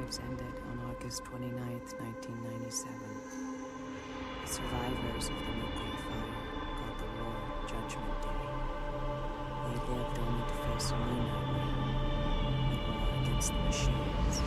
lives ended on August 29th, 1997. The survivors of the nuclear fire called the war Judgment Day. They lived only to face a new nightmare, the war against the machines.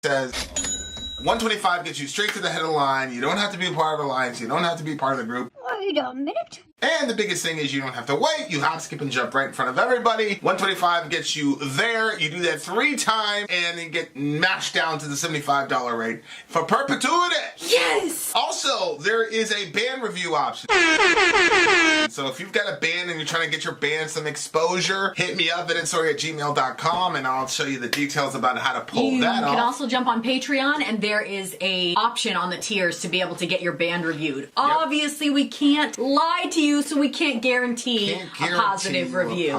Says 125 gets you straight to the head of the line. You don't have to be a part of the alliance. You don't have to be part of the group. Wait a minute. And the biggest thing is you don't have to wait. You hop, skip, and jump right in front of everybody. 125 gets you there. You do that 3 times, and you get mashed down to the $75 rate for perpetuity. Yes! Also, there is a band review option. So if you've got a band and you're trying to get your band some exposure, hit me up at instory@gmail.com, and I'll show you the details about how to pull that off. You can also jump on Patreon, and there is a option on the tiers to be able to get your band reviewed. Obviously, we can't lie to you, so we can't guarantee a positive review.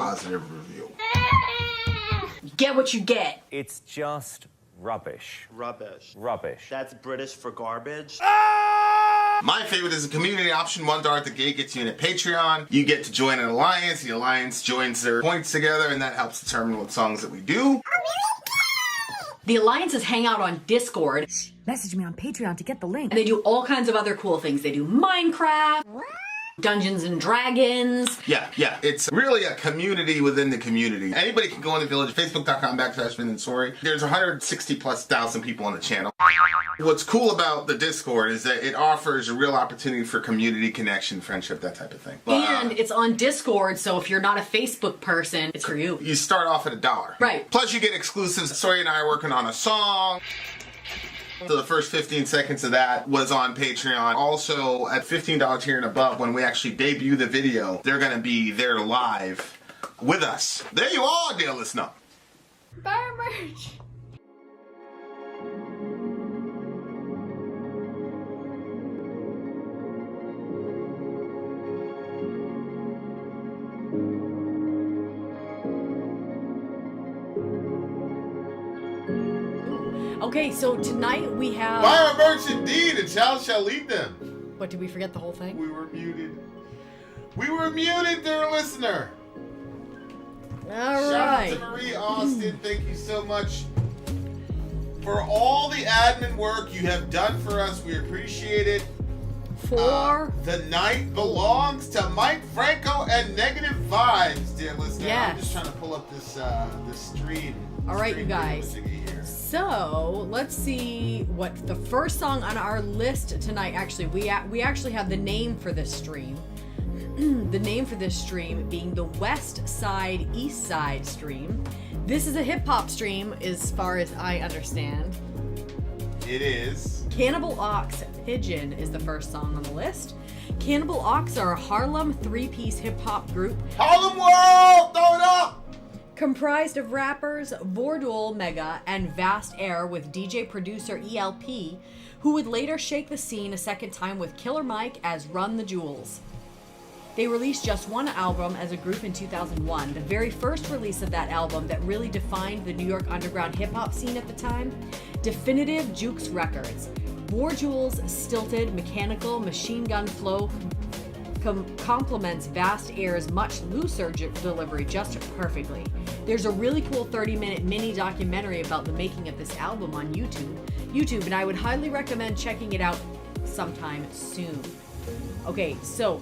You get what you get. It's just rubbish. Rubbish. Rubbish. That's British for garbage. Ah! My favorite is the community option. $1 at the gate gets you in at Patreon. You get to join an alliance. The alliance joins their points together, and that helps determine what songs that we do. The alliances hang out on Discord. Message me on Patreon to get the link. And they do all kinds of other cool things. They do Minecraft, Dungeons and Dragons. Yeah. It's really a community within the community. Anybody can go in the village, facebook.com/VinandSori. There's 160,000+ people on the channel. What's cool about the Discord is that it offers a real opportunity for community connection, friendship, that type of thing. And it's on Discord, so if you're not a Facebook person, it's for you. You start off at $1. Right. Plus you get exclusives. Sori and I are working on a song. So the first 15 seconds of that was on Patreon. Also, at $15 tier and above, when we actually debut the video, they're going to be there live with us. There you are, dear listener. Buy our merch. Okay, so tonight we have... Buy our merch indeed, and child shall lead them. What, did we forget the whole thing? We were muted. We were muted, dear listener. All Shout right. out to Marie Austin. Thank you so much for all the admin work you have done for us. We appreciate it. The night belongs to Mike Franco and Negative Vibes, dear listener. Yes. I'm just trying to pull up this stream. All right, you guys. So let's see what the first song on our list tonight. Actually, we actually have the name for this stream. The name for this stream being the West Side East Side stream. This is a hip hop stream, as far as I understand. It is. Cannibal Ox Pigeon is the first song on the list. Cannibal Ox are a Harlem three-piece hip hop group. Harlem World, throw it up! Comprised of rappers Vordul Mega and Vast Air with DJ producer ELP, who would later shake the scene a second time with Killer Mike as Run the Jewels. They released just one album as a group in 2001, the very first release of that album that really defined the New York underground hip-hop scene at the time, Definitive Jukes Records. Vordul's stilted, mechanical, machine gun flow complements Vast Air's much looser delivery just perfectly. There's a really cool 30-minute mini documentary about the making of this album on YouTube, and I would highly recommend checking it out sometime soon. Okay, so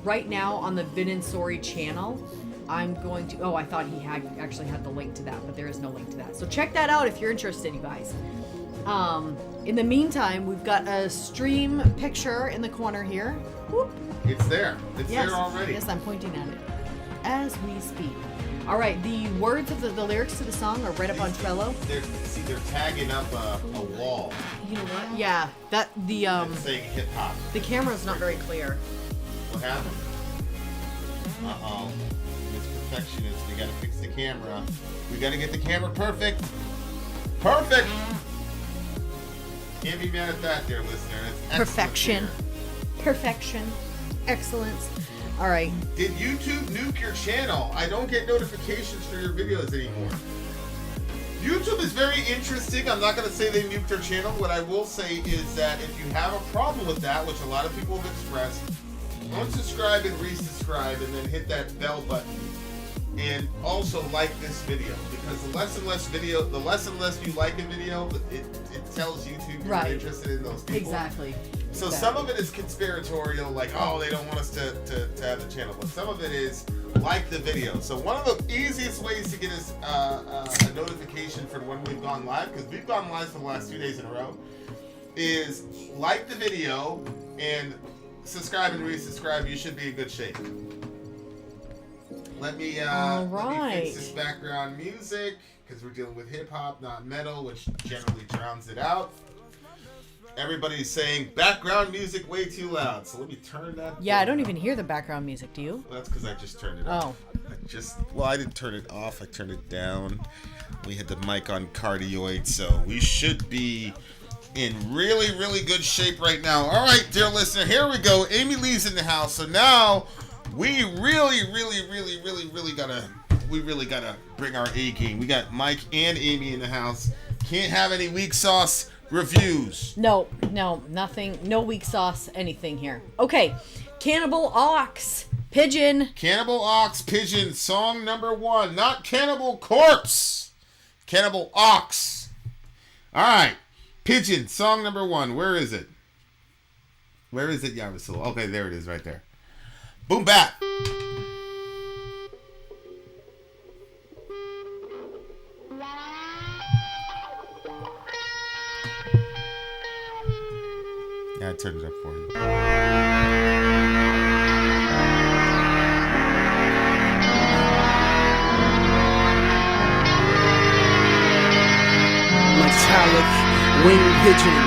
right now on the Vin and Sori channel, I'm going to, I thought he actually had the link to that, but there is no link to that. So check that out if you're interested, you guys. In the meantime, we've got a stream picture in the corner here. Whoop. It's there. It's there already. Yes, I'm pointing at it as we speak. All right, the words of the lyrics to the song are right up on Trello. They're tagging up a wall. You know what? Yeah, It's saying hip hop. the camera's not very clear. What happened? Uh-oh. It's perfectionist. We gotta fix the camera. We gotta get the camera perfect. Perfect! Can't be mad at that, dear listener. It's Perfection. Perfection. Excellence. All right. Did YouTube nuke your channel? I don't get notifications for your videos anymore. YouTube is very interesting. I'm not going to say they nuked their channel. What I will say is that if you have a problem with that, which a lot of people have expressed, unsubscribe and resubscribe and then hit that bell button. And also like this video, because the less and less you like a video, it tells YouTube you're interested in those people. Exactly. So some of it is conspiratorial, like, oh, they don't want us to have the channel. But some of it is like the video. So one of the easiest ways to get us a notification for when we've gone live, because we've gone live for the last 2 days in a row, is like the video and subscribe and resubscribe. You should be in good shape. Let me fix this background music, because we're dealing with hip hop, not metal, which generally drowns it out. Everybody's saying background music way too loud, so let me turn that. Yeah, I don't even hear the background music. Do you? Well, that's because I just turned it off. I didn't turn it off. I turned it down. We had the mic on cardioid, so we should be in really, really good shape right now. All right, dear listener, here we go. Amy Lee's in the house, so now we really gotta bring our A game. We got Mike and Amy in the house. Can't have any weak sauce. reviews. No, nothing. No weak sauce, anything here. Okay, Cannibal Ox, Pigeon. Cannibal Ox, Pigeon, song number 1. Not Cannibal Corpse. Cannibal Ox. All right. Pigeon, song number 1. Where is it? Where is it, Yavasul? Okay, there it is right there. Boom bap. Yeah, I turned it up for you. Metallic wing pigeon,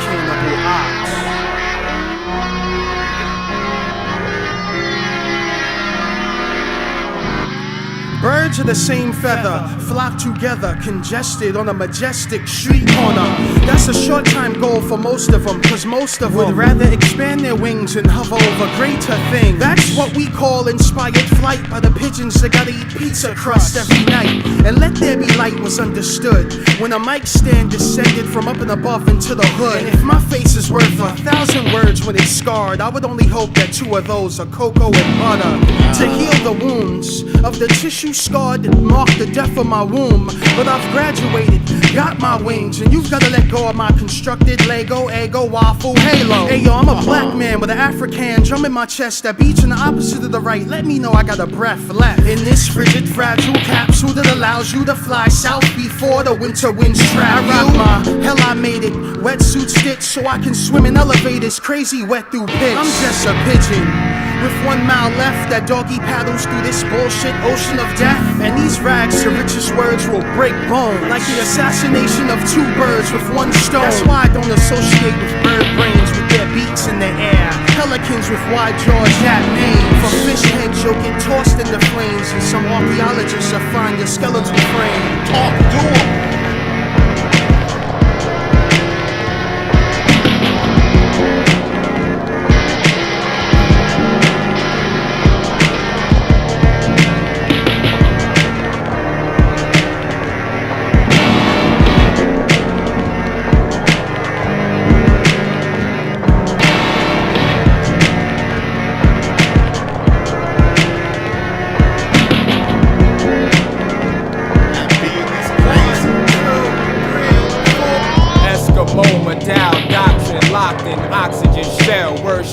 cannibal ox. Birds of the same feather flock together, congested on a majestic street corner. That's a short time goal for most of them, cause most of them would rather expand their wings and hover over greater things. That's what we call inspired flight by the pigeons that gotta eat pizza crust every night. And let there be light was understood when a mic stand descended from up and above into the hood. And if my face is worth 1,000 words when it's scarred, I would only hope that 2 of those are cocoa and butter to heal the wounds of the tissue scarred that marked the death of my womb. But I've graduated, got my wings, and you've gotta let go of my constructed Lego, ego, waffle, halo. Hey yo, I'm a black man with an African drum in my chest that beats in the opposite of the right. Let me know I got a breath left in this frigid, fragile capsule that allows you to fly south before the winter winds trap you. I rock my hell, I made it wetsuit stitch so I can swim in elevators crazy wet through pitch. I'm just a pigeon with 1 mile left that doggy paddles through this bullshit ocean of death. And these rags to richest words will break bone, like the assassination of 2 birds with 1 stone. That's why I don't associate with bird brains with their beaks in the air. Pelicans with wide jaws that name. For fish heads you'll get tossed in the flames, and some archaeologists will find your skeletal frame. Talk to 'em.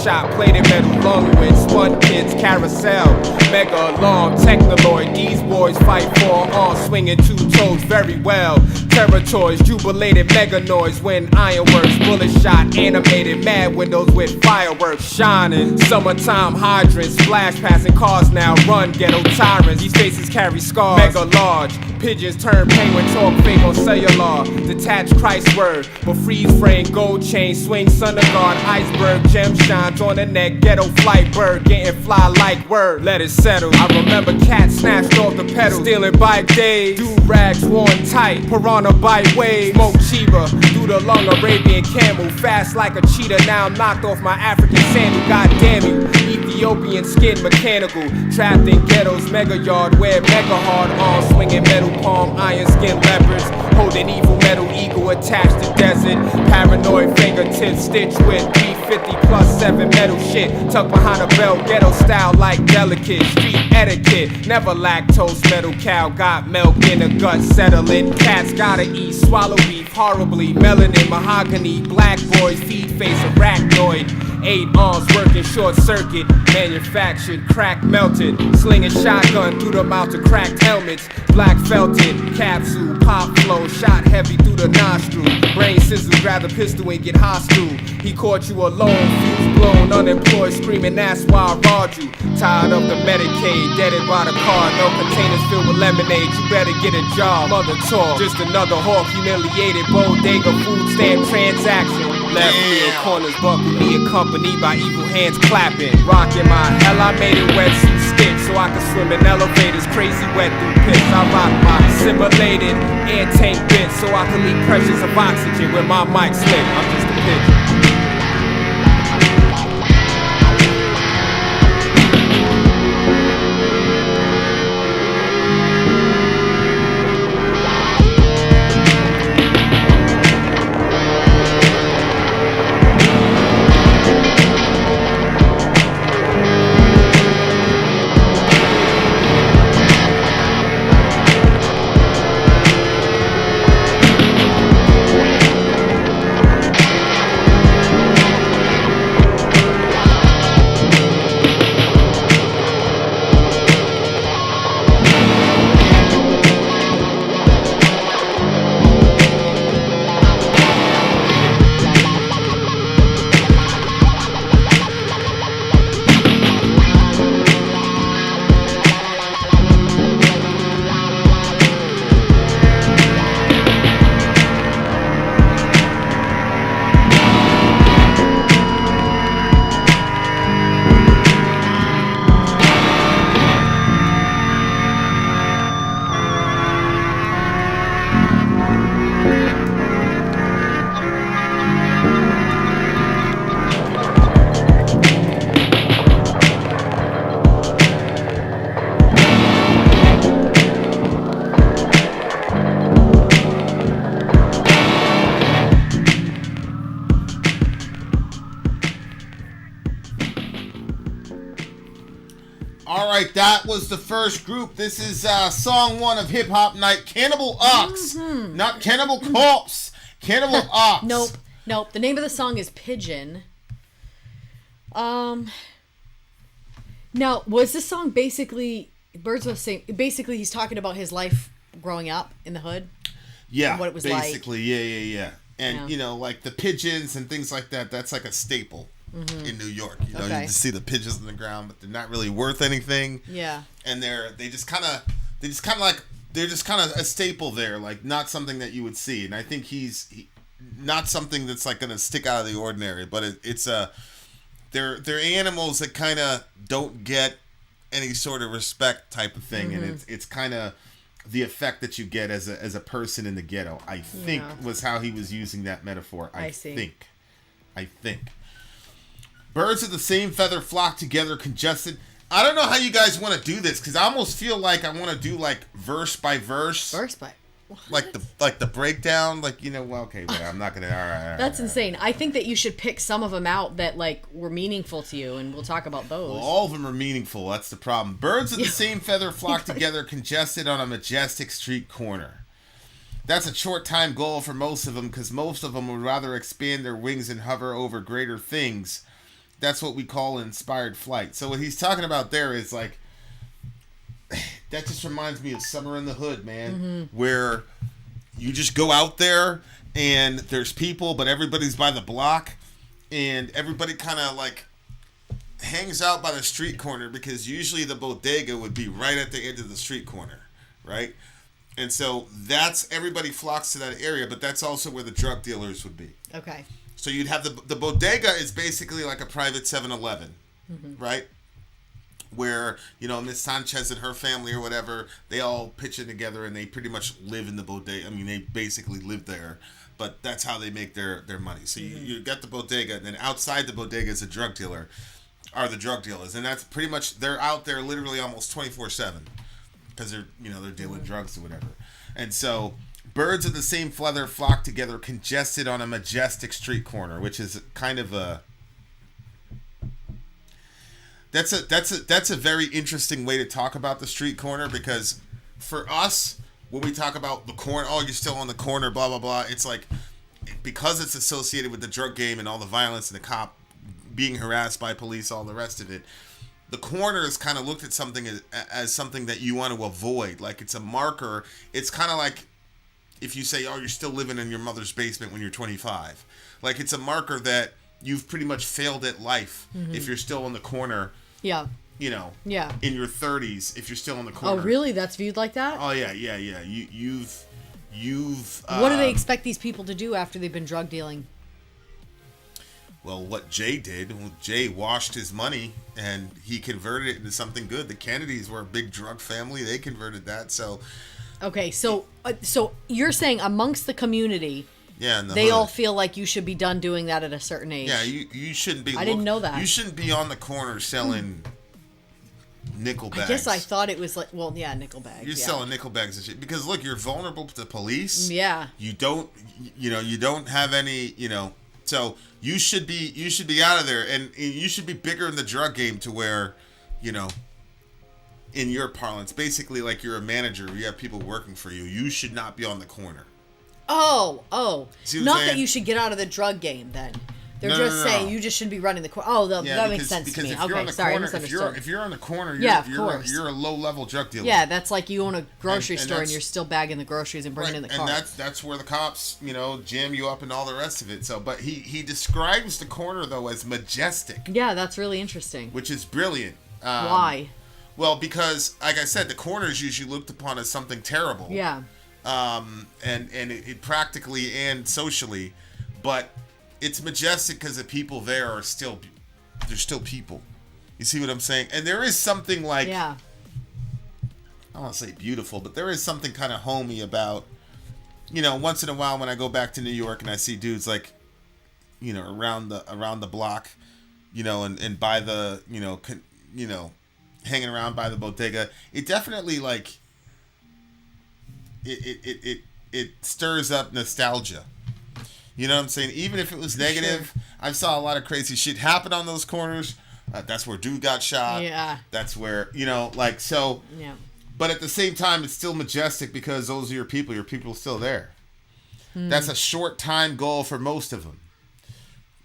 Shot plated metal lung with spun kids carousel. Mega alarm technoloid. These boys fight for all swinging 2 toes very well. Territories jubilated mega noise when ironworks bullet shot animated mad windows with fireworks shining. Summertime hydrants flash passing cars now run ghetto tyrants. These faces carry scars mega large. Pigeons turn penguin talk fake on cellular. Detached Christ word, but freeze frame gold chain swing sun guard iceberg gem shines on the neck ghetto flight bird getting fly like word. Let it settle. I remember cats snatched off the pedal, stealing bike days. Do rags worn tight, piranha bite wave. Smoke Chiba through the lung Arabian camel, fast like a cheetah. Now I'm knocked off my African sandal. God damn you, Ethiopian skin mechanical, trapped in ghettos mega yard where mega hard arms swinging metal palm iron skin leopards, holding evil metal eagle attached to desert. Paranoid fingertips stitched with 350 plus 7 metal shit, tucked behind a belt, ghetto style like delicate street etiquette. Never lactose metal cow, got milk in the gut settling. Cats gotta eat, swallow beef horribly, melanin mahogany. Black boys feed face arachnoid. 8 arms working short circuit, manufactured, crack melted, slinging shotgun through the mouth of cracked helmets, black felted, capsule, pop flow, shot heavy through the nostril, brain sizzle, grab the pistol and get hostile. He caught you alone, fuse blown, unemployed, screaming that's why I robbed you. Tired of the Medicaid, deaded by the car, no containers filled with lemonade, you better get a job, mother talk. Just another hawk, humiliated, bodega, food stamp transaction. Left field corners buckle me accompanied by evil hands clapping. Rocking my hell, I made it wetsuit stick so I could swim in elevators, crazy wet through pits. I rock my simulated air tank bit so I can leak pressures of oxygen when my mic slick. I'm just a pigeon. right, that was the first group. This is song 1 of Hip Hop Night, Cannibal Ox. Not Cannibal Corpse. Cannibal Ox. Nope. The name of the song is Pigeon. Now, was this song basically Birds of Sing? Basically, he's talking about his life growing up in the hood. Yeah, and what it was basically, yeah. And you know, like the pigeons and things like that. That's like a staple in New York. You know, you just see the pigeons on the ground, but they're not really worth anything. Yeah, and they're just kind of a staple there, like not something that you would see. And I think he's not something that's like gonna stick out of the ordinary, but they're animals that kind of don't get any sort of respect type of thing, and it's kind of the effect that you get as a person in the ghetto. I think was how he was using that metaphor. I think. Birds of the same feather flock together, congested. I don't know how you guys want to do this, because I almost feel like I want to do like verse by verse. What? Like the breakdown, like, you know, well, okay, but I'm not gonna. All right, that's insane. I think that you should pick some of them out that like were meaningful to you, and we'll talk about those. Well, all of them are meaningful. That's the problem. Birds of the same feather flock together, congested on a majestic street corner. That's a short time goal for most of them, because most of them would rather expand their wings and hover over greater things. That's what we call inspired flight. So what he's talking about there is like, that just reminds me of Summer in the Hood, man, where you just go out there and there's people, but everybody's by the block, and everybody kind of like hangs out by the street corner, because usually the bodega would be right at the end of the street corner, right? And so that's, everybody flocks to that area, but that's also where the drug dealers would be. Okay. So you'd have the bodega is basically like a private 7-Eleven, right? Where, you know, Miss Sanchez and her family or whatever, they all pitch in together and they pretty much live in the bodega. I mean, they basically live there, but that's how they make their money. So you got the bodega, and then outside the bodega is a drug dealer, are the drug dealers. And that's pretty much, they're out there literally almost 24/7 because they're dealing drugs or whatever. And so birds of the same feather flock together, congested on a majestic street corner, which is kind of a... That's a very interesting way to talk about the street corner, because for us, when we talk about the corner, oh, you're still on the corner, blah, blah, blah, it's like, because it's associated with the drug game and all the violence and the cop being harassed by police, all the rest of it, the corner is kind of looked at something as something that you want to avoid. Like, it's a marker. It's kind of like if you say, oh, you're still living in your mother's basement when you're 25. Like, it's a marker that you've pretty much failed at life if you're still in the corner. Yeah. You know. Yeah. In your 30s, if you're still in the corner. Oh, really? That's viewed like that? Oh, yeah. You've. What do they expect these people to do after they've been drug dealing? Well, what Jay did, Jay washed his money and he converted it into something good. The Kennedys were a big drug family. They converted that. So. Okay, so you're saying amongst the community. Yeah, they all feel like you should be done doing that at a certain age. Yeah, you shouldn't be. I didn't know that. You shouldn't be on the corner selling nickel bags. I guess I thought it was like, well, yeah, nickel bags. You're selling nickel bags and shit because look, you're vulnerable to the police. Yeah. You don't have any, so you should be out of there, and you should be bigger in the drug game to where, in your parlance, basically like you're a manager, you have people working for you. You should not be on the corner. Oh. Not that you should get out of the drug game then. They're just saying you just shouldn't be running the corner. Oh, that makes sense to me. Okay, sorry, I misunderstood. If you're on the corner, you're a low-level drug dealer. Yeah, that's like you own a grocery store and you're still bagging the groceries and bringing in the car. And that's where the cops, jam you up and all the rest of it. So, but he describes the corner, though, as majestic. Yeah, that's really interesting. Which is brilliant. Why? Well, because, like I said, the corner is usually looked upon as something terrible. Yeah. And it practically and socially, but it's majestic because the people there are still people. You see what I'm saying? And there is something like, I don't want to say beautiful, but there is something kind of homey about, once in a while when I go back to New York and I see dudes like, around the block, and by the, hanging around by the bodega, it definitely like. It stirs up nostalgia. You know what I'm saying? Even if it was negative, I saw a lot of crazy shit happen on those corners. That's where dude got shot. Yeah. That's where, you know, like, so. Yeah. But at the same time, it's still majestic because those are your people. Your people are still there. That's a short time goal for most of them.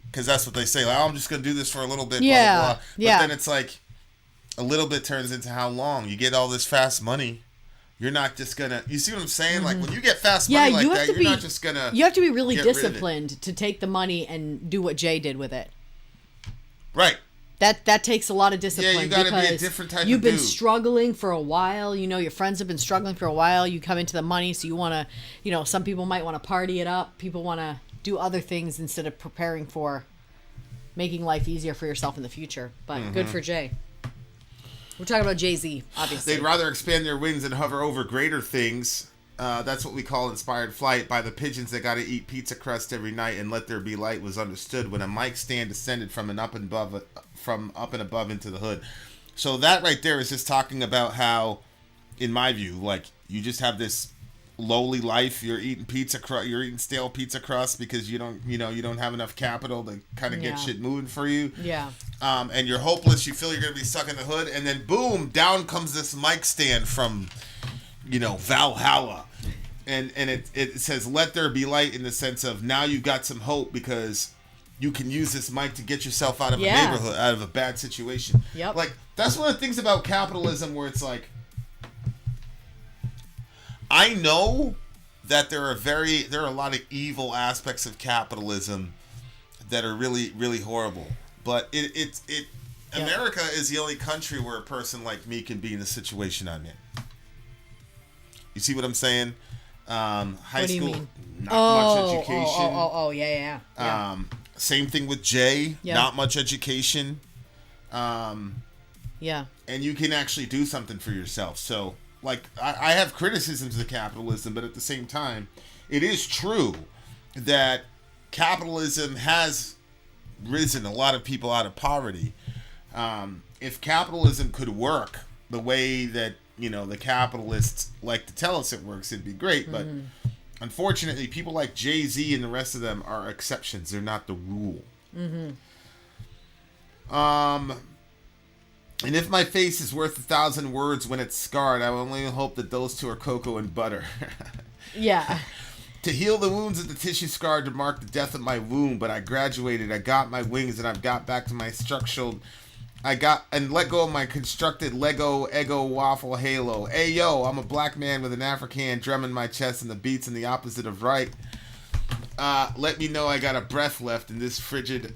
Because that's what they say. Like, oh, I'm just going to do this for a little bit. Yeah. Blah, blah, blah. Yeah. But then it's like a little bit turns into how long? You get all this fast money. You're not just going to... You see what I'm saying? Like, when you get fast money like that, you're not just going to... You have to be really disciplined to take the money and do what Jay did with it. Right. That takes a lot of discipline. Yeah, you got to be a different type of dude. You've been struggling for a while. You know, your friends have been struggling for a while. You come into the money, so you want to... You know, some people might want to party it up. People want to do other things instead of preparing for making life easier for yourself in the future. But good for Jay. We're talking about Jay-Z, obviously. They'd rather expand their wings and hover over greater things. That's what we call inspired flight. By the pigeons that got to eat pizza crust every night and let there be light was understood when a mic stand descended from up and above into the hood. So that right there is just talking about how, in my view, like you just have this lowly life. You're eating you're eating stale pizza crust because you don't have enough capital to kind of get shit moving for you. Yeah. And you're hopeless. You feel you're gonna be stuck in the hood, and then boom, down comes this mic stand from, Valhalla. And it says, let there be light, in the sense of now you've got some hope because you can use this mic to get yourself out of a neighborhood, out of a bad situation. Yep. Like, that's one of the things about capitalism where it's like, I know that there are a lot of evil aspects of capitalism that are really, really horrible. But America is the only country where a person like me can be in the situation I'm in. You see what I'm saying? High school, mean? not much education. Yeah. Same thing with Jay, Yeah. not much education. Yeah. And you can actually do something for yourself. So, like, I have criticisms of capitalism, but at the same time, it is true that capitalism has risen a lot of people out of poverty. If capitalism could work the way that, the capitalists like to tell us it works, it'd be great. But unfortunately, people like Jay-Z and the rest of them are exceptions. They're not the rule. And if my face is worth 1,000 words when it's scarred, I will only hope that those two are cocoa and butter. Yeah. To heal the wounds of the tissue scar to mark the death of my womb, but I graduated, I got my wings, and I've got back to my structural... and let go of my constructed Lego Eggo waffle halo. Hey yo, I'm a black man with an African drum in my chest and the beats in the opposite of right. Let me know I got a breath left in this frigid,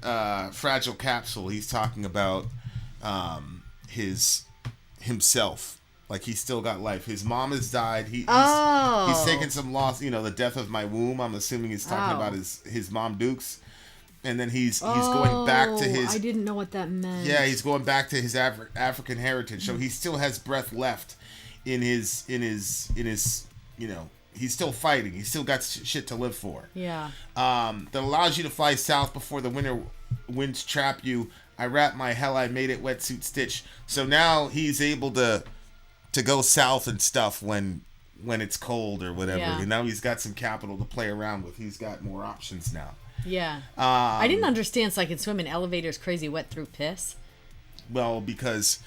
fragile capsule. He's talking about himself. Like, he's still got life. His mom has died. He's taken some loss. The death of my womb. I'm assuming he's talking about his mom Dukes. And then he's going back to his... I didn't know what that meant. Yeah, he's going back to his African heritage. So he still has breath left in his he's still fighting. He's still got shit to live for. Yeah. That allows you to fly south before the winter winds trap you. I wrapped my hell, I made it wetsuit stitch. So now he's able to go south and stuff when it's cold or whatever. Yeah. And now he's got some capital to play around with. He's got more options now. Yeah. I didn't understand, so I can swim in elevators crazy wet through piss. Well, because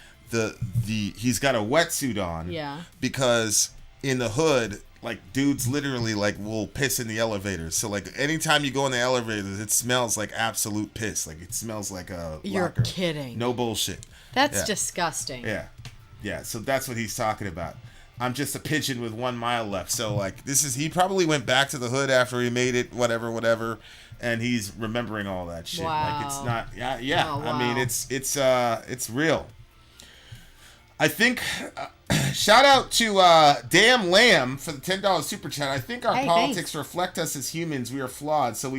he's got a wetsuit on. Yeah. Because in the hood, like, dudes literally, like, will piss in the elevators. So, like, anytime you go in the elevators, it smells like absolute piss. Like, it smells like a You're locker. kidding. No bullshit. That's disgusting. Yeah. Yeah, so that's what he's talking about. I'm just a pigeon with 1 mile left. So, like, he probably went back to the hood after he made it, whatever. And he's remembering all that shit. Wow. Like, it's not... Yeah. Oh, wow. I mean, it's real. I think... shout out to Damn Lamb for the $10 super chat. I think our politics reflect us as humans. We are flawed. So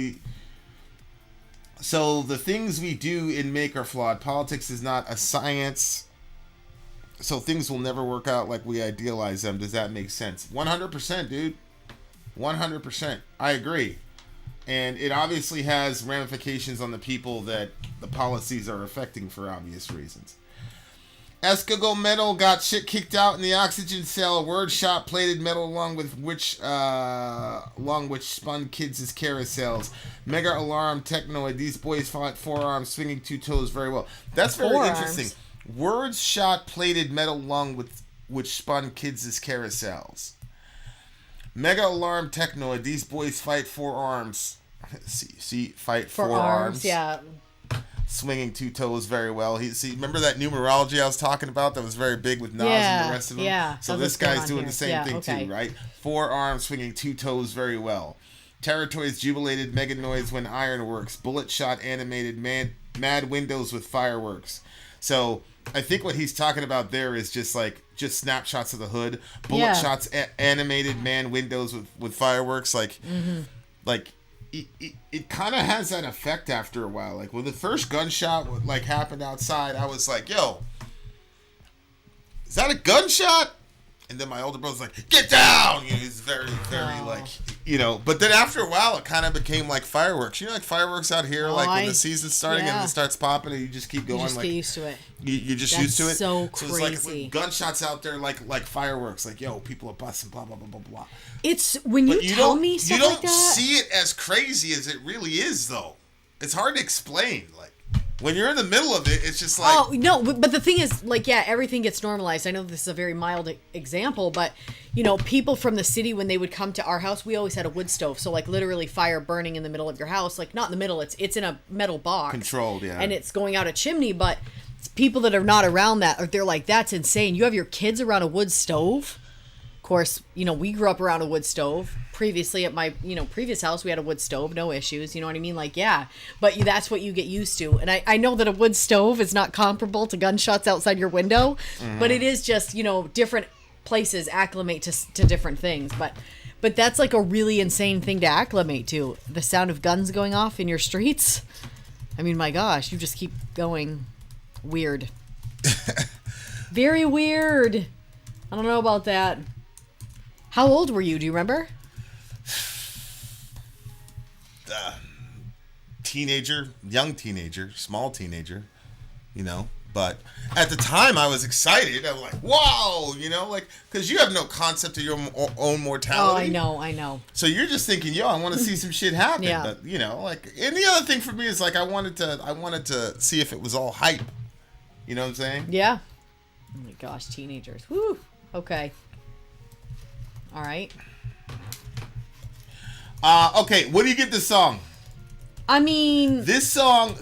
the things we do and make are flawed. Politics is not a science. So things will never work out like we idealize them. Does that make sense? 100%, dude. 100%. I agree. And it obviously has ramifications on the people that the policies are affecting for obvious reasons. Escargot metal got shit kicked out in the oxygen cell. Word shot plated metal along which spun kids' carousels. Mega alarm technoid. These boys fought forearms swinging 2 toes very well. That's very interesting. Words shot plated metal along with which spun kids' carousels. Mega alarm technoid. These boys fight forearms. Fight forearms. Yeah. Swinging 2 toes very well. Remember that numerology I was talking about that was very big with Nas and the rest of them? Yeah. So this guy's doing the same thing too, right? 4 arms swinging 2 toes very well. Territories jubilated mega noise when ironworks. Bullet shot animated mad windows with fireworks. So I think what he's talking about there is just snapshots of the hood. Bullet shots animated man windows with fireworks. It kind of has that effect after a while. Like when the first gunshot happened outside, I was like, "Yo, is that a gunshot?" And then my older brother's like, "Get down!" He's very But then after a while, it kind of became like fireworks. Like fireworks out here, when the season's starting and it starts popping, and you just keep going. You just get used to it. You're just used to it. So it's crazy. Gunshots out there, like fireworks. Like, yo, people are busting, blah blah blah blah blah. It's when you tell me stuff like that. You don't see it as crazy as it really is, though. It's hard to explain. Like when you're in the middle of it, it's just like. Oh no! But the thing is, everything gets normalized. I know this is a very mild example, but people from the city, when they would come to our house, we always had a wood stove. So literally fire burning in the middle of your house. Not in the middle. It's in a metal box. Controlled, yeah. And it's going out a chimney, but people that are not around that, they're like, that's insane. You have your kids around a wood stove. Of course, we grew up around a wood stove. Previously at my, previous house, we had a wood stove, no issues. You know what I mean? But that's what you get used to. And I know that a wood stove is not comparable to gunshots outside your window, but it is just, different places acclimate to different things. But that's like a really insane thing to acclimate to. The sound of guns going off in your streets. I mean, my gosh, you just keep going weird. Very weird. I don't know about that. How old were you? Do you remember? Young teenager, small teenager, But at the time, I was excited. I was like, "Whoa!" Because you have no concept of your own mortality. Oh, I know. So you're just thinking, "Yo, I want to see some shit happen." Yeah. But and the other thing for me is I wanted to see if it was all hype. You know what I'm saying? Yeah. Oh my gosh, teenagers. Woo. Okay. All right. Okay. What do you give this song? I mean, this song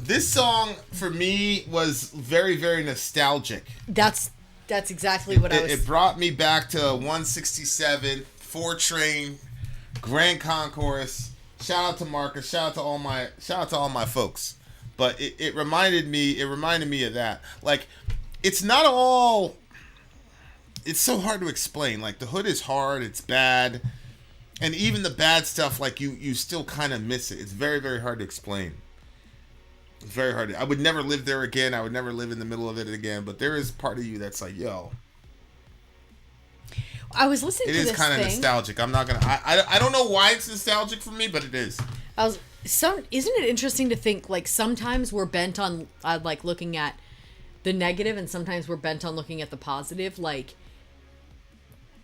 for me was very, very nostalgic. That's exactly what I was. It brought me back to 167, 4 Train, Grand Concourse. Shout out to Marcus. Shout out to all my folks. But it reminded me of that. It's not all. It's so hard to explain. The hood is hard. It's bad. And even the bad stuff, you still kind of miss it. It's very, very hard to explain. It's very hard. I would never live there again. I would never live in the middle of it again. But there is part of you that's like, yo. I was listening to this thing. It is kind of nostalgic. I'm not going to... I don't know why it's nostalgic for me, but it is. Isn't it interesting to think, sometimes we're bent on, looking at the negative, and sometimes we're bent on looking at the positive,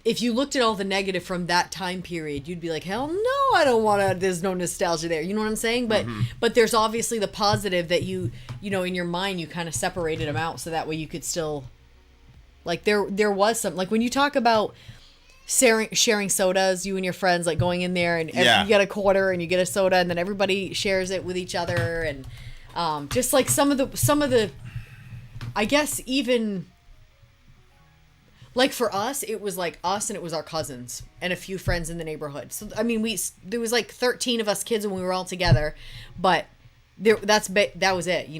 if you looked at all the negative from that time period, you'd be like, hell no, I don't want to, there's no nostalgia there. You know what I'm saying? But there's obviously the positive that you in your mind, you kind of separated them out so that way you could still, there was some, when you talk about sharing sodas, you and your friends, going in there and you get a quarter and you get a soda and then everybody shares it with each other. And just some of the, I guess even... for us, it was us and it was our cousins and a few friends in the neighborhood. So, I mean, there was 13 of us kids when we were all together, but that was it,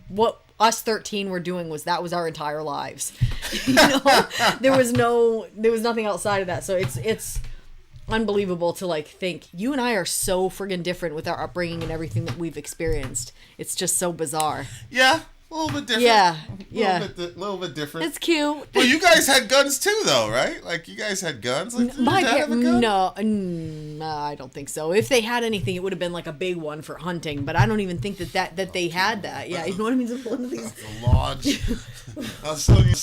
what us 13 were doing that was our entire lives. There was nothing outside of that. So it's unbelievable to think you and I are so friggin' different with our upbringing and everything that we've experienced. It's just so bizarre. Yeah. A little bit different. Yeah, Little bit different. It's cute. Well, you guys had guns too, though, right? Like, you guys had guns? Like, did your dad have a gun? No, I don't think so. If they had anything, it would have been like a big one for hunting, but I don't even think that they had that. Yeah, you know what I mean? It's one of these. The lodge. I'll slow you.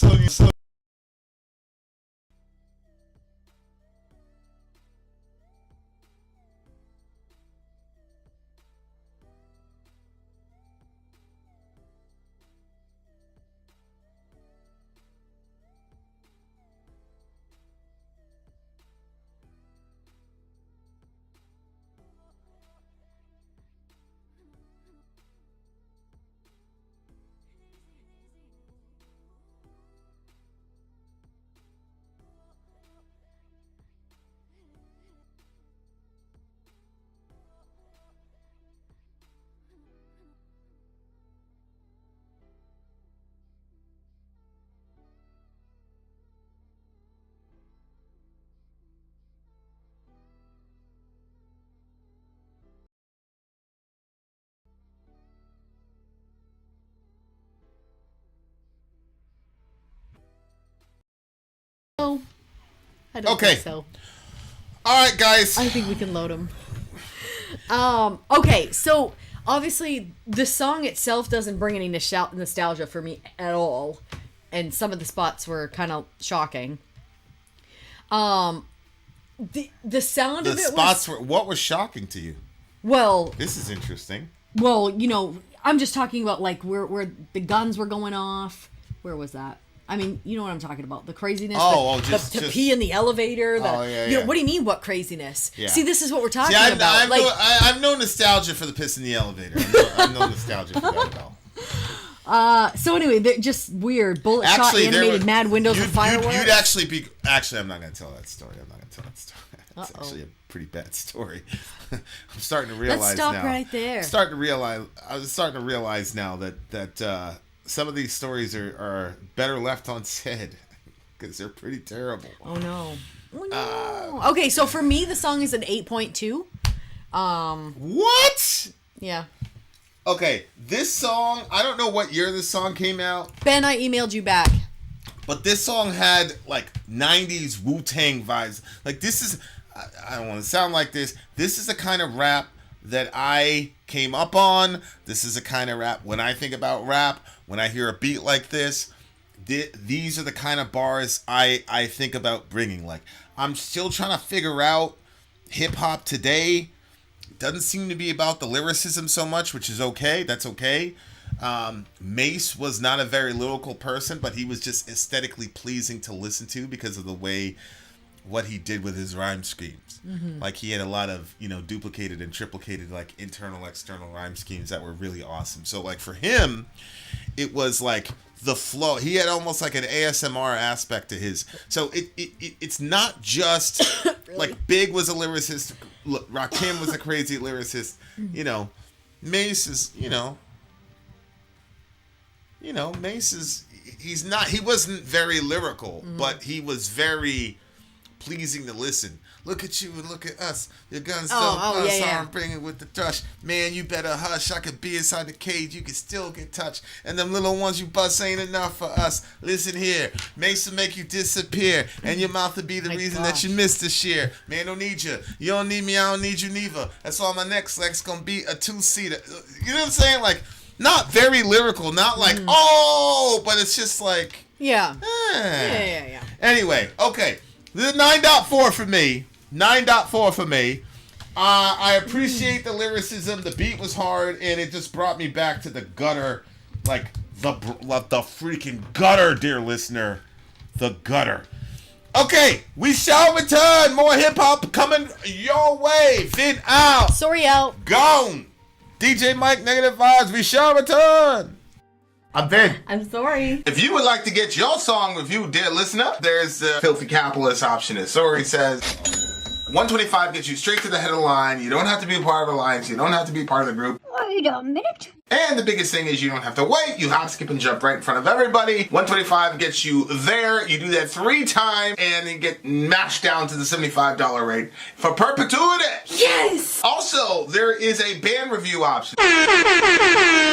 No, I don't Okay. think so. All right, guys. I think we can load them. Okay, so obviously the song itself doesn't bring any nostalgia for me at all, and some of the spots were kind of shocking. The sound of it spots was, were, what was shocking to you? well, This is interesting. you know, I'm just talking about like where the guns were going off. Where was that? I mean, you know what I'm talking about. The craziness. Just pee in the elevator. yeah. What do you mean, what craziness? Yeah. See, this is what we're talking See, about. I've no nostalgia for the piss in the elevator. I've no nostalgia for that at all. So anyway, they're just weird. Bullet shot, animated, mad windows with fireworks. You'd actually be... Actually, I'm not going to tell that story. It's actually a pretty bad story. I'm starting to realize now. Let's stop right there. I was starting to realize now that some of these stories are better left unsaid because they're pretty terrible. Oh no. Okay, so for me, the song is an 8.2. What? Yeah. Okay, this song, I don't know what year this song came out. Ben, I emailed you back. But this song had like 90s Wu-Tang vibes. Like this is, I don't want to sound like this. This is the kind of rap that I came up on. This is the kind of rap, when I think about rap, when I hear a beat like this, these are the kind of bars I think about bringing. Like, I'm still trying to figure out hip-hop today. It doesn't seem to be about the lyricism so much, which is okay. That's okay. Mace was not a very lyrical person, but he was just aesthetically pleasing to listen to because of the way what he did with his rhyme schemes. Mm-hmm. Like, he had a lot of, duplicated and triplicated, like, internal, external rhyme schemes that were really awesome. So, like, for him, it was like the flow. He had almost like an ASMR aspect to his. So it's not just really? Like Big was a lyricist. Rakim was a crazy lyricist. Mace is, Mace is, he wasn't very lyrical, but he was very pleasing to listen. Look at you and look at us. Your guns don't bust. I'm bringing with the thrush. Man, you better hush. I could be inside the cage. You can still get touched. And them little ones you bust ain't enough for us. Listen here. Mace will make you disappear. And your mouth will be the reason that you missed this year. Man, don't need you. You don't need me. I don't need you neither. That's why my next leg's gonna be a 2-seater. You know what I'm saying? Like, not very lyrical. Not like, but it's just like... Yeah. Yeah. Anyway, okay. This is 9.4 for me. 9.4 for me. I appreciate the lyricism. The beat was hard, and it just brought me back to the gutter, like the freaking gutter, dear listener, the gutter. Okay, we shall return. More hip hop coming your way. Vin out. Sorry out. Gone. DJ Mike, Negative Vibes. We shall return. I'm Vin. I'm sorry. If you would like to get your song reviewed, dear listener, there's the Filthy Capitalist option. As Sorry says, 125 gets you straight to the head of the line. You don't have to be a part of the alliance. You don't have to be part of the group. Wait a minute. And the biggest thing is you don't have to wait. You hop, skip, and jump right in front of everybody. 125 gets you there. You do that 3 times, and you get mashed down to the $75 rate for perpetuity. Yes! Also, there is a band review option.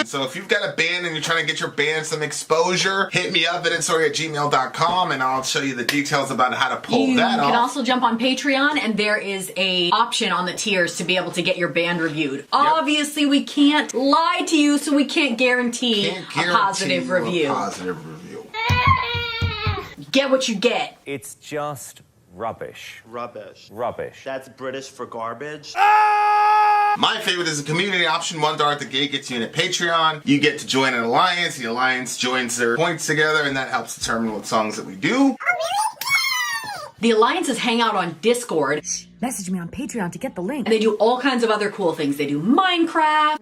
So if you've got a band and you're trying to get your band some exposure, hit me up at itsorry@gmail.com, and I'll show you the details about how to pull that off. You can also jump on Patreon, and there is a option on the tiers to be able to get your band reviewed. Yep. Obviously, we can't lie to you, so we can't guarantee a positive review. Get what you get. It's just rubbish. Rubbish. That's British for garbage. My favorite is the community option. $1 at the gate gets you in a Patreon. You get to join an alliance. The alliance joins their points together, and that helps determine what songs that we do. The alliances hang out on Discord. Message me on Patreon to get the link. And they do all kinds of other cool things. They do Minecraft,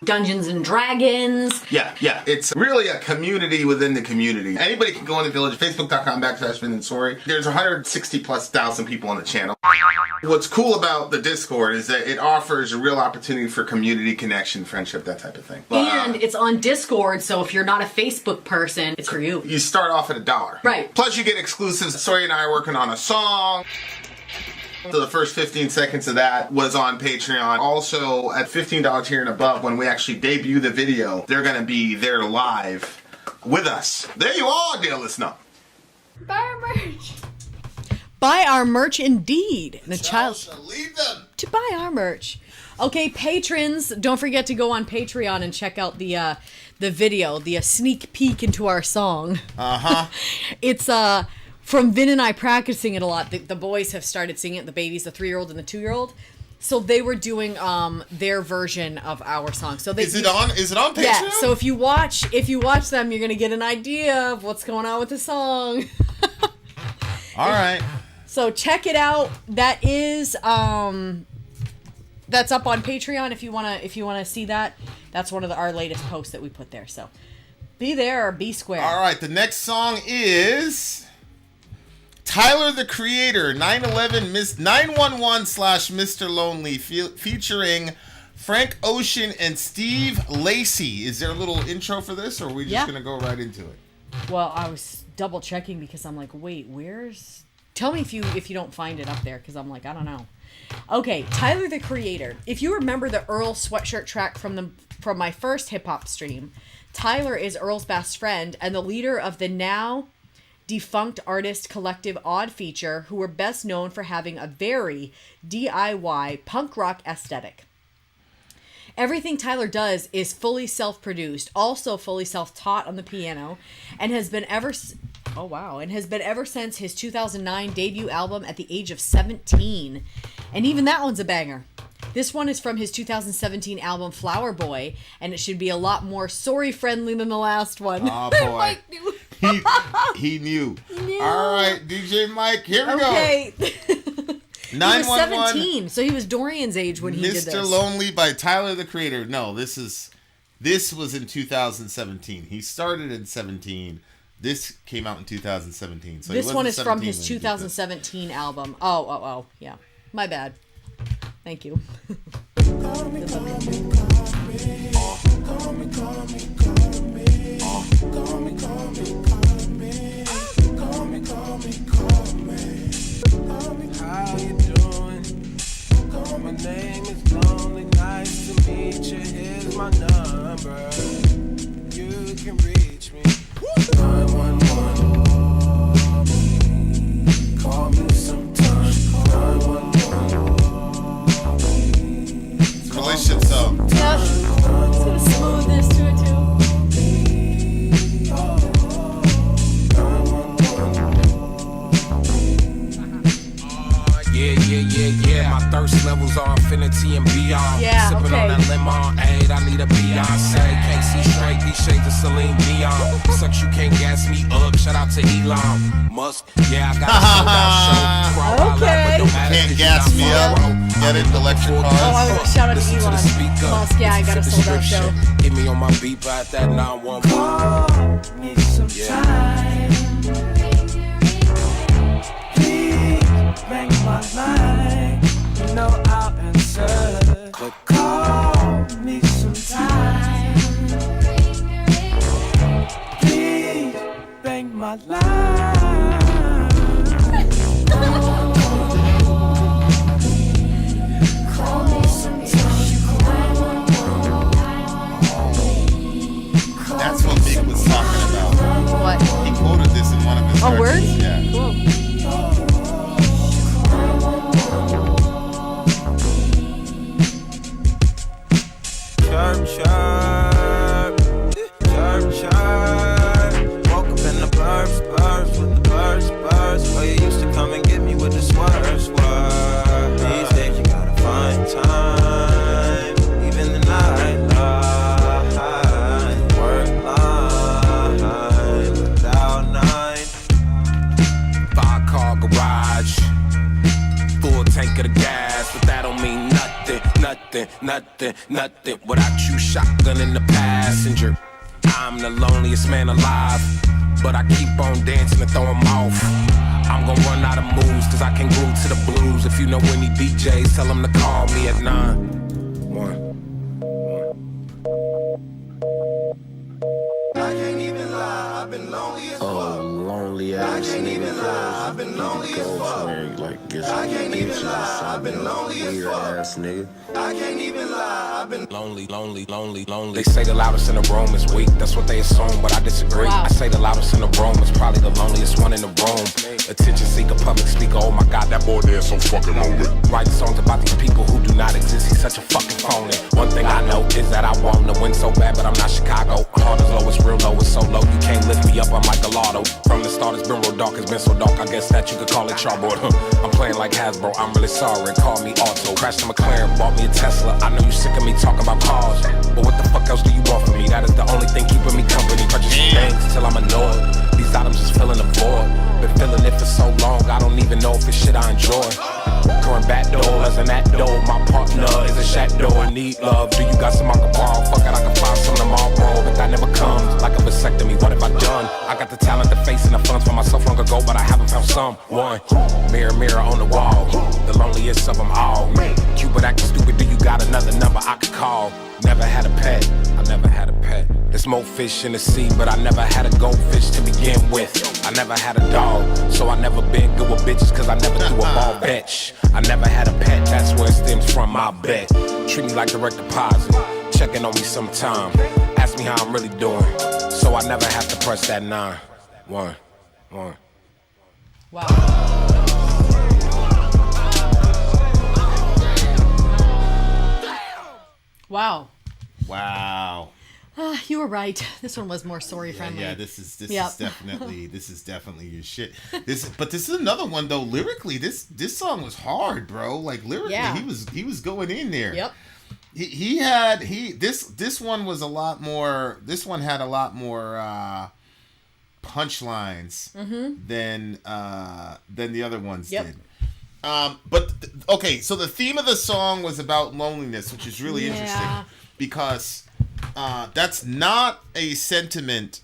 Dungeons and Dragons. Yeah. It's really a community within the community. Anybody can go in the village, facebook.com/VinandSorry. There's 160,000+ people on the channel. What's cool about the Discord is that it offers a real opportunity for community connection, friendship, that type of thing. And it's on Discord, so if you're not a Facebook person, it's for you. You start off at $1. Right. Plus you get exclusives. Sorry and I are working on a song. So the first 15 seconds of that was on Patreon. Also, at $15 tier and above, when we actually debut the video, they're going to be there live with us. There you are, dear listener. Buy our merch. Buy our merch indeed. The child shall lead them to buy our merch. Okay, patrons, don't forget to go on Patreon and check out the video, the sneak peek into our song. It's from Vin and I practicing it a lot. The boys have started singing it, the babies, the 3-year-old and the 2-year-old. So they were doing their version of our song. So is it on Patreon? Yeah. So if you watch them, you're gonna get an idea of what's going on with the song. All right. So check it out. That is that's up on Patreon if you wanna see that. That's one of our latest posts that we put there. So be there or be square. All right. The next song is Tyler the Creator, 911/Mr. Lonely, featuring Frank Ocean and Steve Lacy. Is there a little intro for this, or are we just gonna go right into it? Well, I was double checking because I'm like, wait, where's? Tell me if you don't find it up there, because I'm like, I don't know. Okay, Tyler the Creator. If you remember the Earl sweatshirt track from my first hip hop stream, Tyler is Earl's best friend and the leader of the now defunct artist collective Odd Feature, who were best known for having a very DIY punk rock aesthetic. Everything Tyler does is fully self-produced, also fully self-taught on the piano, and has been ever since his 2009 debut album at the age of 17. And even that one's a banger. This one is from his 2017 album Flower Boy, and it should be a lot more sorry-friendly than the last one. Oh, boy. Mike knew. He knew. All right, DJ Mike, here we go. He 911. was 17, so he was Dorian's age when he did this. Mr. Lonely by Tyler the Creator. No, this was in 2017. He started in 17. This came out in 2017. So this one is from his 2017 album. Oh, yeah. My bad. Thank you. How you doing? My name is Lonely. Nice to meet you. Here's my number. You can reach me. 911. Call me sometime. 911. Relationship song. Yep. Some smoothness to it too. Yeah. My thirst levels are infinity and beyond. Yeah, Sipping on that lemonade, I need a Beyonce. Can't see straight, these shades of Celine Dion. Sucks, you can't gas me up. Shout out to Elon Musk. Yeah, I got a sold out show. Okay. Can't gas me up. Get it, electric cars. Oh, I was shout out to Listen Elon to the speaker. Musk. Yeah, I got a sold out show. Hit me on my beat at that 911. Call me sometime. Please make my line. You know I'll answer. Call me sometime. my life. Call me sometimes you That's what Big was talking about. What? He quoted this in one of his records. Words? Yeah. Cool. Chirp, chirp, chirp, chirp. Woke up in the burbs, burbs with the birds, birds. Where you used to come and get me with the swerve, swerve. These days you gotta find time, even the night light, work line, without night. 5-car garage, full tank of the gas, but that don't mean nothing, nothing, nothing, nothing. Without you, shotgun in the passenger. I'm the loneliest man alive, but I keep on dancing to throw 'em off. I'm gonna run out of moves, cause I can't groove to the blues. If you know any DJs, tell them to call me at 911. I can't even lie, I've been lonely as fuck. Lonely ass nigga, I've been lonely as fuck. like get I some can't even bitches or lie, I've been something. lonely as Weird fuck. ass nigga. I can't even lie, I've been Lonely, lonely, lonely, lonely. They say the loudest in the room is weak, that's what they assume, but I disagree. Wow. I say the loudest in the room is probably the loneliest one in the room. Attention seeker, public speaker, oh my god, that boy there is so fucking lonely. Writing songs about these people who do not exist, he's such a fucking phony. One thing I know is that I want to win so bad, but I'm not Chicago. Heart is low, it's real low, it's so low, you can't lift me up, I'm like a lotto. From the start, it's been real dark, it's been so dark, I guess that you could call it chalkboard. I'm playing like Hasbro, I'm really sorry, call me Auto. Crashed a McLaren, bought me a Tesla, I know you sick of me talking about cars, but what the fuck else do you want from me? That is the only thing keeping me company. Purchasing things till I'm annoyed. These items just filling the void. Been feeling it for so long, I don't even know if it's shit I enjoy. Current back door, as in that door. My partner is a shadow, I need love. Do you got some I can borrow? Fuck it, I can find some tomorrow, but that never comes. Like a vasectomy, what have I done? I got the talent, the face, and the funds for myself long ago, but I haven't found someone. Mirror, mirror on the wall, the loneliest of them all. Cupid acting stupid, do you got another number I could call? Never had a pet, I never had a pet. There's more fish in the sea, but I never had a goldfish to begin with. I never had a dog, so I never been good with bitches, cause I never threw a ball bitch. I never had a pet, that's where it stems from, my bet. Treat me like direct deposit, checking on me sometime. Ask me how I'm really doing, so I never have to press that 911. Wow. Wow. Wow. You were right. This one was more story friendly. Yeah, this is definitely your shit. But this is another one though. Lyrically, this song was hard, bro. Like lyrically, Yeah. he was going in there. Yep. This one was a lot more. This one had a lot more punchlines than the other ones did. Okay, so the theme of the song was about loneliness, which is really interesting because that's not a sentiment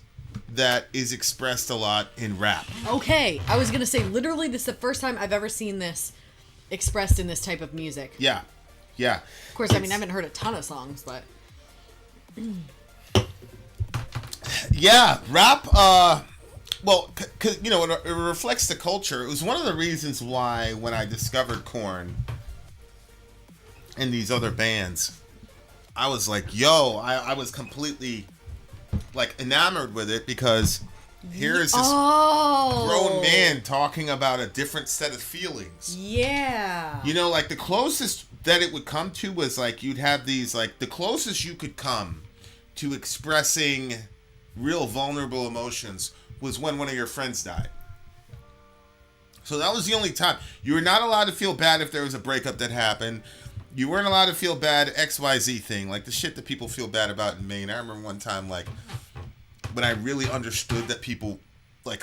that is expressed a lot in rap. Okay, I was gonna say literally this is the first time I've ever seen this expressed in this type of music. Yeah. Of course, I mean I haven't heard a ton of songs, but yeah, rap. Well, cause you know it reflects the culture. It was one of the reasons why when I discovered Korn and these other bands, I was like, yo, I was completely like enamored with it because here is this grown man talking about a different set of feelings. Yeah. You know, like the closest that it would come to was like you'd have these like the closest you could come to expressing real vulnerable emotions was when one of your friends died. So that was the only time. You were not allowed to feel bad if there was a breakup that happened. You weren't allowed to feel bad XYZ thing, like the shit that people feel bad about in Maine. I remember one time, like, when I really understood that people, like,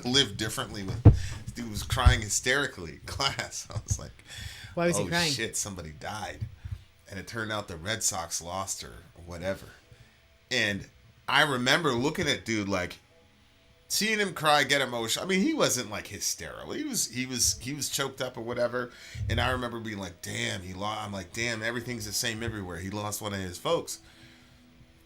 live differently. This dude was crying hysterically in class. I was like, why was he crying? Oh, shit, somebody died. And it turned out the Red Sox lost or whatever. And I remember looking at dude, like, seeing him cry, get emotional. I mean, he wasn't like hysterical. He was choked up or whatever. And I remember being like, damn, he lost. I'm like, damn, everything's the same everywhere. He lost one of his folks.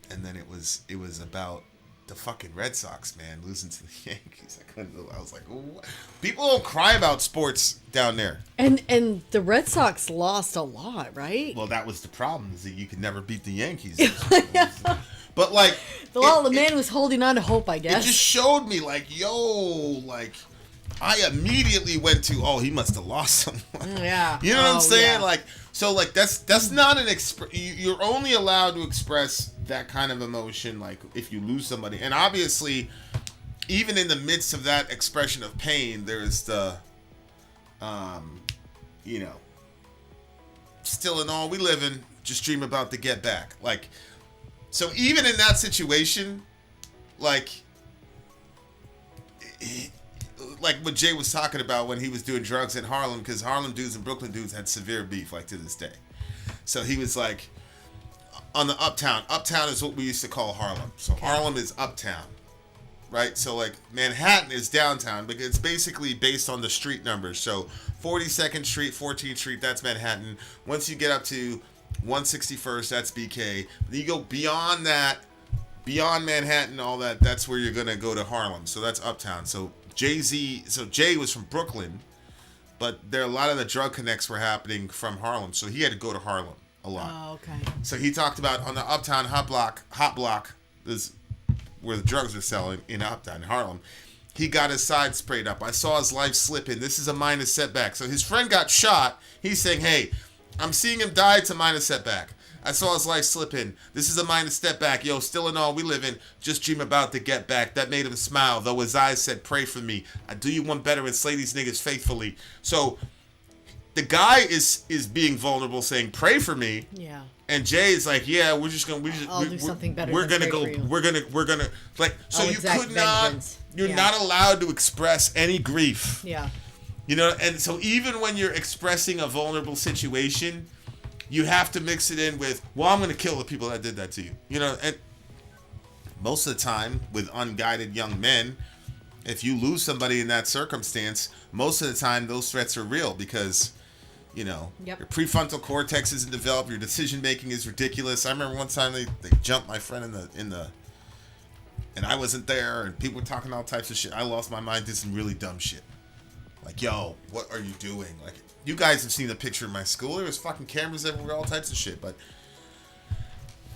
And then it was about the fucking Red Sox, man, losing to the Yankees. I was like, ooh. People don't cry about sports down there. And the Red Sox lost a lot, right? Well, that was the problem, is that you could never beat the Yankees. But like, the man was holding on to hope, I guess. It just showed me like, yo, like, I immediately went to, oh, he must have lost someone. Yeah. You know what I'm saying? Yeah. Like, so like that's not an you're only allowed to express that kind of emotion, like if you lose somebody. And obviously, even in the midst of that expression of pain, there is the, you know, still in all we live in, just dream about the get back. Like, so even in that situation, like what Jay was talking about when he was doing drugs in Harlem, because Harlem dudes and Brooklyn dudes had severe beef, like to this day. So he was like, on the uptown is what we used to call Harlem. So Harlem is uptown, right? So like Manhattan is downtown, but it's basically based on the street numbers. So 42nd Street, 14th Street, that's Manhattan. Once you get up to 161st, that's BK. Then you go beyond that, beyond Manhattan, all that, that's where you're gonna go to Harlem. So that's uptown. So Jay was from Brooklyn, but there a lot of the drug connects were happening from Harlem. So he had to go to Harlem a lot. Oh, okay. So he talked about on the uptown hot block is where the drugs are selling in uptown Harlem. He got his side sprayed up. I saw his life slipping. This is a minor setback. So his friend got shot. He's saying, hey, I'm seeing him die. It's a minor setback. I saw his life slipping. This is a minor step back. Yo, still in all we live in, just dream about the get back. That made him smile, though his eyes said, pray for me. I do you one better and slay these niggas faithfully. So the guy is being vulnerable, saying, pray for me. Yeah. And Jay is like, yeah, I'll do something better. We're than gonna pray go. for you. We're gonna like. So I'll you exact could not. vengeance. You're Yeah. not allowed to express any grief. Yeah. You know, and so even when you're expressing a vulnerable situation, you have to mix it in with, well, I'm gonna kill the people that did that to you. You know, and most of the time with unguided young men, if you lose somebody in that circumstance, most of the time those threats are real because, you know, Yep. your prefrontal cortex isn't developed, your decision making is ridiculous. I remember one time they jumped my friend in the and I wasn't there and people were talking all types of shit. I lost my mind, did some really dumb shit. Like, yo, what are you doing? Like, you guys have seen the picture of my school. There was fucking cameras everywhere, all types of shit. But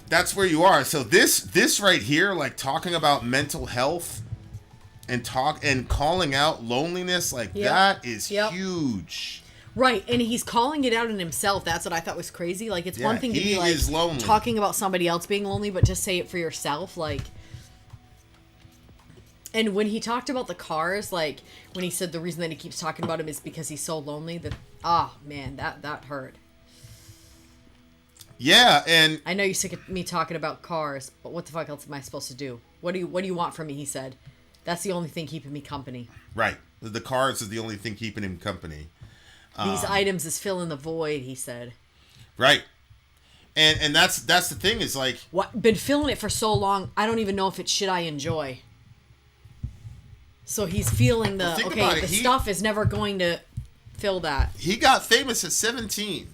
that's where you are. So this right here, like talking about mental health and calling out loneliness, like that is huge. Right, and he's calling it out in himself. That's what I thought was crazy. Like, it's one thing to be like talking about somebody else being lonely, but just say it for yourself. Like, and when he talked about the cars, like when he said the reason that he keeps talking about him is because he's so lonely, that man, that hurt. Yeah, and I know you're sick of me talking about cars, but what the fuck else am I supposed to do? What do you want from me? He said, that's the only thing keeping me company. Right, the cars is the only thing keeping him company. These items is filling the void, he said. Right, and that's the thing is like, what been filling it for so long, I don't even know if it's shit I enjoy. So he's feeling the stuff is never going to fill that. He got famous at 17.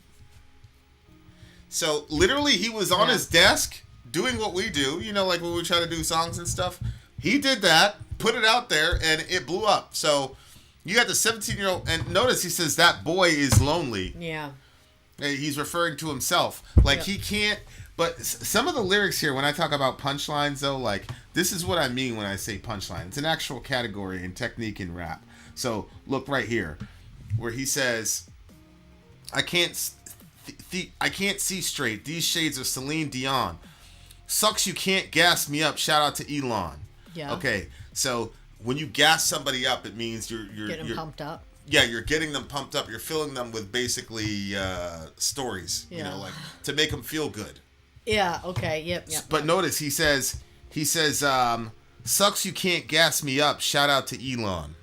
So literally he was on his desk doing what we do, you know, like when we try to do songs and stuff. He did that, put it out there, and it blew up. So you got the 17-year-old, and notice he says that boy is lonely. Yeah. He's referring to himself. Like he can't, but some of the lyrics here, when I talk about punchlines though, like this is what I mean when I say punchline. It's an actual category in technique in rap. So look right here, where he says, I can't see straight. These shades of Celine Dion. Sucks you can't gas me up. Shout out to Elon. Yeah. Okay, so when you gas somebody up, it means you're getting them pumped up. Yeah, you're getting them pumped up. You're filling them with basically stories, you know, like to make them feel good. Yeah. Okay. Yep. But notice he says, sucks you can't gas me up. Shout out to Elon.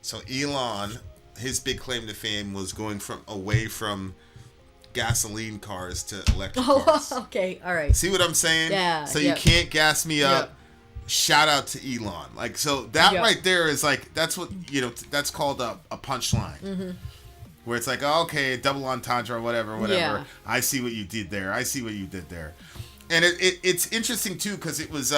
So Elon, his big claim to fame was going away from gasoline cars to electric cars. Okay. All right. See what I'm saying? Yeah. So you can't gas me up. Shout out to Elon. Like, so that right there is like, that's what, you know, that's called a punchline. Mm-hmm. Where it's like, oh, okay, double entendre or whatever. Yeah. I see what you did there. I see what you did there. And it's interesting too, because it was,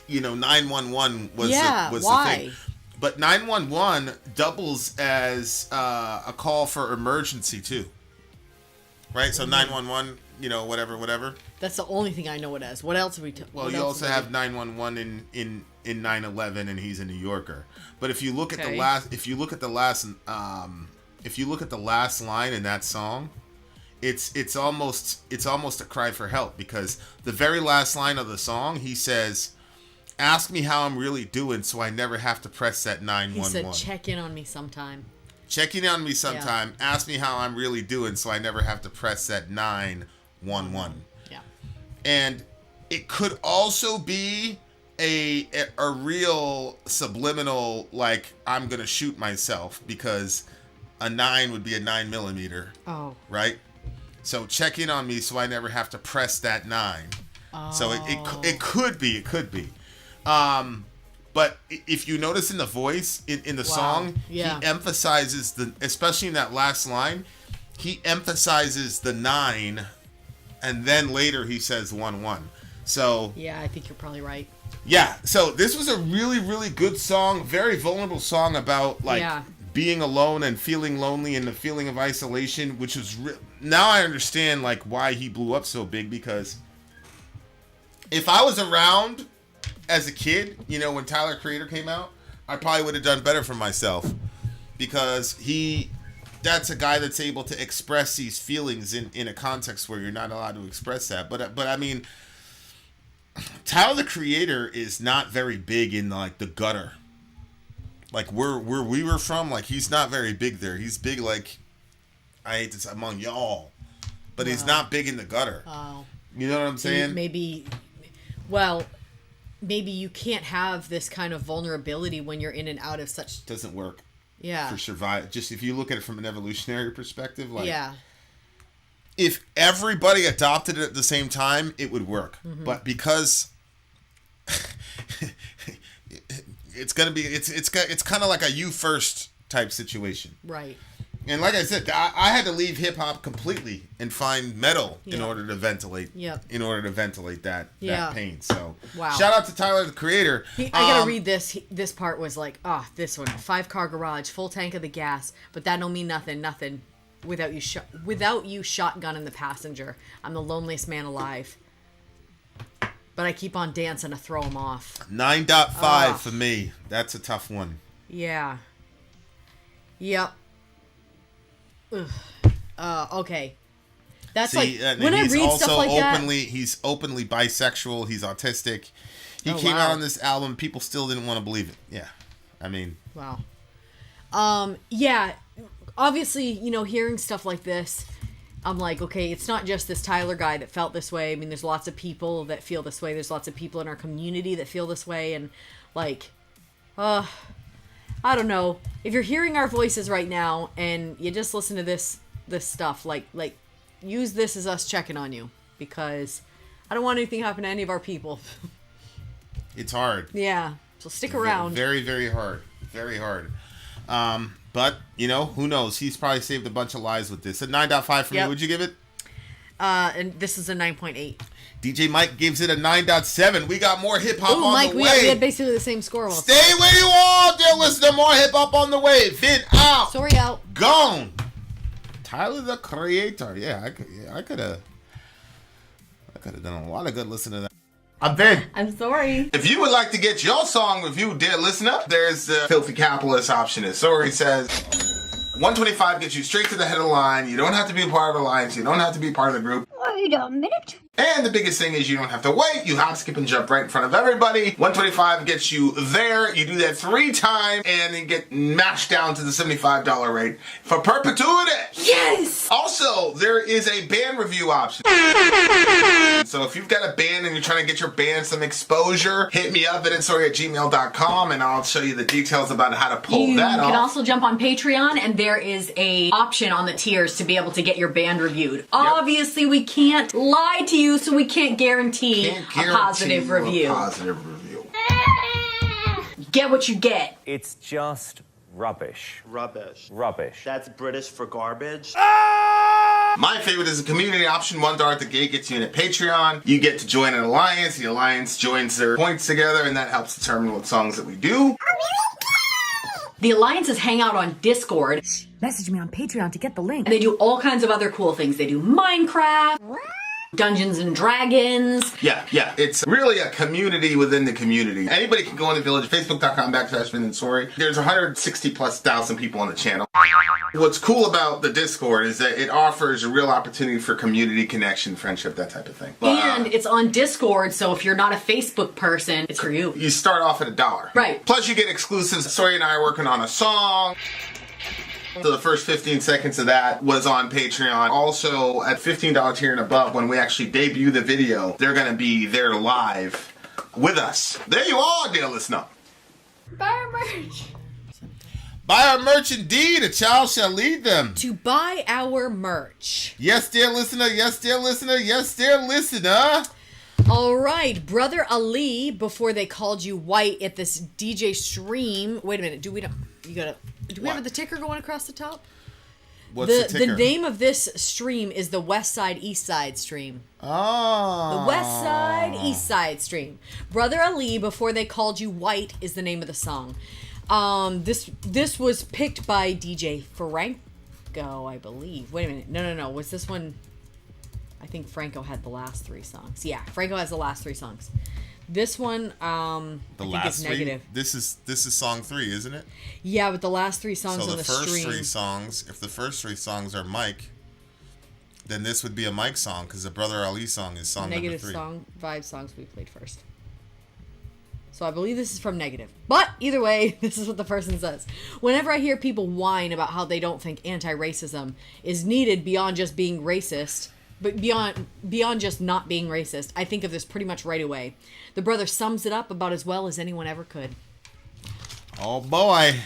911 was the why? thing. But 911 doubles as a call for emergency too. Right? So 911, whatever. That's the only thing I know it as. What else have we? Well, you also have 911 in 9/11, and he's a New Yorker. But if you look at the last line in that song, it's almost a cry for help, because the very last line of the song, he says, "Ask me how I'm really doing, so I never have to press that 911." He said, "Check in on me sometime." Check in on me sometime. Yeah. Ask me how I'm really doing, so I never have to press that 911. Yeah. And it could also be a real subliminal, like, I'm gonna shoot myself, because a 9 would be a 9mm. Oh. Right? So check in on me so I never have to press that 9. Oh. So it could be. But if you notice in the voice, in the song, he emphasizes especially in that last line, he emphasizes the 9, and then later he says 1-1. So yeah, I think you're probably right. Yeah, so this was a really, really good song, very vulnerable song about being alone and feeling lonely and the feeling of isolation, which was now I understand why he blew up so big, because if I was around as a kid, when Tyler, Creator came out, I probably would have done better for myself, because that's a guy that's able to express these feelings in a context where you're not allowed to express that. But I mean, Tyler, the Creator, is not very big in the gutter. Where we were from, he's not very big there. He's big I hate to say, among y'all, but he's not big in the gutter. Oh. You know what I'm saying? Maybe you can't have this kind of vulnerability when you're in and out of such... Doesn't work. Yeah. For survival. Just if you look at it from an evolutionary perspective, yeah. If everybody adopted it at the same time, it would work. Mm-hmm. But because it's kind of like a you first type situation. Right. And like I said, I had to leave hip hop completely and find metal in order to ventilate. Yep. In order to ventilate that pain. So wow. Shout out to Tyler, the Creator. I gotta read this. This part was this one. 5-car garage, full tank of the gas, but that don't mean nothing without you shotgun in the passenger. I'm the loneliest man alive. But I keep on dancing to throw him off. 9.5 for me. That's a tough one. Yeah. Yep. Okay. That's when I read stuff like he's openly bisexual. He's autistic. He came out on this album. People still didn't want to believe it. Yeah. I mean. Wow. Yeah. Obviously, hearing stuff like this, I'm like, okay, it's not just this Tyler guy that felt this way. I mean, there's lots of people that feel this way. There's lots of people in our community that feel this way. And I don't know. If you're hearing our voices right now and you just listen to this stuff, use this as us checking on you, because I don't want anything to happen to any of our people. It's hard. Yeah. So stick around. Very, very hard. Very hard. But, who knows? He's probably saved a bunch of lives with this. A 9.5 for me. Would you give it? And this is a 9.8. DJ Mike gives it a 9.7. We got more hip-hop on Mike, the way. We had basically the same score. Stay where you are, dear listener. More hip-hop on the way. Vid out. Sorry out. Gone. Tyler, the Creator. Yeah, I could have done a lot of good listening to that. I'm Vin. I'm sorry. If you would like to get your song reviewed, dear listener, there's the Filthy Capitalist option. As Sorry says, 125 gets you straight to the head of the line. You don't have to be a part of the alliance. You don't have to be part of the group. Wait a minute. And the biggest thing is you don't have to wait. You hop, skip, and jump right in front of everybody. 125 gets you there. You do that 3 times, and you get mashed down to the $75 rate for perpetuity. Yes! Also, there is a band review option. So if you've got a band and you're trying to get your band some exposure, hit me up at sorry@gmail.com, and I'll show you the details about how to pull that off. You can also jump on Patreon, and there is a option on the tiers to be able to get your band reviewed. Yep. Obviously, we can't lie to you, so we can't guarantee a positive review. Get what you get. It's just rubbish. Rubbish. Rubbish. That's British for garbage. Ah! My favorite is the community option. $1 at the gate gets you in at Patreon. You get to join an alliance. The alliance joins their points together, and that helps determine what songs that we do. The alliances hang out on Discord. Message me on Patreon to get the link. And they do all kinds of other cool things. They do Minecraft, Dungeons and Dragons. Yeah. It's really a community within the community. Anybody can go in the village, facebook.com/VinceSory. There's 160,000+ people on the channel. What's cool about the Discord is that it offers a real opportunity for community connection, friendship, that type of thing. And it's on Discord, so if you're not a Facebook person, it's for you. You start off at $1. Right. Plus you get exclusives. Sory and I are working on a song. So the first 15 seconds of that was on Patreon. Also, at $15 tier and above, when we actually debut the video, they're going to be there live with us. There you are, dear listener. Buy our merch. Buy our merch indeed, a child shall lead them. To buy our merch. Yes, dear listener, yes, dear listener, yes, dear listener. All right, Brother Ali, before they called you white at this DJ stream. Wait a minute, do we have the ticker going across the top? What's the ticker? The name of this stream is the West Side East Side stream. Oh. The West Side East Side stream. Brother Ali, before they called you white is the name of the song. This was picked by DJ Franco, I believe. Wait a minute. No. Was this one? I think Franco had the last 3 songs. Yeah, Franco has the last 3 songs. This one, I think it's negative. This is song 3, isn't it? Yeah, but the last 3 songs on the stream. So the first 3 songs, if the first 3 songs are Mike, then this would be a Mike song because the Brother Ali song is song negative number 3. Song, 5 songs we played first. So I believe this is from Negative. But either way, this is what the person says. Whenever I hear people whine about how they don't think anti-racism is needed beyond just being racist, but beyond just not being racist, I think of this pretty much right away. The brother sums it up about as well as anyone ever could. Oh boy.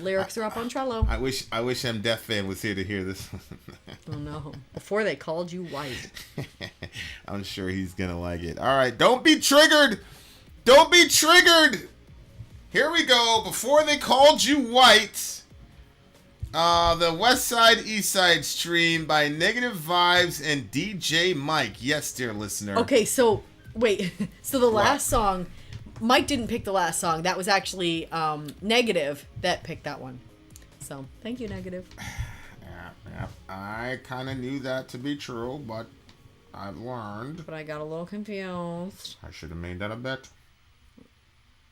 Lyrics are up on Trello. I wish M Deaf Fan was here to hear this. Oh no. Before they called you white. I'm sure he's gonna like it. Alright, don't be triggered! Don't be triggered! Here we go. Before they called you white, the West Side East Side stream by Negative Vibes and DJ Mike. Yes, dear listener. Okay, so wait. So the last song, Mike didn't pick the last song. That was actually Negative that picked that one. So thank you, Negative. Yeah. I kind of knew that to be true, but I've learned. But I got a little confused. I should have made that a bet.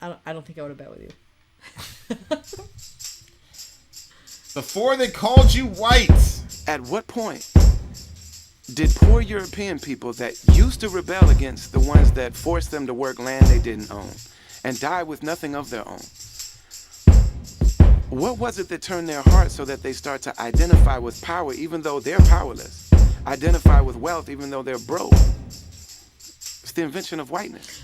I don't think I would have bet with you. Before they called you white. At what point did poor European people that used to rebel against the ones that forced them to work land they didn't own and die with nothing of their own, what was it that turned their hearts so that they start to identify with power even though they're powerless, identify with wealth even though they're broke? It's the invention of whiteness.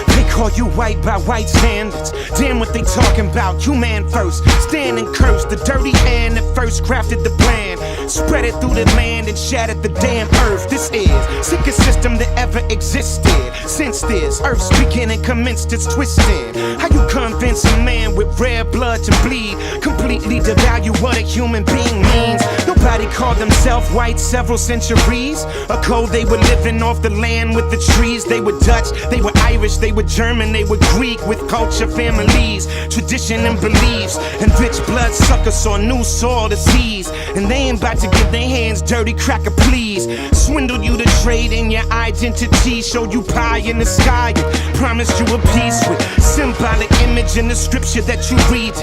They call you white by white standards. Damn what they talking about. You man first. Stand and curse the dirty hand that first crafted the plan. Spread it through the land and shattered the damn earth. This is sickest system that ever existed. Since this earth's beginning commenced its twisting. How you convince a man with rare blood to bleed? Completely devalue what a human being means. Nobody called themselves white several centuries ago. They were living off the land with the trees. They were Dutch, they were Irish, they were German, they were Greek, with culture, families, tradition and beliefs. And rich blood suckers saw new soil to seize. And they ain't about to get their hands dirty, cracker please. Swindled you to trade in your identity, showed you pie in the sky, promised you a peace with symbolic image in the scripture that you read.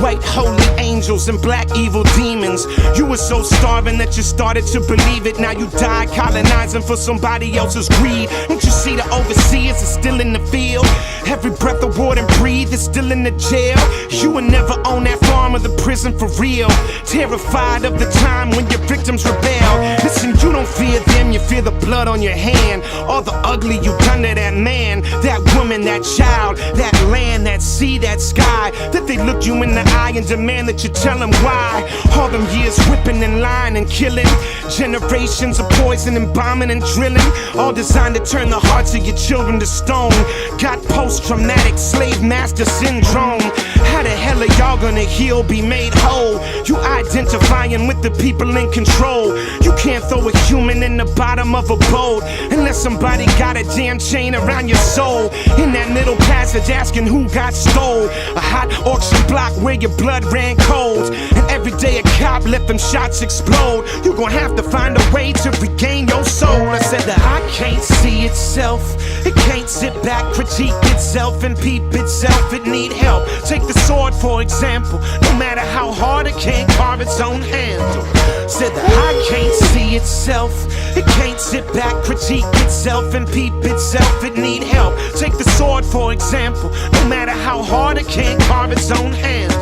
White holy angels and black evil demons. You were so starving that you started to believe it. Now you die colonizing for somebody else's greed. Don't you see the overseers are still in the field? Every breath of water and breathe is still in the jail. You will never own that farm or the prison for real. Terrified of the time when your victims rebel. Listen, you don't fear them, when you feel the blood on your hand, all the ugly you done to that man, that woman, that child, that land, that sea, that sky, that they look you in the eye and demand that you tell them why. All them years whipping and lying and killing, generations of poison and bombing and drilling, all designed to turn the hearts of your children to stone. Got post-traumatic slave master syndrome. How the hell are y'all gonna heal, be made whole? You identifying with the people in control. You can't throw a human in the bottom of a boat unless somebody got a damn chain around your soul. In that middle passage asking who got stole. A hot auction block where your blood ran cold. And every day a cop let them shots explode. You gon' have to find a way to regain your soul. I said that I can't see itself. It can't sit back, critique itself and peep itself. It need help. Take the sword for example. No matter how hard it can't carve its own handle. Said that I can't see itself. It can't sit back, critique itself and peep itself. It need help. Take the sword for example. No matter how hard it can't carve its own handle.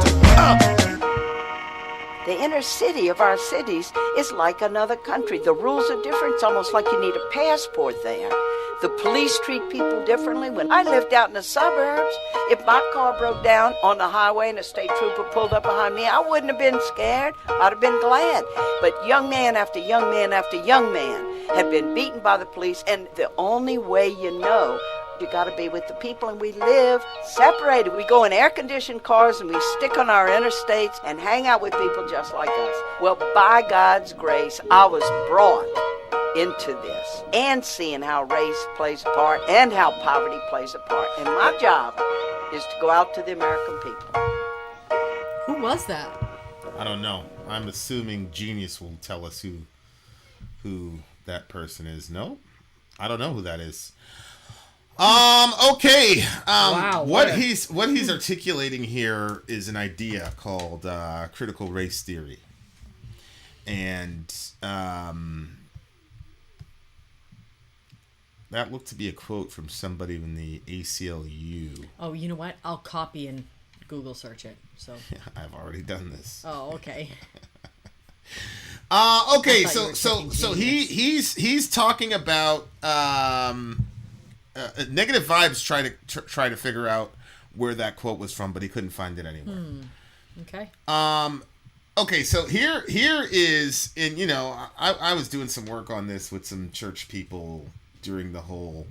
The inner city of our cities is like another country. The rules are different. It's almost like you need a passport there. The police treat people differently. When I lived out in the suburbs, if my car broke down on the highway and a state trooper pulled up behind me, I wouldn't have been scared. I'd have been glad. But young man after young man after young man had been beaten by the police, and the only way you know, you got to be with the people, and we live separated. We go in air-conditioned cars and we stick on our interstates and hang out with people just like us. Well, by God's grace, I was brought into this and seeing how race plays a part and how poverty plays a part. And my job is to go out to the American people. Who was that? I don't know. I'm assuming Genius will tell us who that person is. No, I don't know who that is. Okay. Wow. What he's articulating here is an idea called critical race theory, and that looked to be a quote from somebody in the ACLU. Oh, you know what? I'll copy and Google search it. So I've already done this. Oh, okay. Okay. So he's talking about Negative Vibes try to figure out where that quote was from, but he couldn't find it anywhere. Okay. Okay, so here is, and you know, I was doing some work on this with some church people during the whole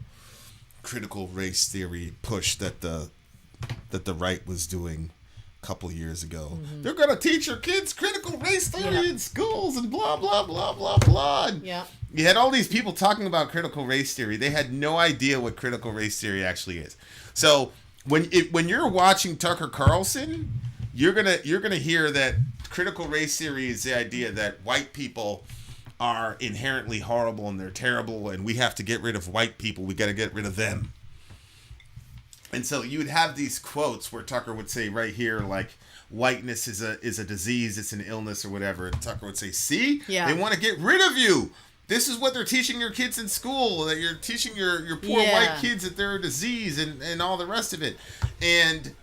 critical race theory push that the right was doing a couple years ago. Mm-hmm. They're gonna teach your kids critical race theory in schools and blah blah blah blah blah. Yeah. You had all these people talking about critical race theory. They had no idea what critical race theory actually is. So when you're watching Tucker Carlson, you're gonna hear that critical race theory is the idea that white people are inherently horrible and they're terrible, and we have to get rid of white people. We got to get rid of them. And so you would have these quotes where Tucker would say right here, like, whiteness is a disease, it's an illness or whatever. And Tucker would say, see, they want to get rid of you. This is what they're teaching your kids in school, that you're teaching your poor white kids that they're a disease and all the rest of it. And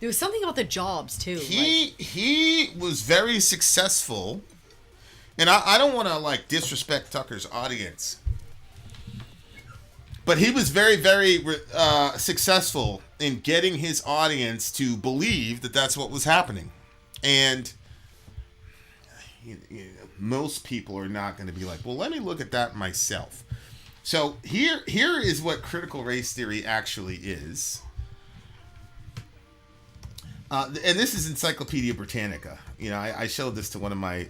there was something about the jobs too. He was very successful, and I don't want to like disrespect Tucker's audience, but he was very, very successful in getting his audience to believe that that's what was happening. And most people are not going to be like, well, let me look at that myself. So here is what critical race theory actually is. And this is Encyclopedia Britannica. You know, I showed this to one of my.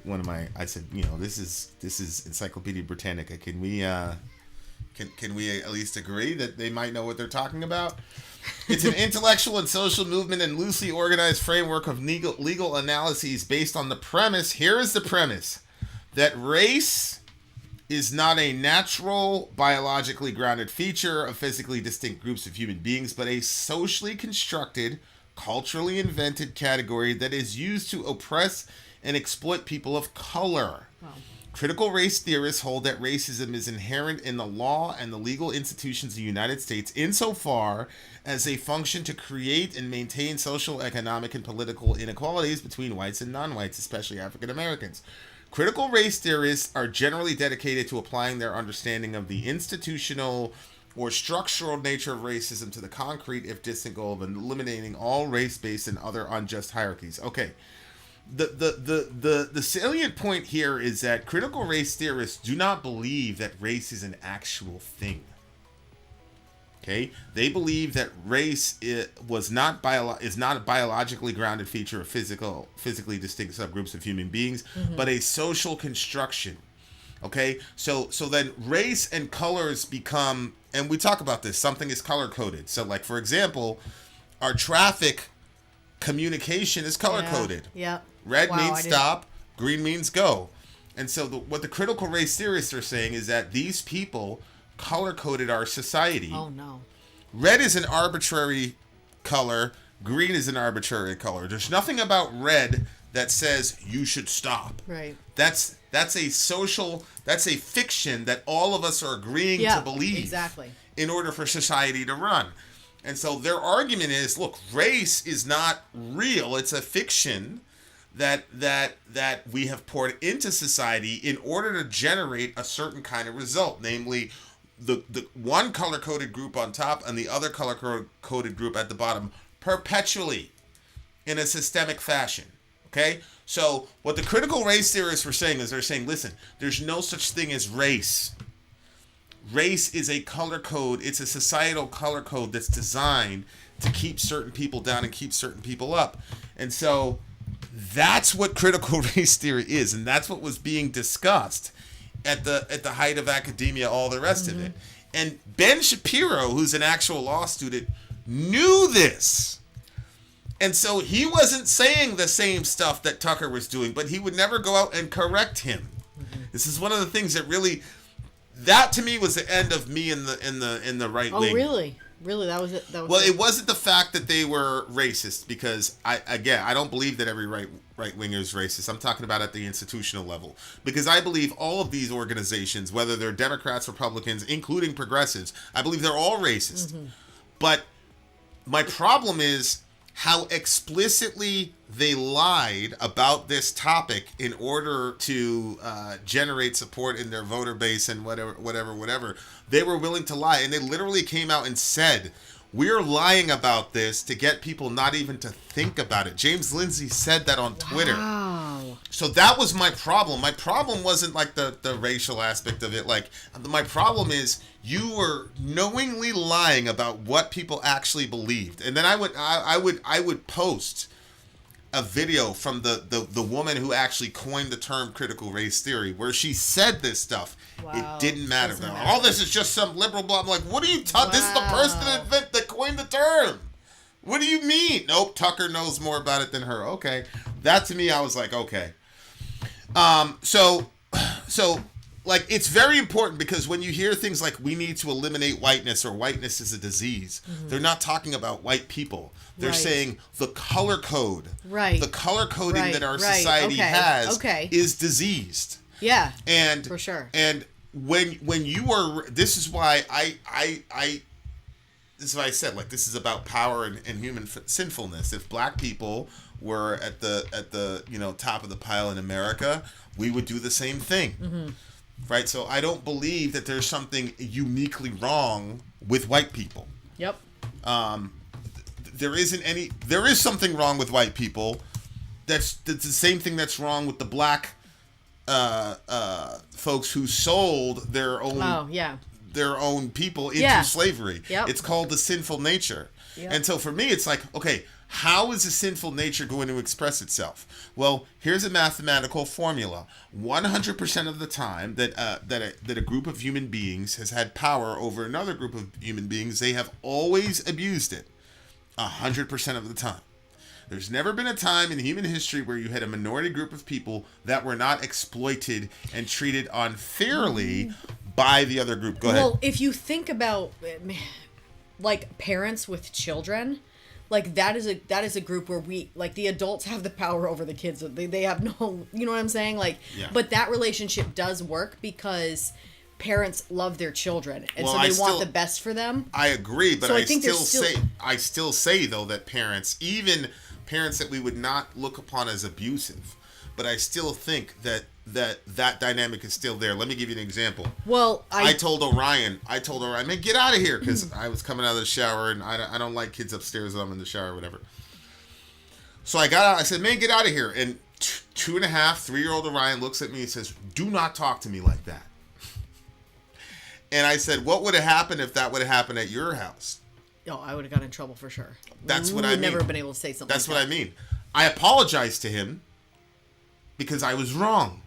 I said, you know, this is Encyclopedia Britannica. Can we at least agree that they might know what they're talking about? It's an intellectual and social movement and loosely organized framework of legal analyses based on the premise. Here is the premise: that race is not a natural, biologically grounded feature of physically distinct groups of human beings, but a socially constructed, culturally invented category that is used to oppress and exploit people of color. Wow. Critical race theorists hold that racism is inherent in the law and the legal institutions of the United States insofar as a function to create and maintain social, economic, and political inequalities between whites and non-whites, especially African Americans. Critical race theorists are generally dedicated to applying their understanding of the institutional or structural nature of racism to the concrete, if distant, goal of eliminating all race-based and other unjust hierarchies. Okay. The salient point here is that critical race theorists do not believe that race is an actual thing. Okay, they believe that race is not a biologically grounded feature of physically distinct subgroups of human beings, but a social construction. Okay, so then race and colors become, and we talk about this, something is color coded. So like, for example, our traffic communication is color coded. Yeah. Red means stop, green means go. And so what the critical race theorists are saying is that these people color coded our society. Oh no. Red is an arbitrary color, green is an arbitrary color. There's nothing about red that says you should stop. Right. That's a fiction that all of us are agreeing to believe. Exactly. In order for society to run. And so their argument is, look, race is not real. It's a fiction that we have poured into society in order to generate a certain kind of result, namely the one color-coded group on top and the other color-coded group at the bottom perpetually in a systemic fashion. Okay? So what the critical race theorists were saying is they're saying, listen, there's no such thing as race. Race is a color code. It's a societal color code that's designed to keep certain people down and keep certain people up. And so that's what critical race theory is, and that's what was being discussed at the height of academia, all the rest of it. And Ben Shapiro, who's an actual law student, knew this. And so he wasn't saying the same stuff that Tucker was doing, but he would never go out and correct him. This is one of the things that really, that to me was the end of me in the right wing. Oh, really? Really, that was it. Well, it wasn't the fact that they were racist, because I don't believe that every right winger is racist. I'm talking about at the institutional level, because I believe all of these organizations, whether they're Democrats, Republicans, including progressives, I believe they're all racist. But my problem is how explicitly they lied about this topic in order to generate support in their voter base and whatever. They were willing to lie, and they literally came out and said, we're lying about this to get people not even to think about it. James Lindsay said that on Twitter. Wow. So that was my problem. My problem wasn't like the racial aspect of it. Like, my problem is you were knowingly lying about what people actually believed. And then I would post a video from the woman who actually coined the term critical race theory, where she said this stuff. Wow. It didn't matter. All this is just some liberal blah. I'm like, what are you talking? This is the person that coined the term. What do you mean? Nope, Tucker knows more about it than her. Okay. That to me, I was like, okay. So like, it's very important, because when you hear things like we need to eliminate whiteness or whiteness is a disease, they're not talking about white people. They're saying the color code, the color coding that our society has is diseased. Yeah, and for sure. And when you are, this is why this is why I said, like, this is about power and human sinfulness. If black people were at the top of the pile in America, we would do the same thing. Right? So I don't believe that there's something uniquely wrong with white people. Yep. There is something wrong with white people. That's the same thing that's wrong with the black folks who sold their own people into slavery. Yep. It's called the sinful nature. Yep. And so for me, it's like, okay, how is the sinful nature going to express itself? Well, here's a mathematical formula. 100% of the time that a group of human beings has had power over another group of human beings, they have always abused it. 100% of the time. There's never been a time in human history where you had a minority group of people that were not exploited and treated unfairly by the other group. Go ahead. Well, if you think about, like, parents with children, like, that is a group where we, like, the adults have the power over the kids. They have no, you know what I'm saying? Like, but that relationship does work because parents love their children, and so they want the best for them. I agree, but so I still say though that parents, even parents that we would not look upon as abusive, but I still think that that dynamic is still there. Let me give you an example. Well, I told Orion, man, get out of here, because I was coming out of the shower, and I don't like kids upstairs when I'm in the shower or whatever. So I got out. I said, man, get out of here. And 2.5, 3-year-old Orion looks at me and says, do not talk to me like that. And I said, what would have happened if that would have happened at your house? Oh, I would have got in trouble for sure. That's what I mean. Never been able to say something. That's what I mean. I apologized to him because I was wrong.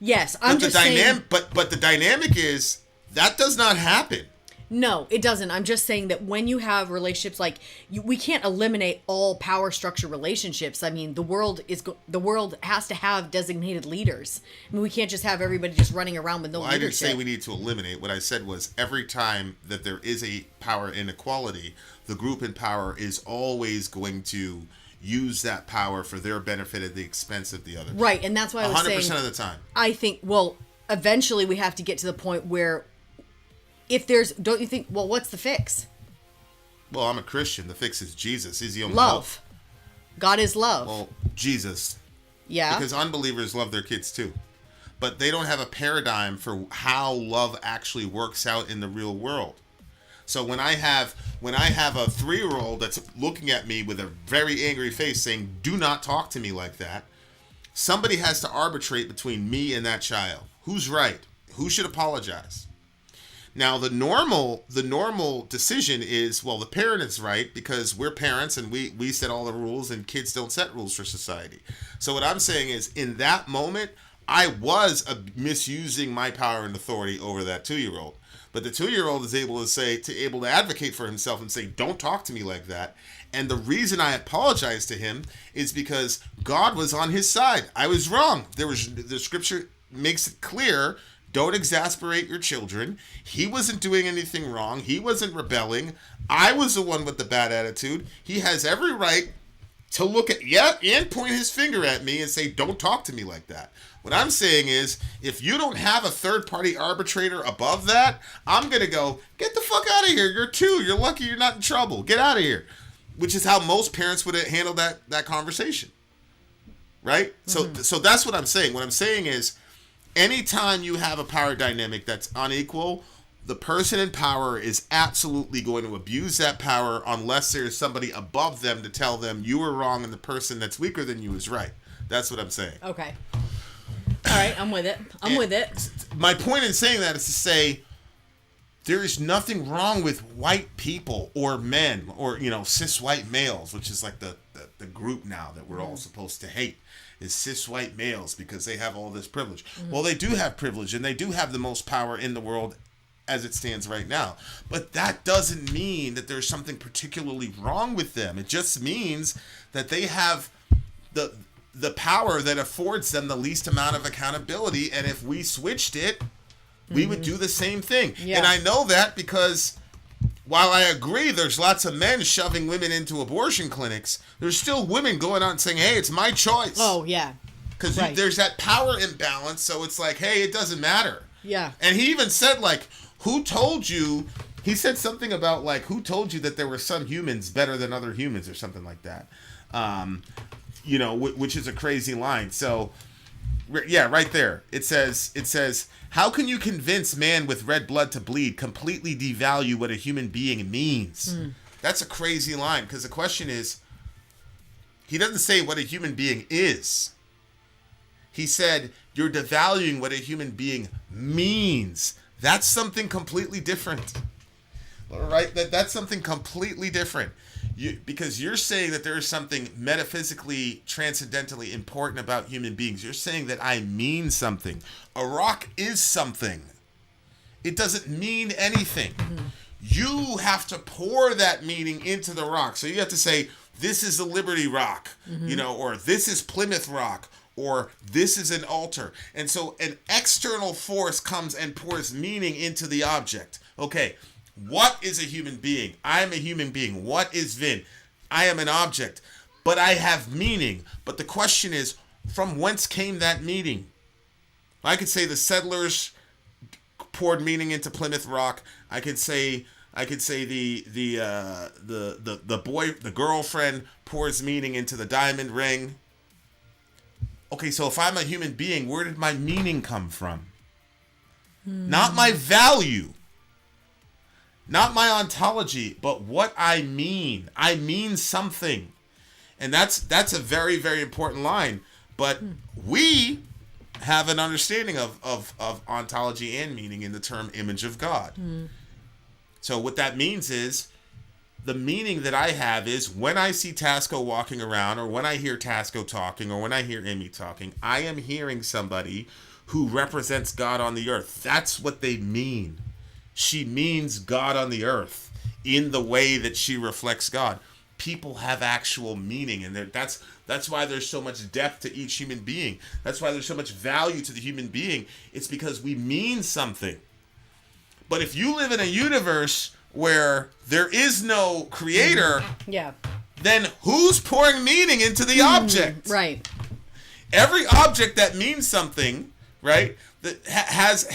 Yes, I'm just saying. But the dynamic is that does not happen. No, it doesn't. I'm just saying that when you have relationships we can't eliminate all power structure relationships. I mean, the world has to have designated leaders. I mean, we can't just have everybody just running around with no leadership. I didn't say we need to eliminate. What I said was every time that there is a power inequality, the group in power is always going to use that power for their benefit at the expense of the other. Right, and that's why I was saying 100% of the time. I think, eventually we have to get to the point where don't you think, what's the fix? Well, I'm a Christian. The fix is Jesus. He's the only love. God is love. Well, Jesus. Yeah. Because unbelievers love their kids too. But they don't have a paradigm for how love actually works out in the real world. So when I have a 3-year-old that's looking at me with a very angry face saying, do not talk to me like that, somebody has to arbitrate between me and that child. Who's right? Who should apologize? Now, the normal decision is, the parent is right because we're parents and we set all the rules and kids don't set rules for society. So what I'm saying is, in that moment, I was misusing my power and authority over that 2-year-old. But the 2-year-old is able to advocate for himself and say, don't talk to me like that. And the reason I apologize to him is because God was on his side. I was wrong. The scripture makes it clear, don't exasperate your children. He wasn't doing anything wrong. He wasn't rebelling. I was the one with the bad attitude. He has every right to look at, and point his finger at me and say, don't talk to me like that. What I'm saying is, if you don't have a third-party arbitrator above that, I'm going to go, get the fuck out of here. You're 2. You're lucky you're not in trouble. Get out of here. Which is how most parents would handle that conversation. Right? Mm-hmm. So that's what I'm saying. What I'm saying is, anytime you have a power dynamic that's unequal, the person in power is absolutely going to abuse that power unless there's somebody above them to tell them you were wrong and the person that's weaker than you is right. That's what I'm saying. Okay. All right, I'm with it. I'm with it. My point in saying that is to say there is nothing wrong with white people or men or, cis white males, which is like the group now that we're all supposed to hate, is cis white males because they have all this privilege. Mm-hmm. Well, they do have privilege and they do have the most power in the world as it stands right now. But that doesn't mean that there's something particularly wrong with them. It just means that they have the power that affords them the least amount of accountability. And if we switched it, we would do the same thing. Yeah. And I know that because while I agree there's lots of men shoving women into abortion clinics, there's still women going out and saying, hey, it's my choice. Oh, yeah. Because there's that power imbalance. So it's like, hey, it doesn't matter. Yeah. And he even said, who told you? He said something about, who told you that there were some humans better than other humans or something like that. Which is a crazy line. So, yeah, right there. It says, how can you convince man with red blood to bleed completely devalue what a human being means? That's a crazy line because the question is, he doesn't say what a human being is. He said, you're devaluing what a human being means. That's something completely different. All right? That's something completely different. Because you're saying that there is something metaphysically, transcendentally important about human beings. You're saying that I mean something. A rock is something. It doesn't mean anything. Mm-hmm. You have to pour that meaning into the rock. So you have to say, this is the Liberty Rock, or this is Plymouth Rock, or this is an altar. And so an external force comes and pours meaning into the object. Okay. What is a human being? I am a human being. What is Vin? I am an object, but I have meaning. But the question is, from whence came that meaning? I could say the settlers poured meaning into Plymouth Rock. I could say the girlfriend pours meaning into the diamond ring. Okay, so if I'm a human being, where did my meaning come from? Not my value. Not my ontology, but what I mean. I mean something. And that's a very, very important line. But we have an understanding of ontology and meaning in the term image of God. So what that means is, the meaning that I have is when I see Tasco walking around, or when I hear Tasco talking, or when I hear Emmy talking, I am hearing somebody who represents God on the earth. That's what they mean. She means God on the earth in the way that she reflects God. People have actual meaning, and that's why there's so much depth to each human being. That's why there's so much value to the human being. It's because we mean something. But if you live in a universe where there is no creator, then who's pouring meaning into the object? Right. Every object that means something, right, that has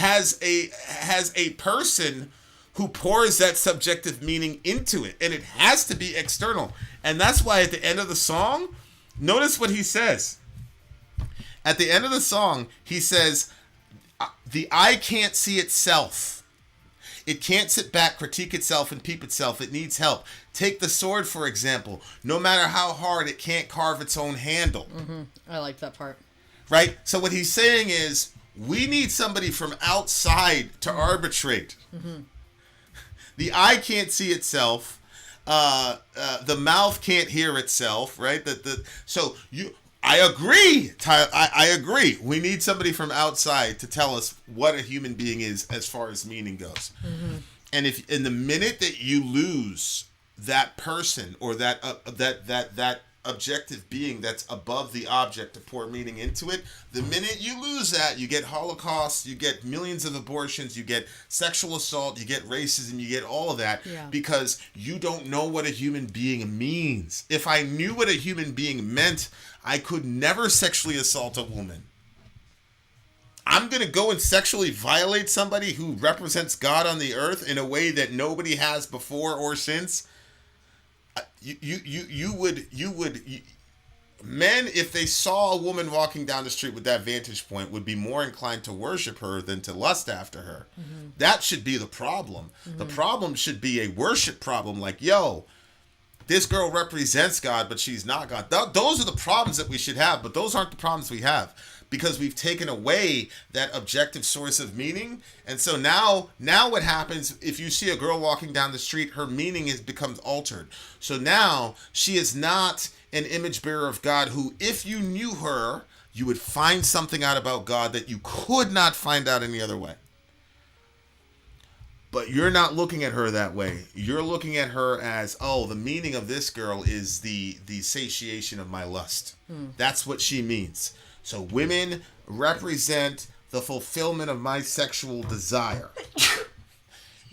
a person who pours that subjective meaning into it, and it has to be external. And that's why at the end of the song, notice what he says. At the end of the song, he says, the eye can't see itself. It can't sit back, critique itself, and peep itself. It needs help. Take the sword, for example. No matter how hard, it can't carve its own handle. I like that part. Right? So what he's saying is, we need somebody from outside to arbitrate. The eye can't see itself. The mouth can't hear itself. Right? I agree, Tyler. I agree. We need somebody from outside to tell us what a human being is as far as meaning goes. And if in the minute that you lose that person or that objective being that's above the object to pour meaning into it, the minute you lose that, you get Holocaust, you get millions of abortions, you get sexual assault, you get racism, you get all of that, because you don't know what a human being means. If I knew what a human being meant, I could never sexually assault a woman. I'm going to go and sexually violate somebody who represents God on the earth in a way that nobody has before or since. Men, if they saw a woman walking down the street with that vantage point, would be more inclined to worship her than to lust after her. That should be the problem. The problem should be a worship problem, like, yo, this girl represents God, but she's not God. Those are the problems that we should have, but those aren't the problems we have, because we've taken away that objective source of meaning. And so now what happens, if you see a girl walking down the street, her meaning becomes altered. So now she is not an image bearer of God who, if you knew her, you would find something out about God that you could not find out any other way. But you're not looking at her that way. You're looking at her as, oh, the meaning of this girl is the satiation of my lust. That's what she means. So women represent the fulfillment of my sexual desire.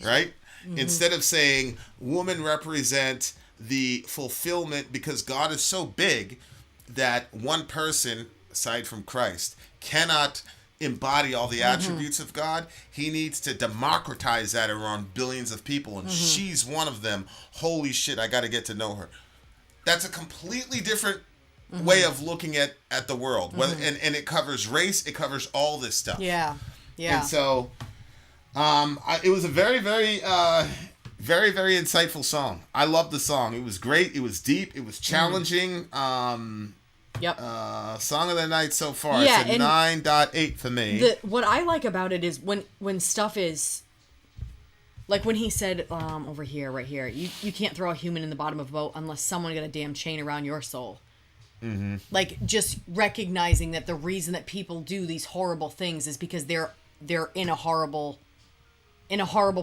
Right? Instead of saying women represent the fulfillment, because God is so big that one person, aside from Christ, cannot embody all the attributes of God. He needs to democratize that around billions of people, and she's one of them. Holy shit, I got to get to know her. That's a completely different way of looking at the world. And it covers race, it covers all this stuff. And so it was a very, very very, very insightful song. I love the song. It was great. It was deep. It was challenging. Song of the night so far. It's a 9.8 for me. What I like about it is when stuff is, like when he said over here, right here, you can't throw a human in the bottom of a boat unless someone got a damn chain around your soul. Like, just recognizing that the reason that people do these horrible things is because they're in a horrible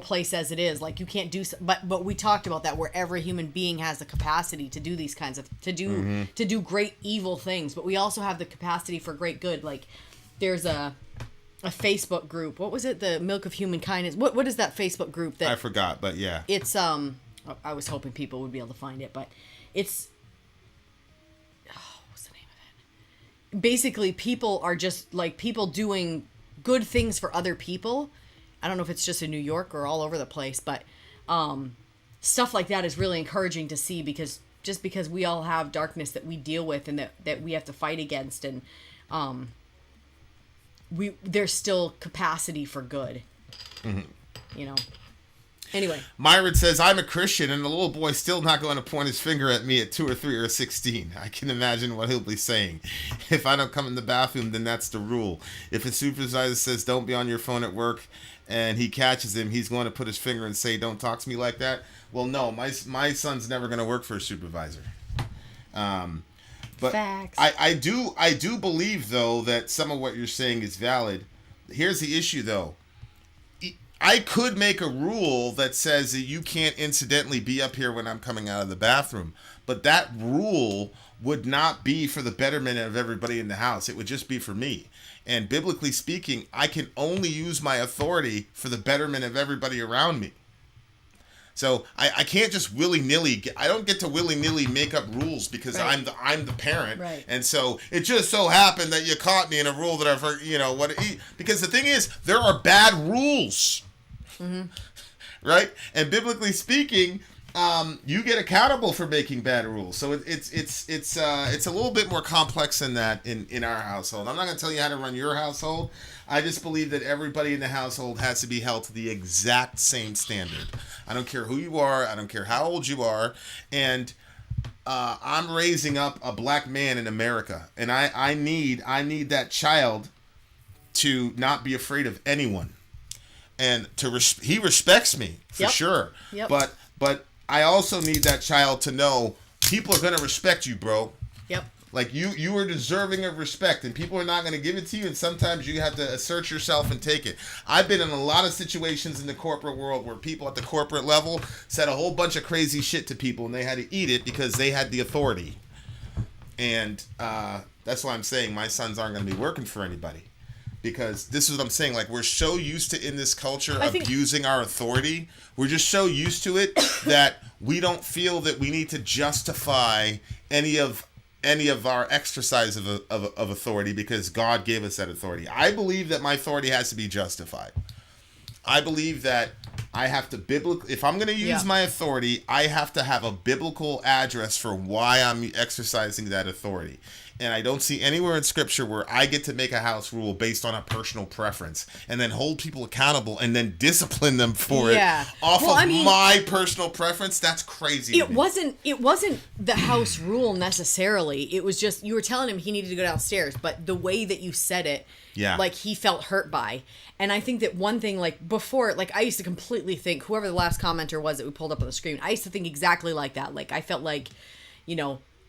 place as it is. Like, you can't do but we talked about that, where every human being has the capacity to do these kinds of to do great evil things, but we also have the capacity for great good. Like, there's a Facebook group, what was it, the Milk of Human Kindness, what is that Facebook group that I forgot, but yeah, it's I was hoping people would be able to find it, but it's what's the name of it? Basically, people are just like people doing good things for other people. I don't know if it's just in New York or all over the place, but stuff like that is really encouraging to see, because we all have darkness that we deal with and that we have to fight against. And there's still capacity for good. You know. Anyway. Myron says, I'm a Christian and the little boy's still not going to point his finger at me at 2 or 3 or 16. I can imagine what he'll be saying. If I don't come in the bathroom, then that's the rule. If a supervisor says, don't be on your phone at work, and he catches him, he's going to put his finger and say, don't talk to me like that. Well, no, my son's never going to work for a supervisor. But Facts. I do believe, though, that some of what you're saying is valid. Here's the issue, though. I could make a rule that says that you can't incidentally be up here when I'm coming out of the bathroom. But that rule would not be for the betterment of everybody in the house. It would just be for me. And biblically speaking, I can only use my authority for the betterment of everybody around me. So I can't just willy-nilly. I don't get to willy-nilly make up rules because I'm the parent. Right. And so it just so happened that you caught me in a rule that I've, because the thing is, there are bad rules. Right? And biblically speaking, you get accountable for making bad rules. So it's a little bit more complex than that in our household. I'm not going to tell you how to run your household. I just believe that everybody in the household has to be held to the exact same standard. I don't care who you are. I don't care how old you are. And I'm raising up a black man in America, and I need that child to not be afraid of anyone. And he respects me for sure. Yep. But I also need that child to know people are gonna respect you, bro. Yep. Like you are deserving of respect, and people are not gonna give it to you. And sometimes you have to assert yourself and take it. I've been in a lot of situations in the corporate world where people at the corporate level said a whole bunch of crazy shit to people, and they had to eat it because they had the authority. And that's why I'm saying my sons aren't gonna be working for anybody. Because this is what I'm saying, like we're so used to in this culture abusing our authority. We're just so used to it that we don't feel that we need to justify any of our exercise of authority because God gave us that authority. I believe that my authority has to be justified. I believe that I have to if I'm going to use my authority, I have to have a biblical address for why I'm exercising that authority. And I don't see anywhere in scripture where I get to make a house rule based on a personal preference and then hold people accountable and then discipline them for it off my personal preference. That's crazy. It wasn't the house rule necessarily. It was just you were telling him he needed to go downstairs, but the way that you said it, like he felt hurt by. And I think that one thing, like before, like I used to completely think whoever the last commenter was that we pulled up on the screen, I used to think exactly like that. Like I felt like,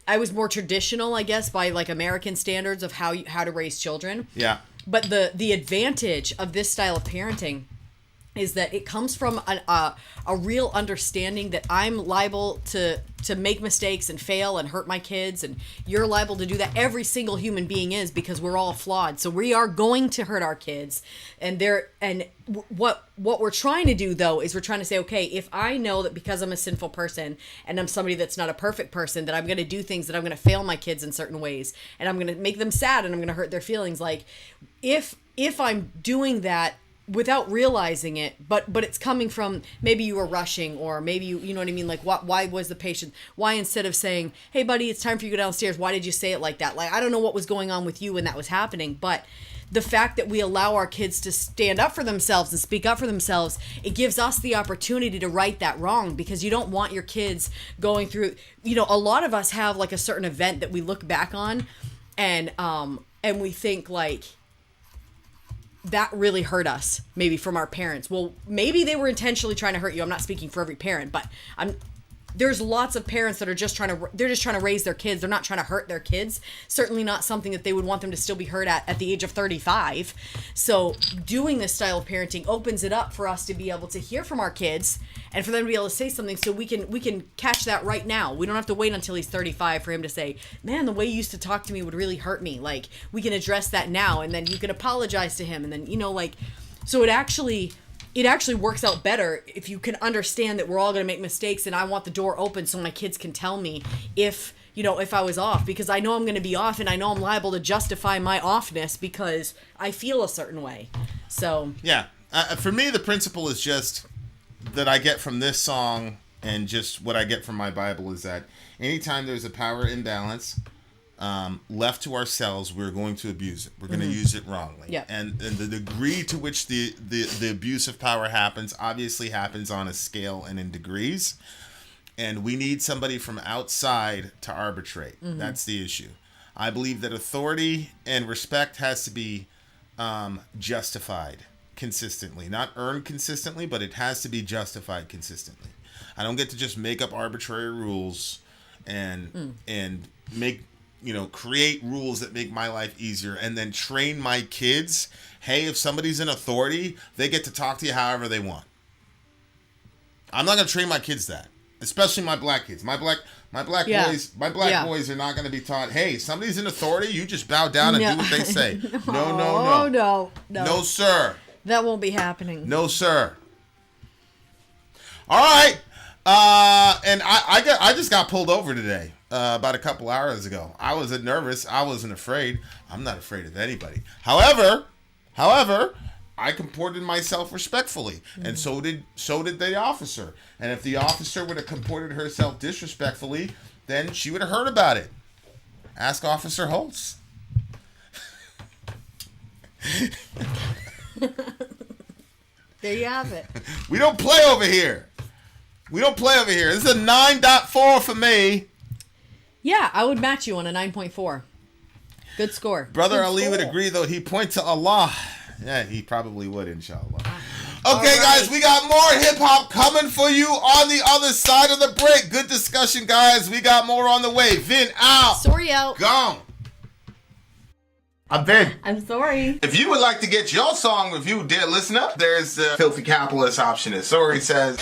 I was more traditional, I guess, by like American standards of how to raise children. Yeah. But the advantage of this style of parenting is that it comes from a real understanding that I'm liable to make mistakes and fail and hurt my kids, and you're liable to do that. Every single human being is, because we're all flawed. So we are going to hurt our kids, and what we're trying to do though is we're trying to say, okay, if I know that because I'm a sinful person and I'm somebody that's not a perfect person, that I'm going to do things that I'm going to fail my kids in certain ways, and I'm going to make them sad, and I'm going to hurt their feelings. Like if I'm doing that without realizing it, but it's coming from maybe you were rushing, or maybe you know what I mean, like why was the patient, why instead of saying, hey buddy, it's time for you to go downstairs, why did you say it like that? Like I don't know what was going on with you when that was happening, but the fact that we allow our kids to stand up for themselves and speak up for themselves, it gives us the opportunity to right that wrong, because you don't want your kids going through, a lot of us have like a certain event that we look back on and we think like, that really hurt us, maybe from our parents. Well, maybe they were intentionally trying to hurt you. I'm not speaking for every parent, but there's lots of parents that are just trying to raise their kids. They're not trying to hurt their kids. Certainly not something that they would want them to still be hurt at the age of 35. So doing this style of parenting opens it up for us to be able to hear from our kids and for them to be able to say something, so we can catch that right now. We don't have to wait until he's 35 for him to say, man, the way you used to talk to me would really hurt me. Like we can address that now, and then you can apologize to him, and then so it actually works out better if you can understand that we're all going to make mistakes, and I want the door open so my kids can tell me if I was off, because I know I'm going to be off, and I know I'm liable to justify my offness because I feel a certain way. So yeah, for me the principle is just that I get from this song, and just what I get from my Bible is that anytime there's a power imbalance, left to ourselves, we're going to abuse it. We're going to use it wrongly. Yeah. And the degree to which the abuse of power happens obviously happens on a scale and in degrees. And we need somebody from outside to arbitrate. That's the issue. I believe that authority and respect has to be justified consistently. Not earned consistently, but it has to be justified consistently. I don't get to just make up arbitrary rules and make, create rules that make my life easier and then train my kids. Hey, if somebody's in authority, they get to talk to you however they want. I'm not going to train my kids that, especially my black kids. My black boys are not going to be taught, hey, somebody's in authority, you just bow down and do what they say. No, sir. That won't be happening. No, sir. All right. And I just got pulled over today about a couple hours ago. I wasn't nervous. I wasn't afraid. I'm not afraid of anybody. However, I comported myself respectfully, and so did the officer. And if the officer would have comported herself disrespectfully, then she would have heard about it. Ask Officer Holtz. There you have it. We don't play over here. This is a 9.4 for me. Yeah, I would match you on a 9.4. Good score. Brother Good Ali score. would agree, though. He'd point to Allah. Yeah, he probably would, inshallah. All Okay, right. guys, we got more hip-hop coming for you on the other side of the break. Good discussion, guys. We got more on the way. Vin out. Sorry out. Gone. I'm Vin. I'm sorry. If you would like to get your song reviewed, dear listener, there's the Filthy Capitalist option. As Sorry says,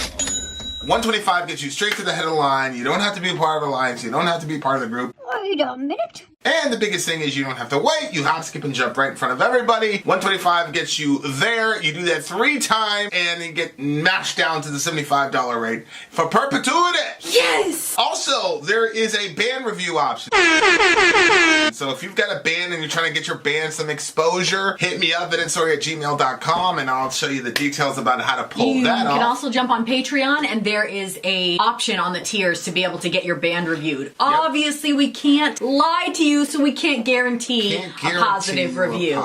125 gets you straight to the head of the line. You don't have to be a part of the alliance. You don't have to be part of the group. Wait a minute. And the biggest thing is you don't have to wait. You hop, skip, and jump right in front of everybody. 125 gets you there. You do that 3 times, and you get matched down to the $75 rate for perpetuity. Yes! Also, there is a band review option. So if you've got a band and you're trying to get your band some exposure, hit me up at instory@gmail.com, and I'll show you the details about how to pull You that off. can also jump on Patreon, and there is a option on the tiers to be able to get your band reviewed. Obviously, we can't lie to you, so we can't guarantee a positive review.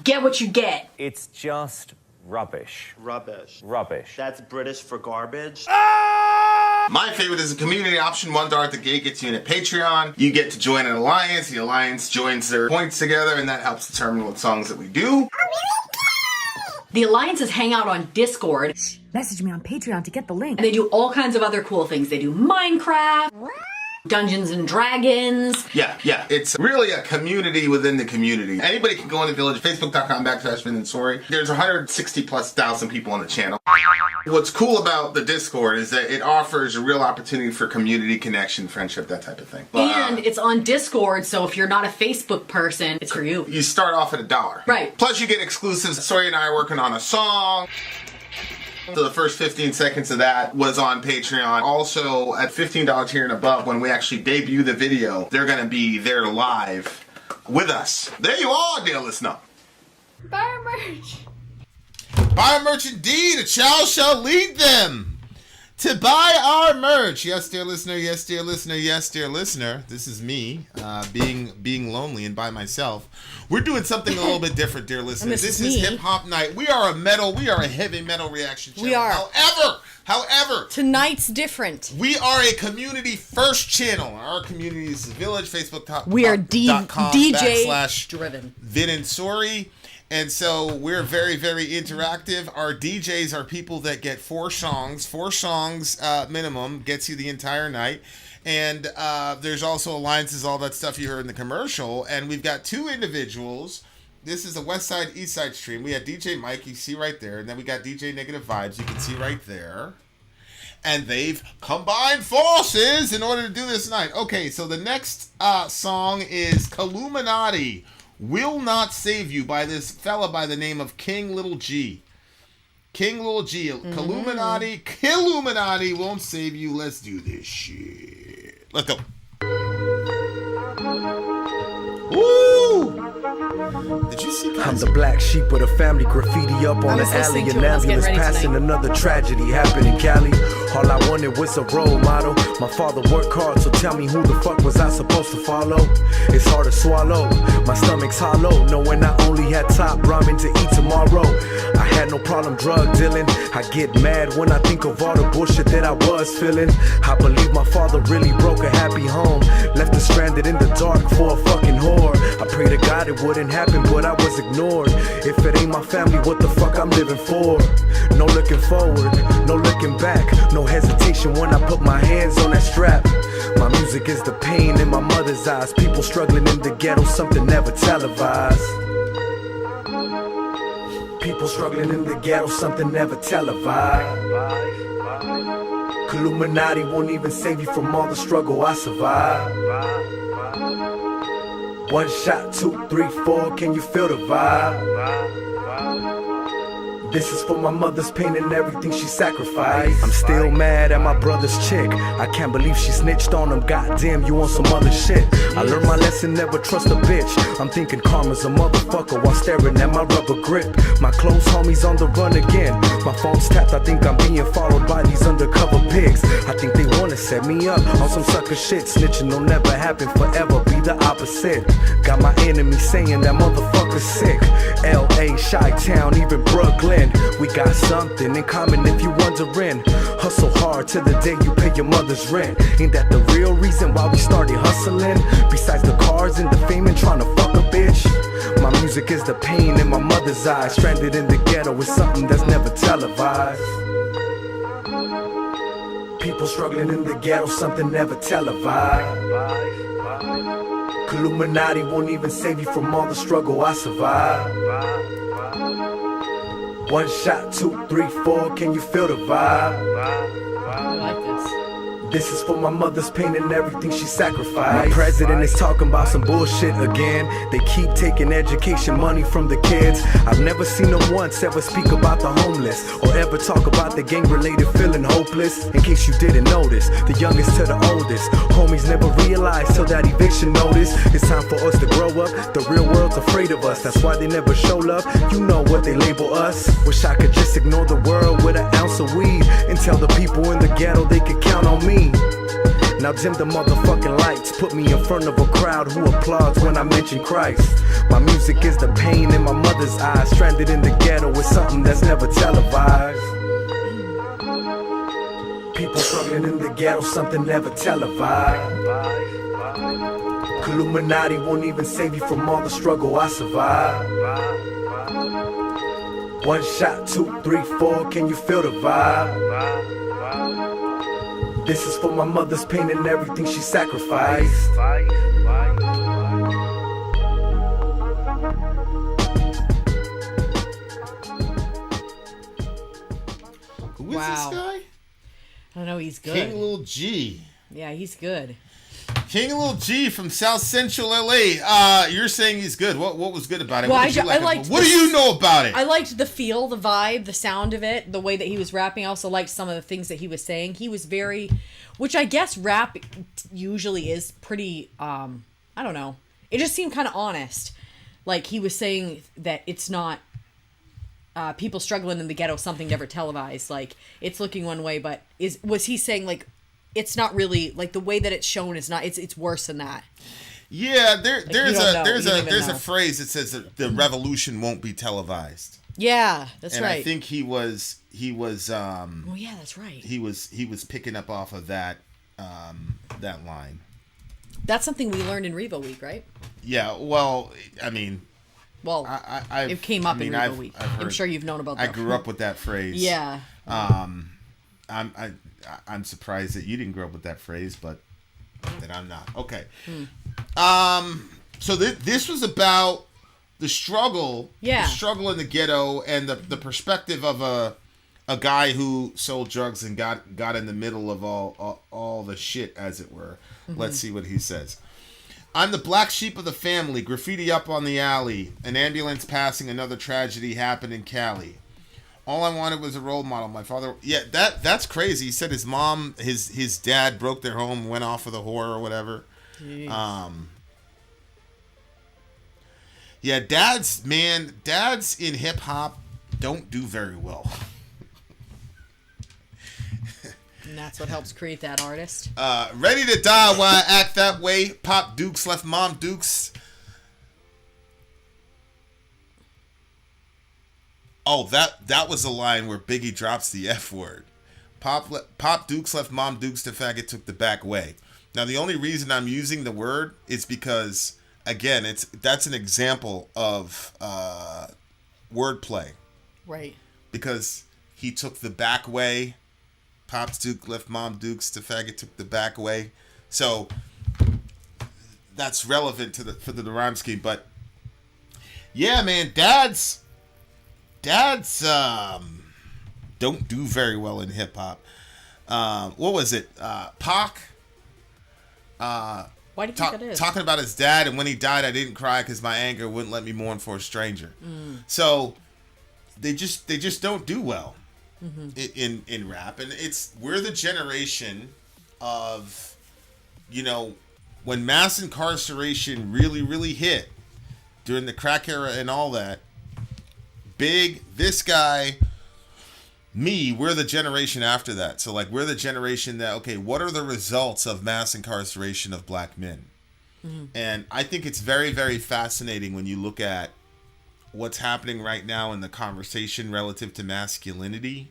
Get what you get. It's just rubbish. Rubbish. Rubbish. That's British for garbage. My favorite is the community option. $1 at the gate gets you in at Patreon. You get to join an alliance. The alliance joins their points together, and that helps determine what songs that we do. The alliances hang out on Discord. Message me on Patreon to get the link. And they do all kinds of other cool things. They do Minecraft, Dungeons and Dragons. Yeah. It's really a community within the community. Anybody can go in the village, facebook.com/VinandSorry. There's 160,000+ people on the channel. What's cool about the Discord is that it offers a real opportunity for community connection, friendship, that type of thing. And it's on Discord, so if you're not a Facebook person, it's for you. You start off at $1. Right. Plus you get exclusives. Sorry and I are working on a song. So the first 15 seconds of that was on Patreon. Also, at $15 tier and above, when we actually debut the video, they're going to be there live with us. There you are, dear listener. Buy our merch. Buy our merch indeed. A child shall lead them to buy our merch. Yes, dear listener. Yes, dear listener. Yes, dear listener. This is me being lonely and by myself. We're doing something a little bit different, dear listener. This is Hip Hop Night. We are a heavy metal reaction channel. We are. However, tonight's different. We are a community first channel. Our community is the Village, Facebook.com. We are DJ driven. Vin and Sorry. And so we're very, very interactive. Our DJs are people that get 4 songs minimum, gets you the entire night. And there's also alliances, all that stuff you heard in the commercial. And we've got 2 individuals. This is a West Side, East Side stream. We had DJ Mike, you see right there. And then we got DJ Negative Vibes, you can see right there. And they've combined forces in order to do this night. Okay, so the next song is Illuminati Will Not Save You by this fella by the name of King Little G. King Little G. Illuminati won't save you. Let's do this shit. Let's go. Woo! Did you see I'm the black sheep of the family, graffiti up on the alley, an ambulance passing another tragedy happened in Cali. All I wanted was a role model. My father worked hard, so tell me who the fuck was I supposed to follow? It's hard to swallow, my stomach's hollow, knowing I only had top ramen to eat tomorrow. I had no problem drug dealing. I get mad when I think of all the bullshit that I was feeling. I believe my father really broke a happy home, left us stranded in the dark for a fucking whore. I pray to God it wouldn't happen, but I was ignored. If it ain't my family, what the fuck I'm living for? No looking forward, no looking back, no hesitation when I put my hands on that strap. My music is the pain in my mother's eyes. People struggling in the ghetto, something never televised. People struggling in the ghetto, something never televised. Illuminati won't even save you from all the struggle I survived. One shot, 2, 3, 4, can you feel the vibe? This is for my mother's pain and everything she sacrificed. I'm still mad at my brother's chick. I can't believe she snitched on him. Goddamn, you on some other shit. I learned my lesson, never trust a bitch. I'm thinking karma's a motherfucker while staring at my rubber grip. My close homies on the run again. My phone's tapped, I think I'm being followed by these undercover pigs. I think they wanna set me up on some sucker shit. Snitching will never happen forever, be the opposite. Got my enemies saying that motherfucker's sick. L.A., Chi-Town, even Brooklyn. We got something in common if you wondering. Hustle hard till the day you pay your mother's rent. Ain't that the real reason why we started hustling? Besides the cars and the fame and trying to fuck a bitch. My music is the pain in my mother's eyes. Stranded in the ghetto is something that's never televised. People struggling in the ghetto, something never televised. Illuminati won't even save you from all the struggle I survived. One shot, 2, 3, 4, can you feel the vibe? I like this. This is for my mother's pain and everything she sacrificed. My president is talking about some bullshit again. They keep taking education money from the kids. I've never seen them once ever speak about the homeless or ever talk about the gang-related feeling hopeless. In case you didn't notice, the youngest to the oldest, homies never realized till that eviction notice. It's time for us to grow up. The real world's afraid of us. That's why they never show love. You know what they label us. Wish I could just ignore the world with an ounce of weed and tell the people in the ghetto they could count on me. Now dim the motherfucking lights, put me in front of a crowd who applauds when I mention Christ. My music is the pain in my mother's eyes. Stranded in the ghetto with something that's never televised. People struggling in the ghetto, something never televised. Illuminati won't even save you from all the struggle I survived. One shot, 2, 3, 4, can you feel the vibe? This is for my mother's pain and everything she sacrificed. Who is this guy? I don't know, he's good. King Lil G. Yeah, he's good. King Lil G from South Central LA. You're saying he's good. What was good about it? Well, what do you know about it? I liked the feel, the vibe, the sound of it, the way that he was rapping. I also liked some of the things that he was saying. He was very, which I guess rap usually is pretty, I don't know. It just seemed kind of honest. Like he was saying that it's not people struggling in the ghetto, something never televised. Like it's looking one way, but was he saying like, it's not really like the way that it's shown is not. It's worse than that. Yeah, there's a phrase that says that the revolution won't be televised. Yeah, that's and right. I think he was. Oh yeah, that's right. He was picking up off of that that line. That's something we learned in Revo Week, right? Yeah. Well, I mean. Well, it came up in Revo Week. I'm sure you've known about that. I grew up with that phrase. Yeah. I'm surprised that you didn't grow up with that phrase, but that I'm not. Okay. So this was about the struggle. Yeah. The struggle in the ghetto and the perspective of a guy who sold drugs and got in the middle of all the shit, as it were. Mm-hmm. Let's see what he says. I'm the black sheep of the family, graffiti up on the alley, an ambulance passing, another tragedy happened in Cali. All I wanted was a role model. My father, that's crazy. He said his mom, his dad broke their home, went off with a whore or whatever. Yeah, dads in hip hop don't do very well. And that's what helps create that artist. Ready to die while I act that way. Pop Dukes left Mom Dukes. Oh, that was the line where Biggie drops the F word. Pop Dukes left Mom Dukes to faggot took the back way. Now, the only reason I'm using the word is because, again, that's an example of wordplay. Right. Because he took the back way. Pop Duke left Mom Dukes to faggot took the back way. So that's relevant for the rhyme scheme. But yeah, man, dads don't do very well in hip hop. What was it? Pac. Why do you think that is? Talking about his dad, and when he died, I didn't cry because my anger wouldn't let me mourn for a stranger. So they just don't do well in rap, and we're the generation of, when mass incarceration really hit during the crack era and all that. Big, this guy, me, we're the generation after that. So, we're the generation that, okay, what are the results of mass incarceration of black men? And I think it's very, very fascinating when you look at what's happening right now in the conversation relative to masculinity.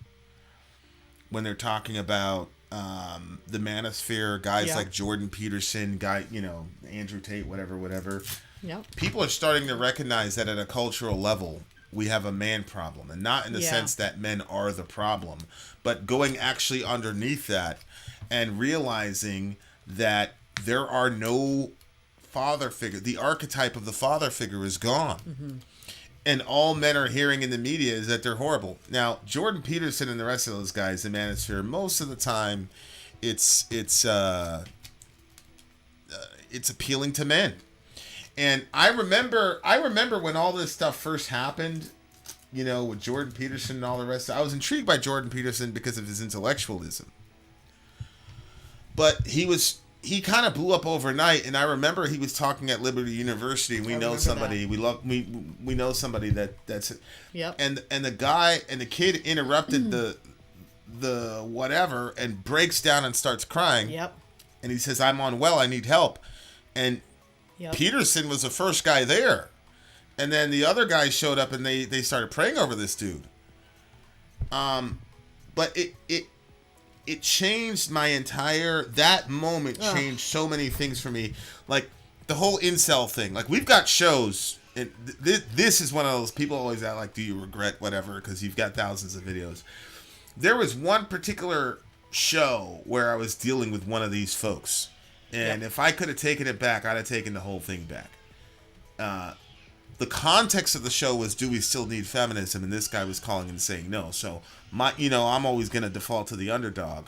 When they're talking about the manosphere, guys like Jordan Peterson, Andrew Tate, whatever. Yep. People are starting to recognize that at a cultural level, we have a man problem, and not in the sense that men are the problem, but going actually underneath that and realizing that there are no father figure. The archetype of the father figure is gone. And all men are hearing in the media is that they're horrible. Now, Jordan Peterson and the rest of those guys in Manosphere, most of the time, it's appealing to men. And I remember when all this stuff first happened, with Jordan Peterson and all the rest. I was intrigued by Jordan Peterson because of his intellectualism. But he kind of blew up overnight, and I remember he was talking at Liberty University, and we know somebody we know somebody that's Yep. And the guy and the kid interrupted the whatever and breaks down and starts crying. Yep. And he says, "I'm unwell, I need help." And Peterson was the first guy there. And then the other guys showed up and they started praying over this dude. But it changed my that moment changed so many things for me. Like the whole incel thing. Like we've got shows, and this is one of those people always ask, like, do you regret whatever? Because you've got thousands of videos. There was one particular show where I was dealing with one of these folks. And if I could have taken it back, I'd have taken the whole thing back. The context of the show was, do we still need feminism? And this guy was calling and saying no. So I'm always going to default to the underdog,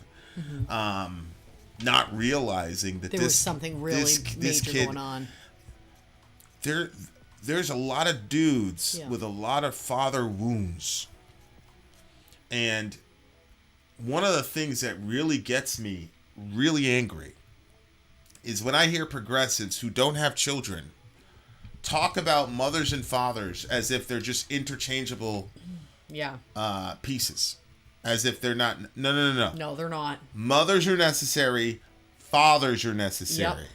not realizing that there was something really major kid, going on. There's a lot of dudes with a lot of father wounds, and one of the things that really gets me really angry is when I hear progressives who don't have children talk about mothers and fathers as if they're just interchangeable pieces. As if they're not. No. No, they're not. Mothers are necessary. Fathers are necessary.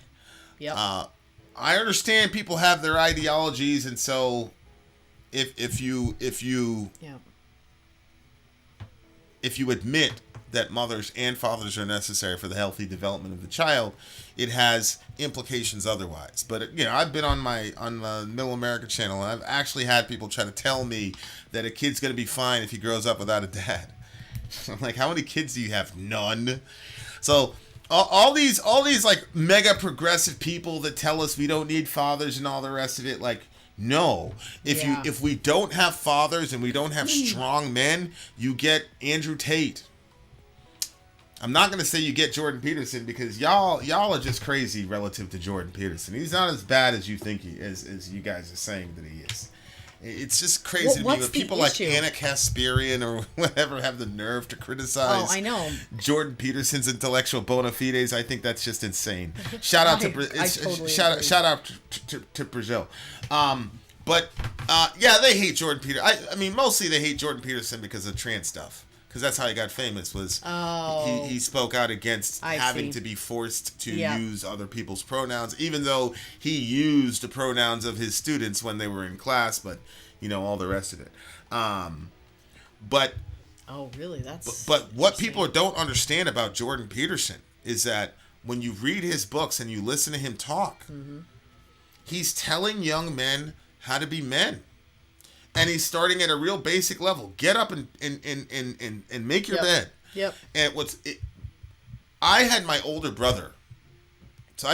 Yep. I understand people have their ideologies, and so if you admit that mothers and fathers are necessary for the healthy development of the child, it has implications otherwise. But I've been on the Middle America channel, and I've actually had people try to tell me that a kid's going to be fine if he grows up without a dad. I'm like, how many kids do you have? None. So all these like mega progressive people that tell us we don't need fathers and all the rest of it, like, no. If we don't have fathers and we don't have strong men, you get Andrew Tate. I'm not going to say you get Jordan Peterson, because y'all are just crazy relative to Jordan Peterson. He's not as bad as you think as you guys are saying that he is. It's just crazy to me when people like Anna Kasparian or whatever have the nerve to criticize Jordan Peterson's intellectual bona fides. I think that's just insane. Shout out to Brazil. But yeah, they hate Jordan Peterson. I mean, mostly they hate Jordan Peterson because of trans stuff. Because that's how he got famous. Was he spoke out against having to be forced to use other people's pronouns, even though he used the pronouns of his students when they were in class. But all the rest of it. But oh, really? That's but what people don't understand about Jordan Peterson is that when you read his books and you listen to him talk, he's telling young men how to be men. And he's starting at a real basic level. Get up and make your bed. Yep. And I had my older brother. So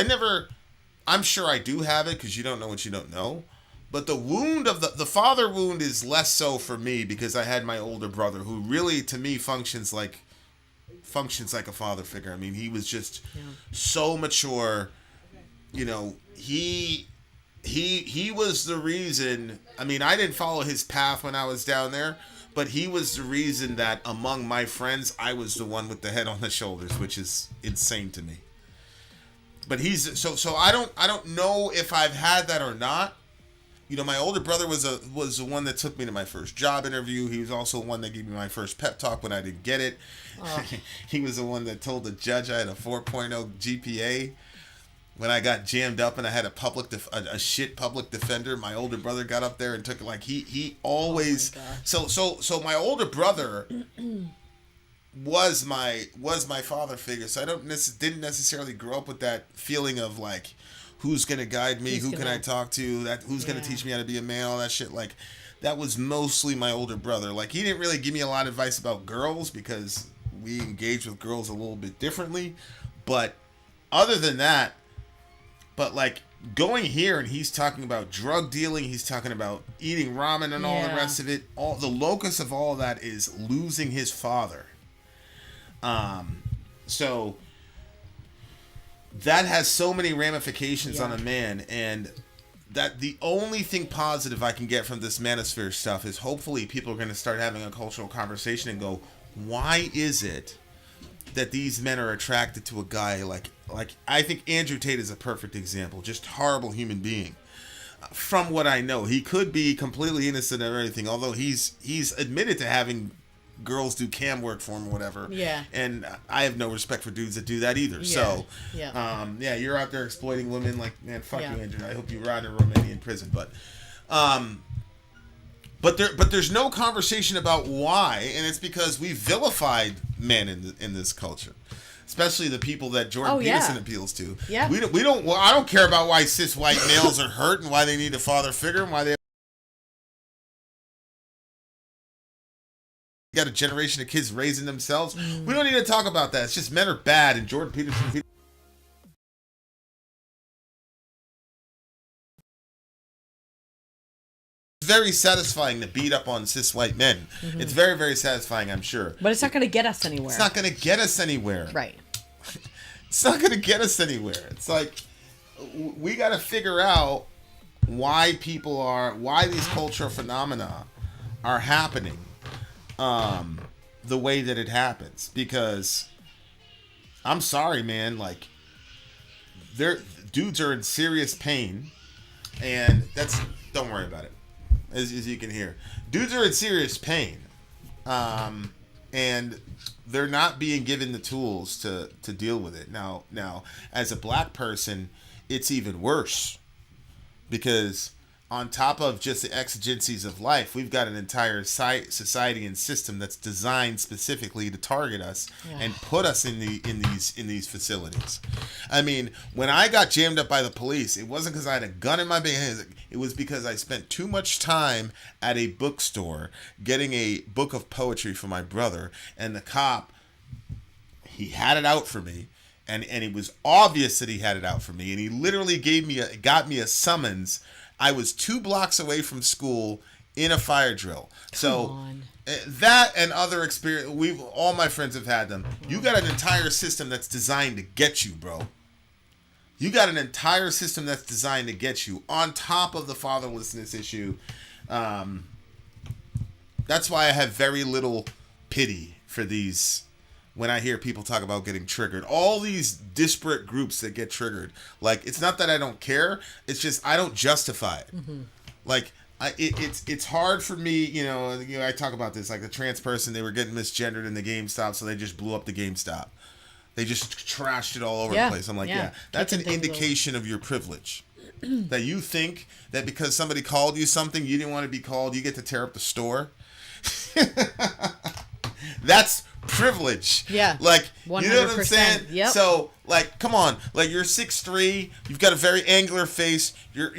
I'm sure I do have it because you don't know what you don't know. But the wound of the father wound is less so for me because I had my older brother who really, to me, functions like a father figure. I mean, he was just so mature. He was the reason. I mean, I didn't follow his path when I was down there, but he was the reason that among my friends, I was the one with the head on the shoulders, which is insane to me. But he's so I don't know if I've had that or not. My older brother was the one that took me to my first job interview. He was also one that gave me my first pep talk when I didn't get it. Oh. He was the one that told the judge I had a 4.0 GPA. When I got jammed up and I had a shit public defender, my older brother got up there and took it. He always so my older brother was my father figure. So I didn't necessarily grow up with that feeling of who's gonna guide me, who can I talk to, who's gonna teach me how to be a man, all that shit. That was mostly my older brother. He didn't really give me a lot of advice about girls because we engage with girls a little bit differently. But other than that. But going here and he's talking about drug dealing, he's talking about eating ramen and all the rest of it. All the locus of all of that is losing his father. So that has so many ramifications on a man, and that the only thing positive I can get from this manosphere stuff is hopefully people are going to start having a cultural conversation and go, why is it that these men are attracted to a guy like I think Andrew Tate is a perfect example, just horrible human being. From what I know, he could be completely innocent of everything, although he's admitted to having girls do cam work for him or whatever. Yeah. And I have no respect for dudes that do that either. Yeah. So, you're out there exploiting women. Man, fuck you, Andrew. I hope you rot in a Romanian prison. But there's no conversation about why, and it's because we vilified men in this culture, especially the people that Jordan Peterson appeals to. Yeah. We don't. Well, I don't care about why cis white males are hurt and why they need a father figure and why they got a generation of kids raising themselves. We don't need to talk about that. It's just men are bad, and Jordan Peterson. Very satisfying to beat up on cis white men. Mm-hmm. It's very, very satisfying, I'm sure. But it's not going to get us anywhere. It's not going to get us anywhere. Right. It's not going to get us anywhere. It's we got to figure out why these cultural phenomena are happening the way that it happens. Because I'm sorry, man, dudes are in serious pain, and don't worry about it. As you can hear, dudes are in serious pain, and they're not being given the tools to deal with it. Now, as a black person, it's even worse, because on top of just the exigencies of life, we've got an entire society and system that's designed specifically to target us and put us in these facilities. I mean, when I got jammed up by the police, it wasn't because I had a gun in my hands. It was because I spent too much time at a bookstore getting a book of poetry for my brother, and the cop, he had it out for me. And it was obvious that he had it out for me, and he literally got me a summons. I was 2 blocks away from school in a fire drill. So that and other experience, all my friends have had them. You got an entire system that's designed to get you, bro. You got an entire system that's designed to get you on top of the fatherlessness issue. That's why I have very little pity for these. When I hear people talk about getting triggered, all these disparate groups that get triggered, it's not that I don't care, it's just I don't justify it. Mm-hmm. it's hard for me, I talk about this, like the trans person, they were getting misgendered in the GameStop, so they just blew up the GameStop. They just trashed it all over the place. I'm like, that's an indication of your privilege. That you think that because somebody called you something you didn't want to be called, you get to tear up the store. That's privilege. Yeah. Like, 100%. you know what I'm saying? Yep. So, like, come on. Like, you're 6'3", you've got a very angular face. Your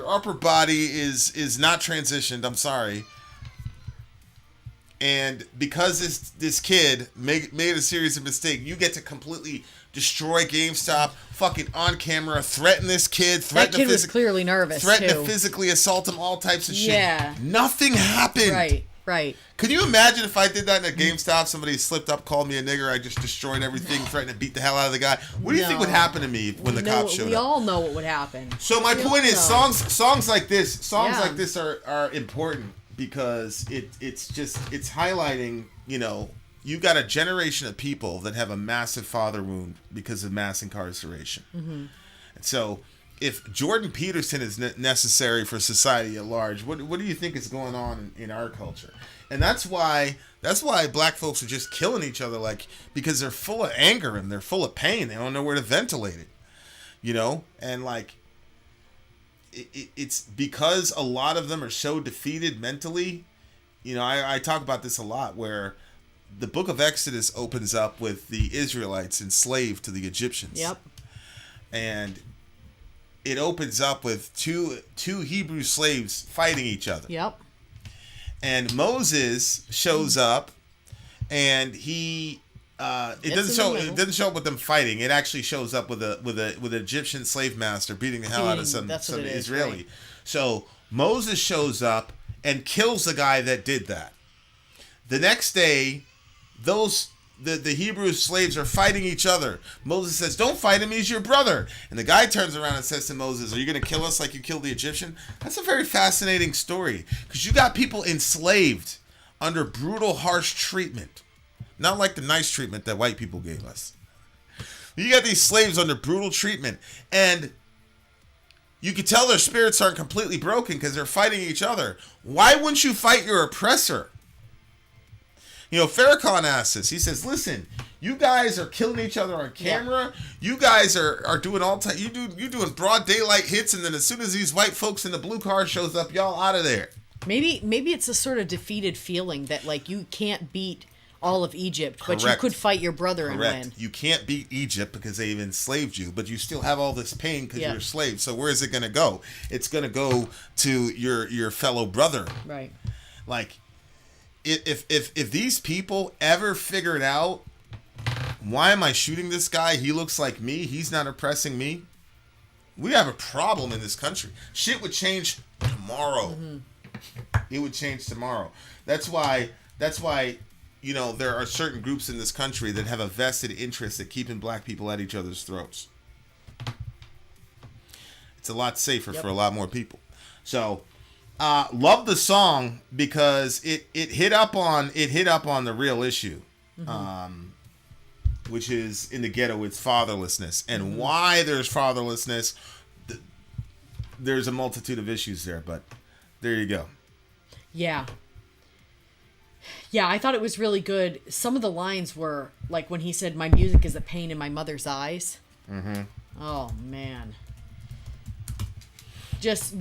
upper body is not transitioned. I'm sorry. And because this kid made a series of mistakes, you get to completely destroy GameStop, fucking on camera, threaten this kid, that kid was clearly nervous, threaten too. to physically assault him, all types of shit. Yeah. Nothing happened. Right. Could you imagine if I did that in a GameStop, somebody slipped up, called me a nigger, I just destroyed everything, threatened to beat the hell out of the guy? What do you think would happen to me when the cops showed up? We all know what would happen. So my point is, songs like this are important because it's highlighting, you got a generation of people that have a massive father wound because of mass incarceration. Mm-hmm. And so if Jordan Peterson is necessary for society at large, what do you think is going on in our culture? And that's why black folks are just killing each other, like, because they're full of anger and they're full of pain. They don't know where to ventilate it, and like it's because a lot of them are so defeated mentally. I talk about this a lot, where the book of Exodus opens up with the Israelites enslaved to the Egyptians. Yep. And it opens up with two Hebrew slaves fighting each other. Yep. And Moses shows up, and he it doesn't show up with them fighting. It actually shows up with an Egyptian slave master beating the hell out of some Israeli. Right. So Moses shows up and kills the guy that did that. The next day, the Hebrew slaves are fighting each other. Moses says, "Don't fight him, he's your brother." And the guy turns around and says to Moses, "Are you going to kill us like you killed the Egyptian?" That's a very fascinating story, because you got people enslaved under brutal, harsh treatment. Not like the nice treatment that white people gave us. You got these slaves under brutal treatment, and you can tell their spirits aren't completely broken because they're fighting each other. Why wouldn't you fight your oppressor? Farrakhan asks this. He says, "Listen, you guys are killing each other on camera. Yeah. You guys are doing all time. You doing broad daylight hits, and then as soon as these white folks in the blue car shows up, y'all out of there." Maybe it's a sort of defeated feeling that, like, you can't beat all of Egypt, Correct. but you could fight your brother and Correct. win. You can't beat Egypt because they've enslaved you, but you still have all this pain because you're a slave. So where is it going to go? It's going to go to your fellow brother. Right. Like, if these people ever figured out, why am I shooting this guy? He looks like me. He's not oppressing me. We have a problem in this country. Shit would change tomorrow. Mm-hmm. It would change tomorrow. That's why there are certain groups in this country that have a vested interest in keeping black people at each other's throats. It's a lot safer for a lot more people. So, love the song because it hit up on the real issue, which is in the ghetto. It's fatherlessness, and why there's fatherlessness. There's a multitude of issues there, but there you go. Yeah. Yeah, I thought it was really good. Some of the lines were like when he said, "My music is a pain in my mother's eyes." Mm-hmm. Oh man. Just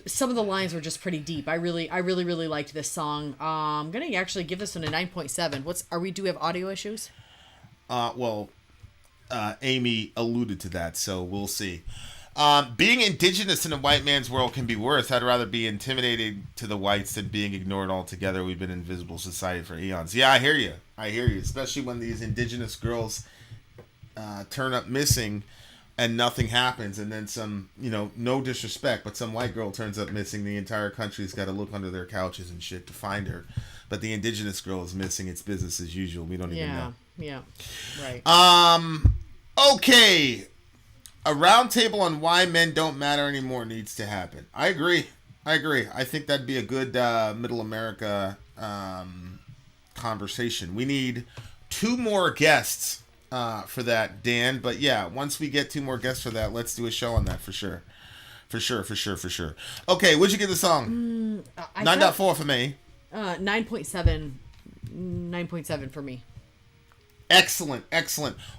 some of the lines were just pretty deep. I really liked this song. I'm gonna actually give this one a 9.7. Do we have audio issues? Amy alluded to that, so we'll see. Being indigenous in a white man's world can be worse. I'd rather be intimidated to the whites than being ignored altogether. We've been in invisible society for eons. Yeah, I hear you. Especially when these indigenous girls turn up missing and nothing happens, and then some, no disrespect, but some white girl turns up missing. The entire country's got to look under their couches and shit to find her. But the indigenous girl is missing. It's business as usual. We don't even know. Yeah, right. Okay. A roundtable on why men don't matter anymore needs to happen. I agree. I think that'd be a good Middle America conversation. We need 2 more guests for that, Dan. But yeah, once we get 2 more guests for that, let's do a show on that for sure. For sure. Okay, what'd you give the song? 9.4 for me. 9.7. 9.7 for me. Excellent.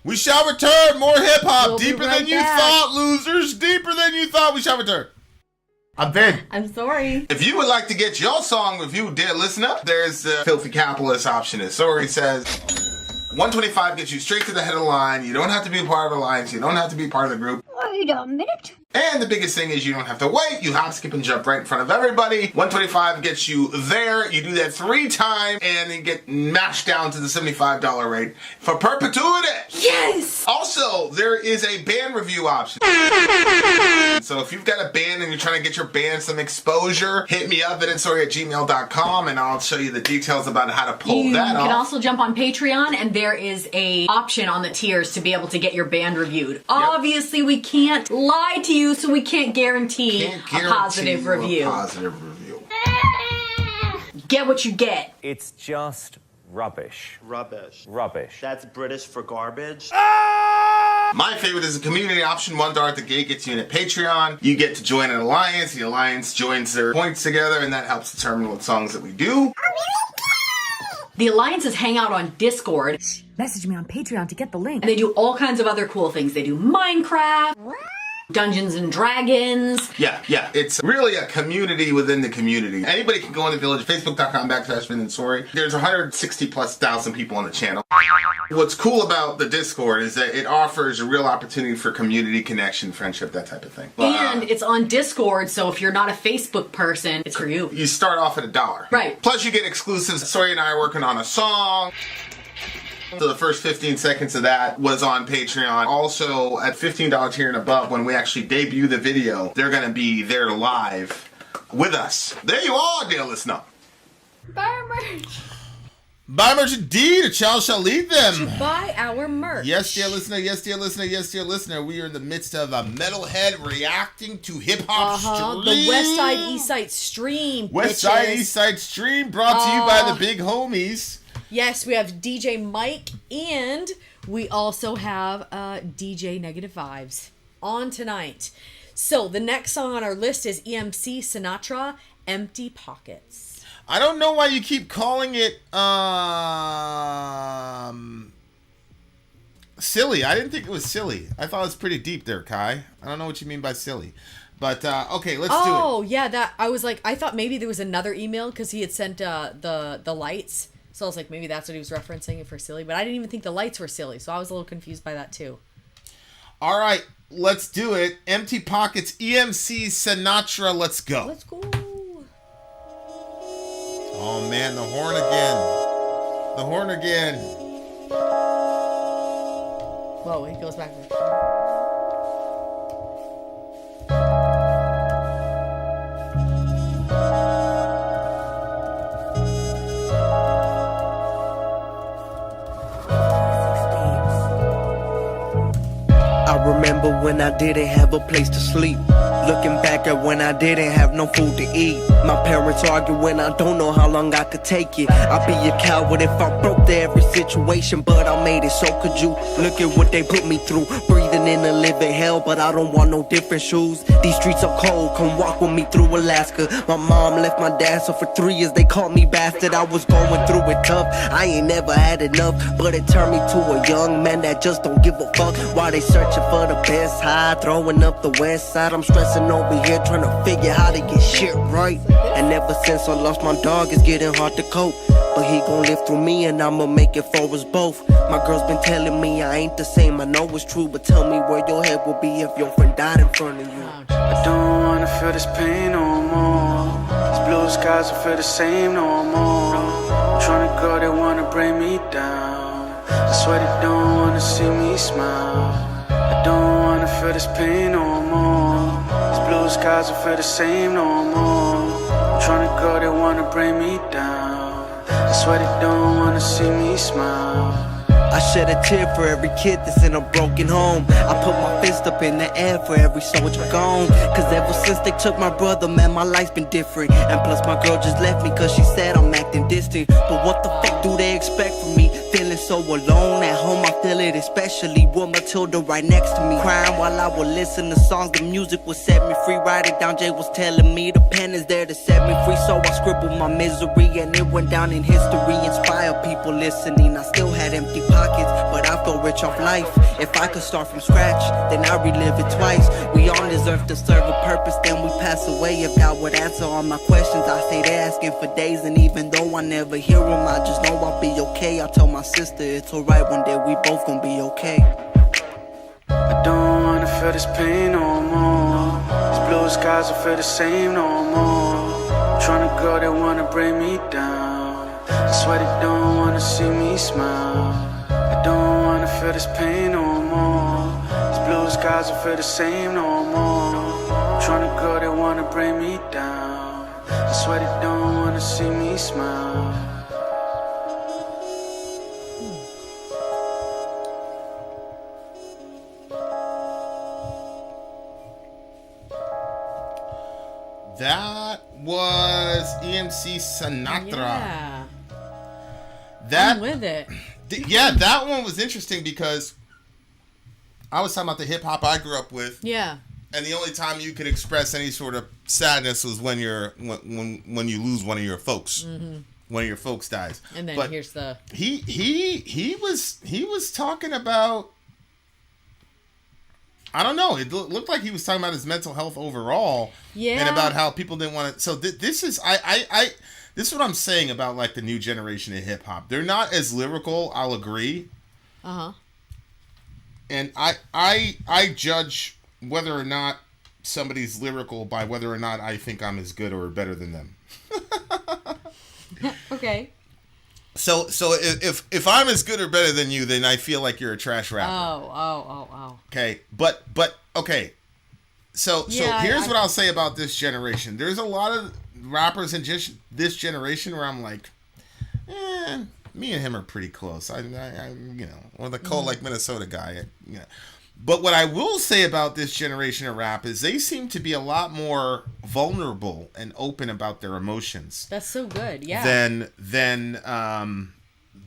We shall return. More hip hop. We'll be Deeper right than you back. thought, losers. Deeper than you thought. We shall return. I'm Vin. I'm sorry. If you would like to get your song reviewed, dear listener, there's the Filthy Capitalist option. As Sorry says, 125 gets you straight to the head of the line. You don't have to be a part of the alliance. You don't have to be part of the group. Wait a minute. And the biggest thing is you don't have to wait. You hop, skip, and jump right in front of everybody. 125 gets you there. You do that 3 times, and you get mashed down to the $75 rate for perpetuity. Yes! Also, there is a band review option. So if you've got a band and you're trying to get your band some exposure, hit me up at sorry@gmail.com, and I'll show you the details about how to pull You that can off. also jump on Patreon, and there is a option on the tiers to be able to get your band reviewed. Obviously, we can't lie to you, so we can't guarantee a positive review. Get what you get. It's just rubbish. Rubbish. That's British for garbage. My favorite is the community option. $1 at the gate gets you in at Patreon. You get to join an alliance. The alliance joins their points together, and that helps determine what songs that we do. The alliances hang out on Discord. Message me on Patreon to get the link. And they do all kinds of other cool things. They do Minecraft, Dungeons and Dragons. Yeah. It's really a community within the community. Anybody can go in the village, facebook.com/VinandSorry. There's 160,000+ people on the channel. What's cool about the Discord is that it offers a real opportunity for community connection, friendship, that type of thing. And it's on Discord, so if you're not a Facebook person, it's for you. You start off at $1. Right. Plus you get exclusives. Sorry and I are working on a song. So the first 15 seconds of that was on Patreon. Also, at $15 tier and above, when we actually debut the video, they're going to be there live with us. There you are, dear listener. Buy merch. Buy merch indeed. A child shall lead them. To buy our merch. Yes, dear listener. We are in the midst of a metalhead reacting to hip hop stream. The West Side East Side stream. West Side East Side stream brought to you by the big homies. Yes, we have DJ Mike, and we also have DJ Negative Vibes on tonight. So the next song on our list is EMC Sinatra, Empty Pockets. I don't know why you keep calling it silly. I didn't think it was silly. I thought it was pretty deep there, Kai. I don't know what you mean by silly. But, okay, let's do it. Oh, yeah, that I was like, I thought maybe there was another email because he had sent the lights. So I was like, maybe that's what he was referencing it for silly. But I didn't even think the lights were silly. So I was a little confused by that too. All right, let's do it. Empty Pockets, EMC Sinatra, let's go. Let's go. Oh, man, the horn again. Whoa, he goes backwards. I remember when I didn't have a place to sleep. Looking back at when I didn't have no food to eat. My parents argue when I don't know how long I could take it. I'd be a coward if I broke to every situation, but I made it, so could you. Look at what they put me through. Breathing in a living hell, but I don't want no different shoes. These streets are cold, come walk with me through Alaska. My mom left my dad, so for 3 years they called me bastard. I was going through it tough, I ain't never had enough, but it turned me to a young man that just don't give a fuck. While they searching for the best high, throwing up the west side, I'm stressing over here trying to figure how to get shit right. And ever since I lost my dog, it's getting hard to cope. But he gon' live through me and I'ma make it for us both. My girl's been telling me I ain't the same, I know it's true, but tell me where your head would be if your friend died in front of you. I don't wanna feel this pain no more. These blue skies don't feel the same no more. I'm trying to go, they wanna bring me down. I swear they don't wanna see me smile. I don't wanna feel this pain no more. These blue skies don't feel the same no more. I'm trying to go, they wanna bring me down. I swear they don't wanna see me smile. I shed a tear for every kid that's in a broken home. I put my fist up in the air for every soldier gone. Cause ever since they took my brother, man, my life's been different. And plus my girl just left me cause she said I'm acting distant. But what the fuck do they expect from me? Feeling so alone at home, I feel it especially with Matilda right next to me. Crying while I would listen to songs, the music would set me free. Write it down, Jay was telling me the pen is there to set me free. So I scribbled my misery and it went down in history. Inspire people listening, I still had empty pockets, but I felt rich off life. If I could start from scratch, then I relive it twice. We on this earth to serve a purpose, then we pass away. If God would answer all my questions, I stayed asking for days. And even though I never hear him, I just know I'll be okay. I told my sister it's alright, one day we both gonna be okay. I don't wanna feel this pain no more. These blue skies don't feel the same no more. I'm trying to go, they wanna bring me down. I swear they don't wanna see me smile. I don't wanna feel this pain no more. These blue skies don't feel the same no more. I'm trying to go, they wanna bring me down. I swear they don't wanna see me smile. That was EMC Sinatra. Yeah. I'm with it. Yeah, that one was interesting because I was talking about the hip hop I grew up with. Yeah. And the only time you could express any sort of sadness was when when you lose one of your folks. Mm-hmm. One of your folks dies. And then but here's the he was talking about, I don't know. It looked like he was talking about his mental health overall. Yeah. And about how people didn't want to. So this is this is what I'm saying about like the new generation of hip hop. They're not as lyrical. I'll agree. And I judge whether or not somebody's lyrical by whether or not I think I'm as good or better than them. Okay. So if I'm as good or better than you, then I feel like you're a trash rapper. Oh. Okay, but okay. So here's what I'll say about this generation. There's a lot of rappers in just this generation where I'm like, me and him are pretty close. I you know, or the cold like Minnesota guy. You know. But what I will say about this generation of rap is they seem to be a lot more vulnerable and open about their emotions. That's so good, yeah. Than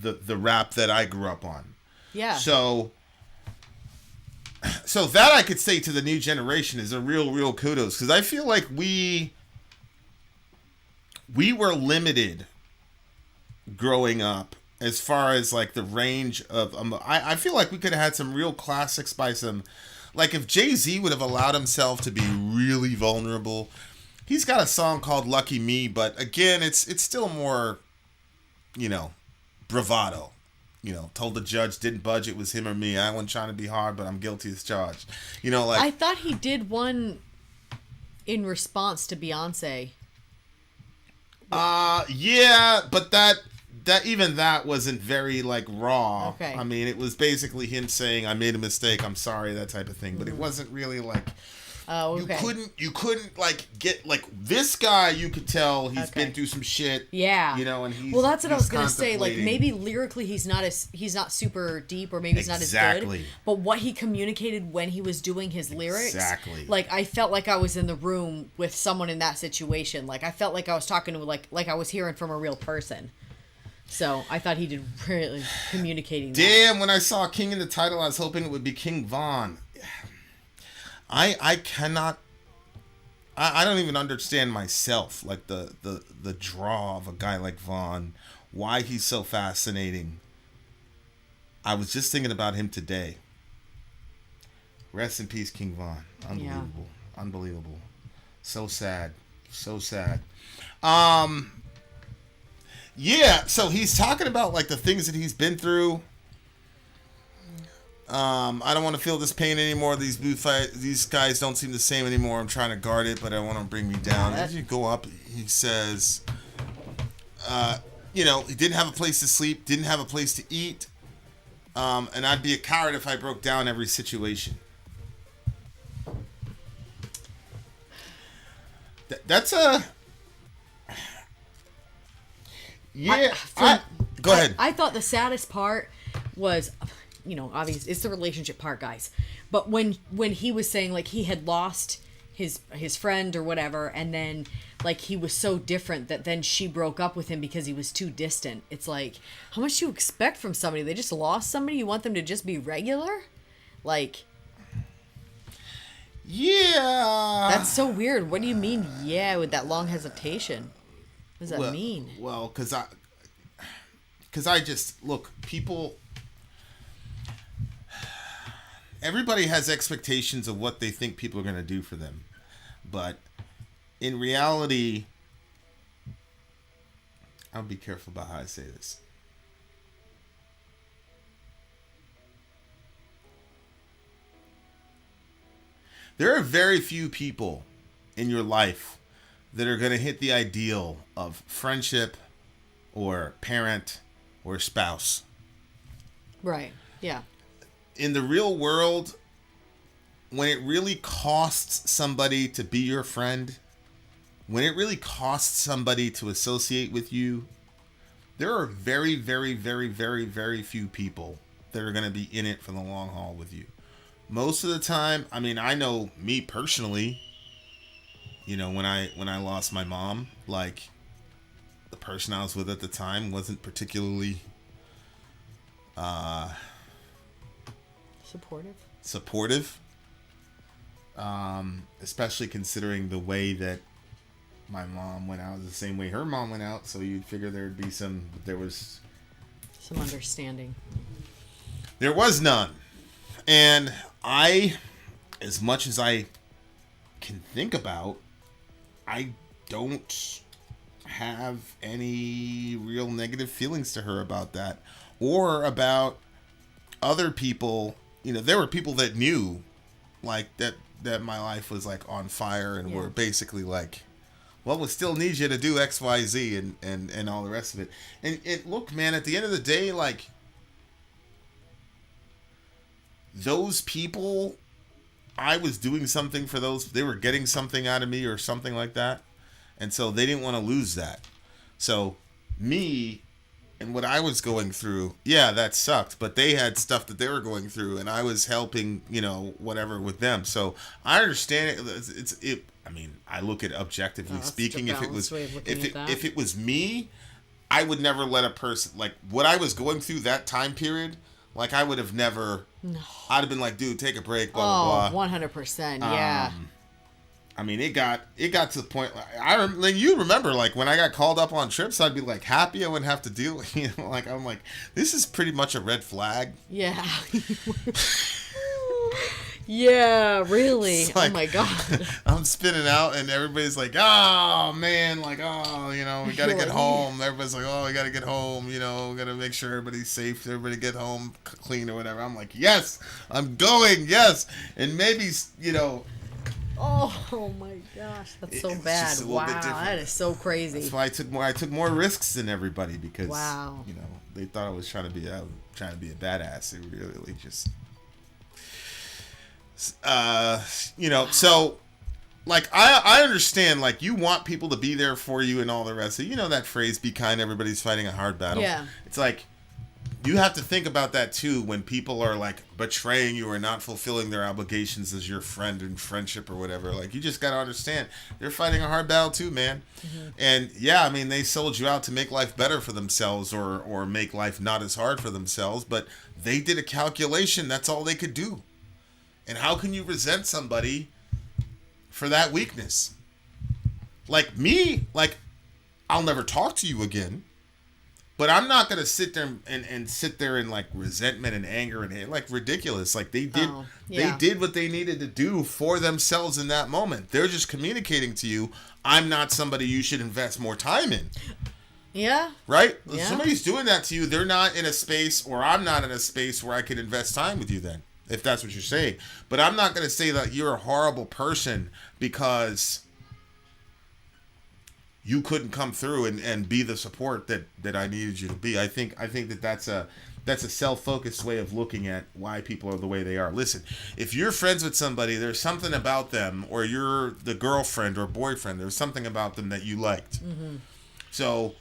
the rap that I grew up on. Yeah. So that I could say to the new generation is a real kudos, because I feel like we were limited growing up as far as like the range of I feel like we could have had some real classics by some, like if Jay-Z would have allowed himself to be really vulnerable. He's got a song called Lucky Me, but again, it's still more, you know, bravado. You know, told the judge didn't budge, it was him or me. I wasn't trying to be hard, but I'm guilty as charged. You know, like I thought he did one in response to Beyonce. Yeah, but that even that wasn't very like raw. Okay. I mean, it was basically him saying, I made a mistake, I'm sorry, that type of thing. But it wasn't really like okay. You couldn't like get like this guy, you could tell he's been through some shit. Yeah. You know, and he's well, that's what I was gonna say. Like contemplating. maybe lyrically he's not super deep, or maybe he's not as good. But what he communicated when he was doing his lyrics, like I felt like I was in the room with someone in that situation. Like I felt like I was talking to like I was hearing from a real person. So I thought he did really communicating. Damn, when I saw King in the title, I was hoping it would be King Von. I cannot. I don't even understand myself, like the draw of a guy like Von, why he's so fascinating. I was just thinking about him today. Rest in peace, King Von. Unbelievable. Yeah. Unbelievable. So sad. So sad. Yeah, so he's talking about like the things that he's been through. I don't want to feel this pain anymore. These guys don't seem the same anymore. I'm trying to guard it, but I want to bring me down. As you go up, he says, you know, he didn't have a place to sleep, didn't have a place to eat, and I'd be a coward if I broke down every situation. That's a... Yeah, go ahead. I thought the saddest part was, obvious. It's the relationship part, guys. But when he was saying like he had lost his friend or whatever, and then like he was so different that then she broke up with him because he was too distant. It's like, how much do you expect from somebody? They just lost somebody. You want them to just be regular? Like, yeah. That's so weird. What do you mean, yeah, with that long hesitation? What does that mean? Well, because I just, look, people, everybody has expectations of what they think people are going to do for them. But in reality, I'll be careful about how I say this. There are very few people in your life that are going to hit the ideal of friendship or parent or spouse. Right. Yeah. In the real world, when it really costs somebody to be your friend, when it really costs somebody to associate with you, there are very, very, very, very, very few people that are going to be in it for the long haul with you. Most of the time, I mean, I know me personally, when I lost my mom, like, the person I was with at the time wasn't particularly supportive. Especially considering the way that my mom went out, the same way her mom went out, so you'd figure there was some understanding. There was none. And I, as much as I can think about, I don't have any real negative feelings to her about that, or about other people. There were people that knew, like, that my life was like on fire, and were basically like, well, we still need you to do X, Y, Z, and all the rest of it. And look, man, at the end of the day, like, those people, I was doing something for those, they were getting something out of me or something like that. And so they didn't want to lose that. So me and what I was going through, yeah, that sucked. But they had stuff that they were going through, and I was helping, whatever with them. So I understand it. I mean, I look at objectively speaking. If it was me, I would never let a person, like, what I was going through that time period. Like, I would have never. No. I'd have been like, dude, take a break. Blah blah blah. 100%. Yeah. I mean, it got to the point. Like, you remember, like, when I got called up on trips, I'd be like happy I wouldn't have to deal. Like, I'm like, this is pretty much a red flag. Yeah. Yeah, really. Like, oh my god. I'm spinning out, and everybody's like, oh man, like, we gotta get home. Everybody's like, oh, we gotta get home, we gotta make sure everybody's safe, everybody get home clean or whatever. I'm like, yes, I'm going, yes. And maybe, oh my gosh, that's so bad. Wow, that is so crazy. That's why I took more risks than everybody, because they thought I was trying to be a badass. It really just so, like, I understand, like, you want people to be there for you and all the rest of it. That phrase, be kind, everybody's fighting a hard battle. Yeah. It's like, you have to think about that too when people are, like, betraying you or not fulfilling their obligations as your friend in friendship or whatever. Like, you just gotta understand, they're fighting a hard battle too, man. Mm-hmm. And yeah, I mean, they sold you out to make life better for themselves or make life not as hard for themselves, but they did a calculation. That's all they could do. And how can you resent somebody for that weakness? Like me, like, I'll never talk to you again, but I'm not going to sit there and sit there in, like, resentment and anger and, like, ridiculous. Like, they did what they needed to do for themselves in that moment. They're just communicating to you, I'm not somebody you should invest more time in. Yeah. Right? Yeah. If somebody's doing that to you, they're not in a space, or I'm not in a space where I could invest time with you then. If that's what you're saying. But I'm not going to say that you're a horrible person because you couldn't come through and be the support that I needed you to be. I think that's a self-focused way of looking at why people are the way they are. Listen, if you're friends with somebody, there's something about them, or you're the girlfriend or boyfriend, there's something about them that you liked. Mm-hmm. So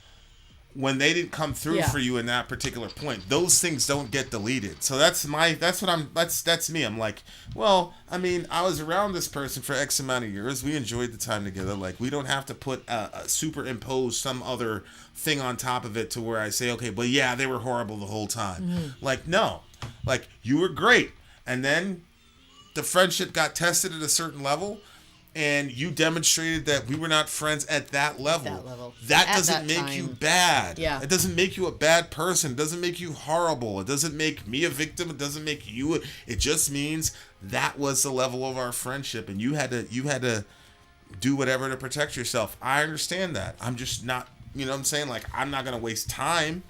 when they didn't come through for you in that particular point, those things don't get deleted. So that's me. I'm like, well, I mean, I was around this person for X amount of years. We enjoyed the time together. Like, we don't have to put superimpose some other thing on top of it to where I say, okay, but yeah, they were horrible the whole time. Mm-hmm. Like, no, like, you were great. And then the friendship got tested at a certain level, and you demonstrated that we were not friends at that level. That doesn't make you bad. Yeah. It doesn't make you a bad person. It doesn't make you horrible. It doesn't make me a victim. It doesn't make you. It just means that was the level of our friendship, and you had to do whatever to protect yourself. I understand that. I'm just not. You know what I'm saying? Like, I'm not gonna waste time.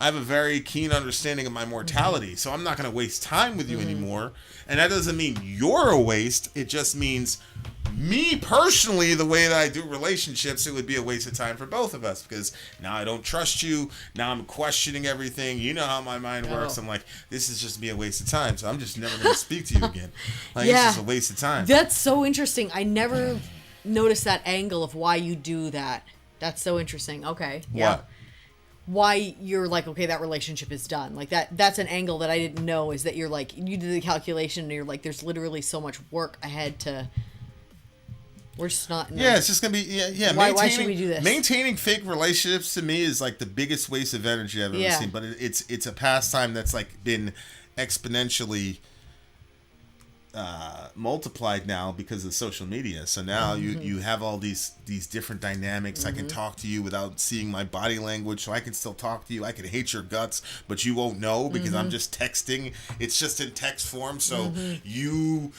I have a very keen understanding of my mortality, so I'm not going to waste time with you anymore. And that doesn't mean you're a waste. It just means me personally, the way that I do relationships, it would be a waste of time for both of us, because now I don't trust you. Now I'm questioning everything. You know how my mind works. I'm like, this is just be a waste of time. So I'm just never going to speak to you again. Like, it's just a waste of time. That's so interesting. I never noticed that angle of why you do that. That's so interesting. Okay. Yeah. What? Why you're like, okay, that relationship is done. Like, that's an angle that I didn't know, is that you're like, you did the calculation and you're like, there's literally so much work ahead to, we're just not. Yeah, it's just going to be, yeah. Why should we do this? Maintaining fake relationships to me is like the biggest waste of energy I've ever seen. But it's a pastime that's like been exponentially multiplied now because of social media. So now you have all these different dynamics. I can talk to you without seeing my body language, so I can still talk to you. I can hate your guts, but you won't know because I'm just texting. It's just in text form, so you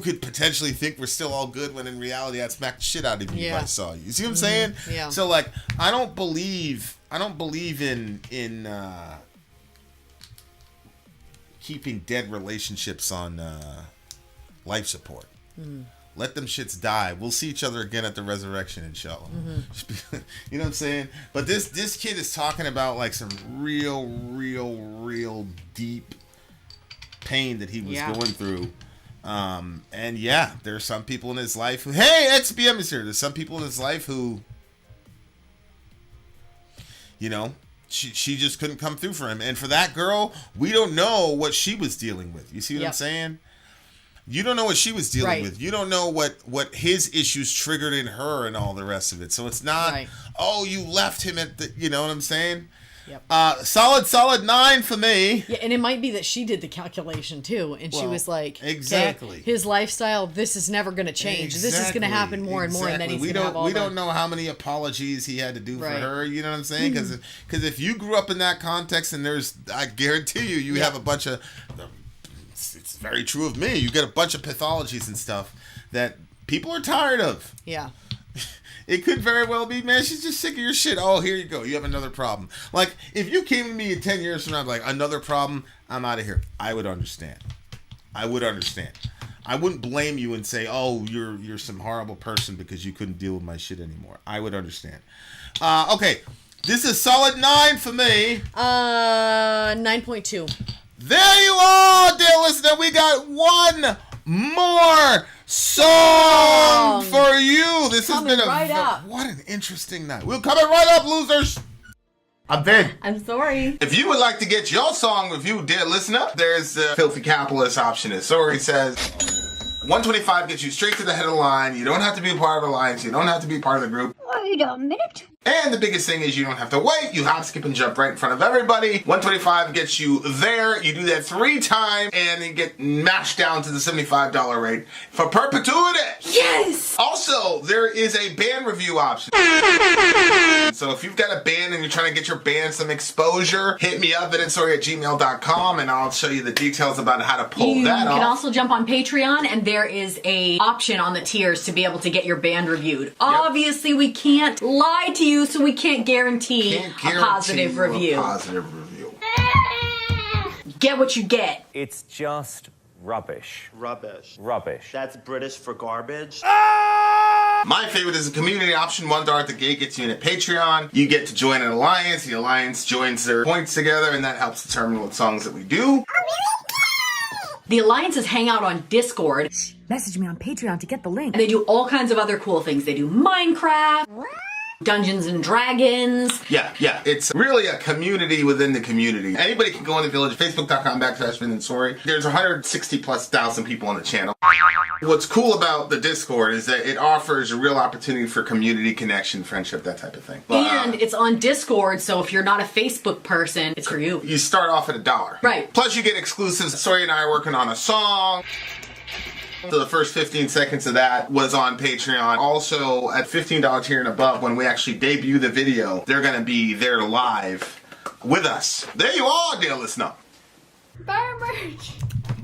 could potentially think we're still all good when in reality I'd smack the shit out of you if I saw you. You see what I'm saying? Yeah. So like, I don't believe in keeping dead relationships on life support. Let them shits die. We'll see each other again at the resurrection, inshallah. You know what I'm saying? But this kid is talking about like some real deep pain that he was going through. And yeah, there are some people in his life who, hey, XBM is here. There's some people in his life who, you know, she just couldn't come through for him. And for that girl, we don't know what she was dealing with. You see what I'm saying? You don't know what she was dealing with. You don't know what his issues triggered in her and all the rest of it. So it's not, oh, you left him at the, you know what I'm saying? Yep. Solid 9 for me. Yeah, and it might be that she did the calculation too, and she was like, exactly. Okay, his lifestyle, this is never going to change. This is going to happen more and more, and then he's going to have all We don't know how many apologies he had to do for her. You know what I'm saying? Because if you grew up in that context, and I guarantee you have a bunch of. It's very true of me. You get a bunch of pathologies and stuff that people are tired of. Yeah. It could very well be, man, she's just sick of your shit. Oh, here you go. You have another problem. Like, if you came to me in 10 years from now, like, another problem, I'm out of here. I would understand. I wouldn't blame you and say, oh, you're some horrible person because you couldn't deal with my shit anymore. I would understand. Okay. This is solid 9 for me. 9.2. There you are, dear listener. We got one more song for you. This has been what an interesting night. We'll come right up, losers. I'm Vin. I'm sorry. If you would like to get your song reviewed, dear listener, there's the Filthy Capitalist option. It sorry says 125 gets you straight to the head of the line. You don't have to be a part of the alliance. You don't have to be part of the group. Wait a minute. And the biggest thing is you don't have to wait. You hop, skip, and jump right in front of everybody. 125 gets you there. You do that 3 times, and you get mashed down to the $75 rate for perpetuity. Yes! Also, there is a band review option. So if you've got a band and you're trying to get your band some exposure, hit me up at @gmail.com, and I'll show you the details about how to pull that off. You can also jump on Patreon, and there is a option on the tiers to be able to get your band reviewed. Obviously, we can't lie to you, so we can't guarantee a positive review. Get what you get. It's just rubbish. Rubbish. That's British for garbage. My favorite is the community option. $1 at the gate gets you in at Patreon. You get to join an alliance. The alliance joins their points together, and that helps determine what songs that we do. The alliances hang out on Discord. Message me on Patreon to get the link. And they do all kinds of other cool things. They do Minecraft. Dungeons and Dragons. Yeah. It's really a community within the community. Anybody can go in the village, facebook.com/Vincensory. There's 160,000+ people on the channel. What's cool about the Discord is that it offers a real opportunity for community connection, friendship, that type of thing. And it's on Discord, so if you're not a Facebook person, it's for you. You start off at $1. Right. Plus you get exclusives. Sori and I are working on a song. So the first 15 seconds of that was on Patreon. Also, at $15 tier and above, when we actually debut the video, they're going to be there live with us. There you are, dear listener. Buy our merch.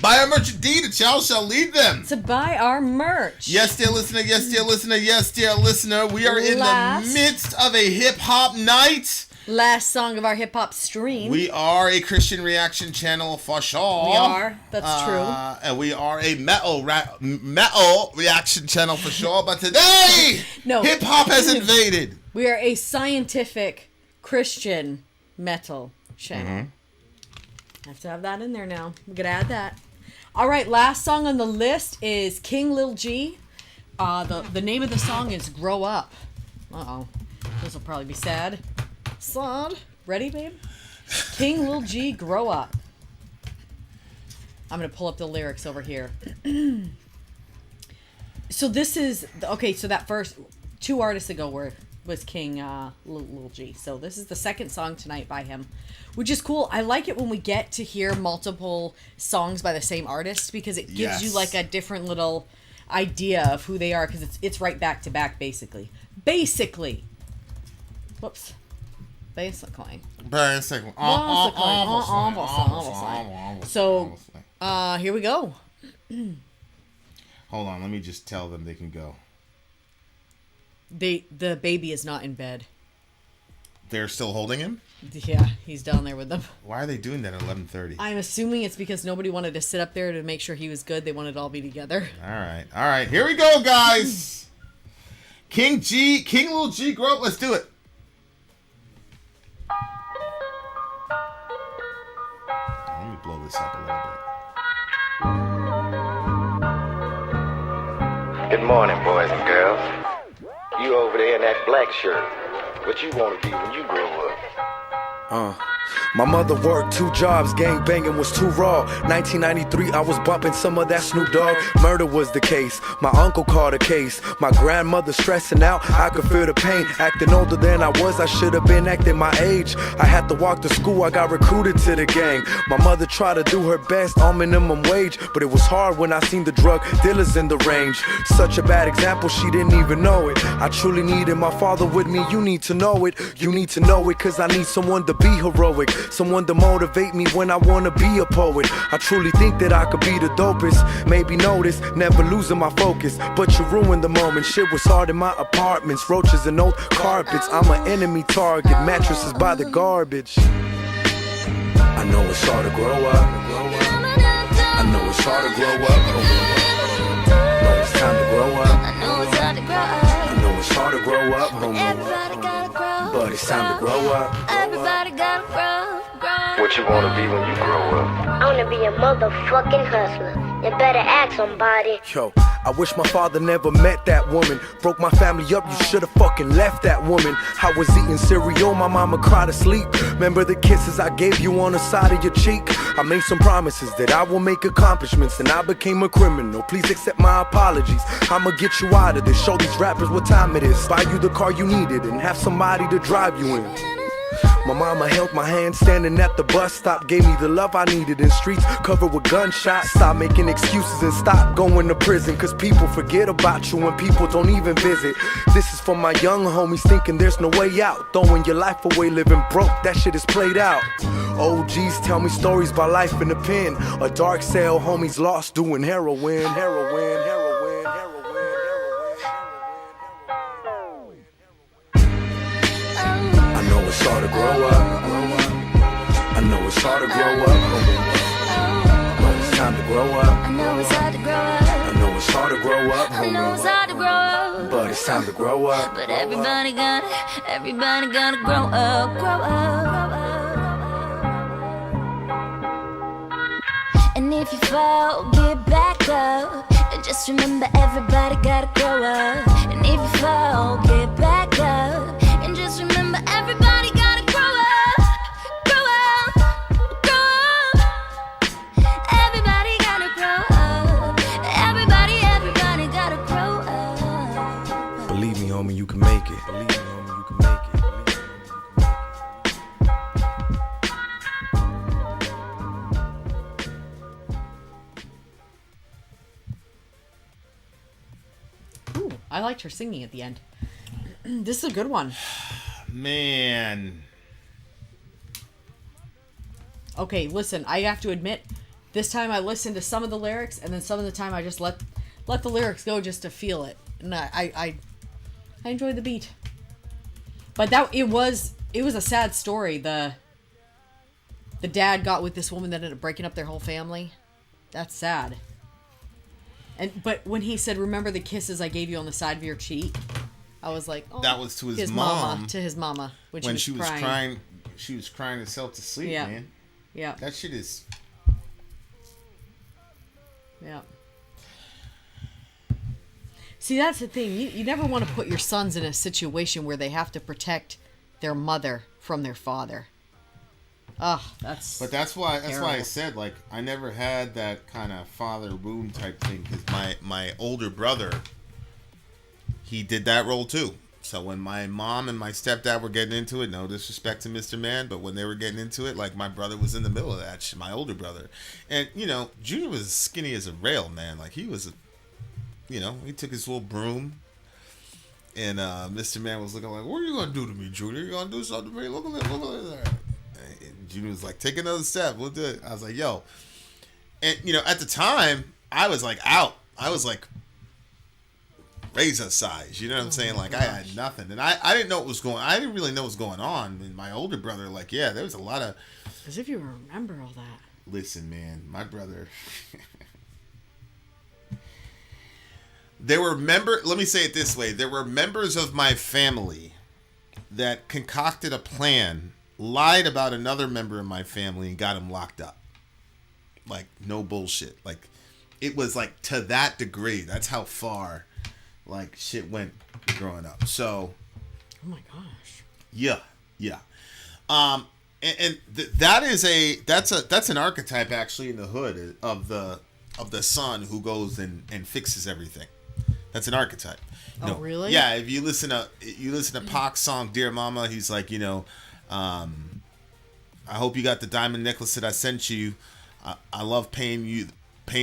Buy our merch indeed, and y'all shall lead them. To buy our merch. Yes, dear listener. Yes, dear listener. Yes, dear listener. We are in the midst of a hip-hop night. Last song of our hip-hop stream. We are a Christian reaction channel for sure. We are. That's true. And we are a metal reaction channel for sure. But today, hip-hop has invaded. We are a scientific Christian metal channel. I have to have that in there now. We're going to add that. All right, last song on the list is King Lil G. The name of the song is Grow Up. Uh-oh. This will probably be sad. Sad. Ready, babe? King Lil G, Grow Up. I'm going to pull up the lyrics over here. So this is... Okay, so that first... 2 artists ago was King Lil G. So this is the second song tonight by him, which is cool. I like it when we get to hear multiple songs by the same artist because it gives you like a different little idea of who they are because it's right back to back basically. Whoops. Basically. So, here we go. Hold on, let me just tell them they can go. The baby is not in bed. They're still holding him? Yeah, he's down there with them. Why are they doing that at 11:30? I'm assuming it's because nobody wanted to sit up there to make sure he was good. They wanted to all be together. All right. Here we go, guys. King Lil G, grow up. Let's do it. Let me blow this up a little bit. Good morning, boys and girls. You over there in that black shirt. What you want to be when you grow up? My mother worked 2 jobs, gang banging was too raw. 1993, I was bumping some of that Snoop Dogg. Murder was the case, my uncle called a case. My grandmother stressing out, I could feel the pain. Acting older than I was, I should have been acting my age. I had to walk to school, I got recruited to the gang. My mother tried to do her best on minimum wage, but it was hard when I seen the drug dealers in the range. Such a bad example, she didn't even know it. I truly needed my father with me, you need to know it. You need to know it, cause I need someone to be heroic. Someone to motivate me when I wanna be a poet. I truly think that I could be the dopest. Maybe notice, never losing my focus. But you ruined the moment. Shit was hard in my apartments. Roaches and old carpets. I'm an enemy target. Mattresses by the garbage. I know it's hard to grow up. I know it's hard to grow up. But it's time to grow up. I know it's hard to grow up. I know it's hard to grow up. Everybody gotta grow. But it's time to grow up. Everybody gotta grow. What you want to be when you grow up? I want to be a motherfucking hustler. You better ask somebody. Yo, I wish my father never met that woman. Broke my family up, you should've fucking left that woman. I was eating cereal, my mama cried asleep. Remember the kisses I gave you on the side of your cheek? I made some promises that I will make accomplishments, and I became a criminal. Please accept my apologies. I'ma get you out of this. Show these rappers what time it is. Buy you the car you needed and have somebody to drive you in. My mama held my hand standing at the bus stop. Gave me the love I needed in streets covered with gunshots. Stop making excuses and stop going to prison. Cause people forget about you when people don't even visit. This is for my young homies thinking there's no way out. Throwing your life away living broke, that shit is played out. OGs tell me stories about life in the pen. A dark cell, homies lost doing heroin. It's hard to grow up. I know it's hard to grow up. But it's time to grow up. I know it's hard to grow up. I know it's hard to grow up. I know it's hard to grow up. But it's time to grow up. But everybody gotta grow up. And if you fall, get back up. And just remember everybody gotta grow up. And if you fall, get back up. liked her singing at the end. This is a good one. Man. Okay, listen, I have to admit, this time I listened to some of the lyrics, and then some of the time I just let the lyrics go just to feel it. And I enjoyed the beat. But it was a sad story. The dad got with this woman that ended up breaking up their whole family. That's sad. But when he said, "Remember the kisses I gave you on the side of your cheek," I was like, "Oh." That was to his mom. To his mama when she was crying. She was crying herself to sleep, yeah. man. Yeah. That shit is. Yeah. See, that's the thing. You never want to put your sons in a situation where they have to protect their mother from their father. Ugh, that's. But that's why I terrible. said, like, I never had that kind of father wound type thing, because my older brother, he did that role too. So when my mom and my stepdad were getting into it, no disrespect to Mr. Man, but when they were getting into it, like, my brother was in the middle of that shit, my older brother. And, you know, Junior was as skinny as a rail, man. Like, he was, he took his little broom, and Mr. Man was looking like, "What are you going to do to me, Junior? You going to do something to me? Look at that. And Junior was like, "Take another step. We'll do it." I was like, "Yo." And, at the time, I was, like, out. I was, like, razor size, you know what I'm saying? Like, I had nothing, and I didn't know what was going. I didn't really know what was going on. And my older brother, like, yeah, there was a lot of. As if you remember all that. Listen, man, my brother. Let me say it this way: there were members of my family that concocted a plan, lied about another member of my family, and got him locked up. Like, no bullshit. Like, it was like to that degree. That's how far. Like, shit went growing up. So, oh my gosh. Yeah. That's an archetype actually in the hood of the son who goes and fixes everything. That's an archetype. Oh, really? Yeah. If you listen to Pac's song "Dear Mama," he's like, I hope you got the diamond necklace that I sent you. I love paying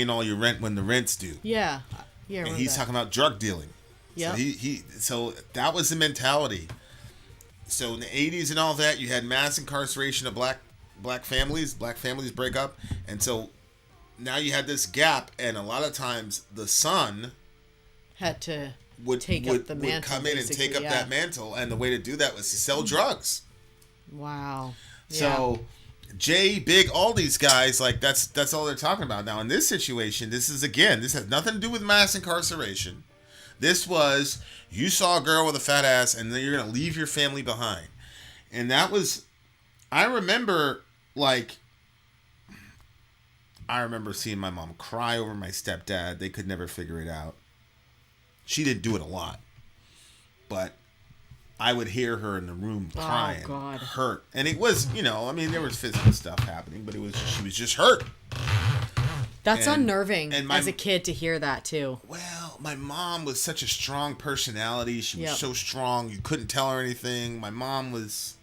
all your rent when the rent's due. Yeah. Yeah, and he's talking about drug dealing. Yeah. So that was the mentality. So in the 80s and all that, you had mass incarceration of black families. Black families break up, and so now you had this gap, and a lot of times the son had to would mantle, come in and take up that mantle, and the way to do that was to sell drugs. Wow. So Jay, Big, all these guys, like, that's all they're talking about. Now, in this situation, this has nothing to do with mass incarceration. This was, you saw a girl with a fat ass, and then you're going to leave your family behind. And that was, I remember seeing my mom cry over my stepdad. They could never figure it out. She didn't do it a lot. But I would hear her in the room crying, hurt. And it was, there was physical stuff happening, but she was just hurt. That's unnerving as a kid to hear that too. Well, my mom was such a strong personality. She was so strong. You couldn't tell her anything. My mom was,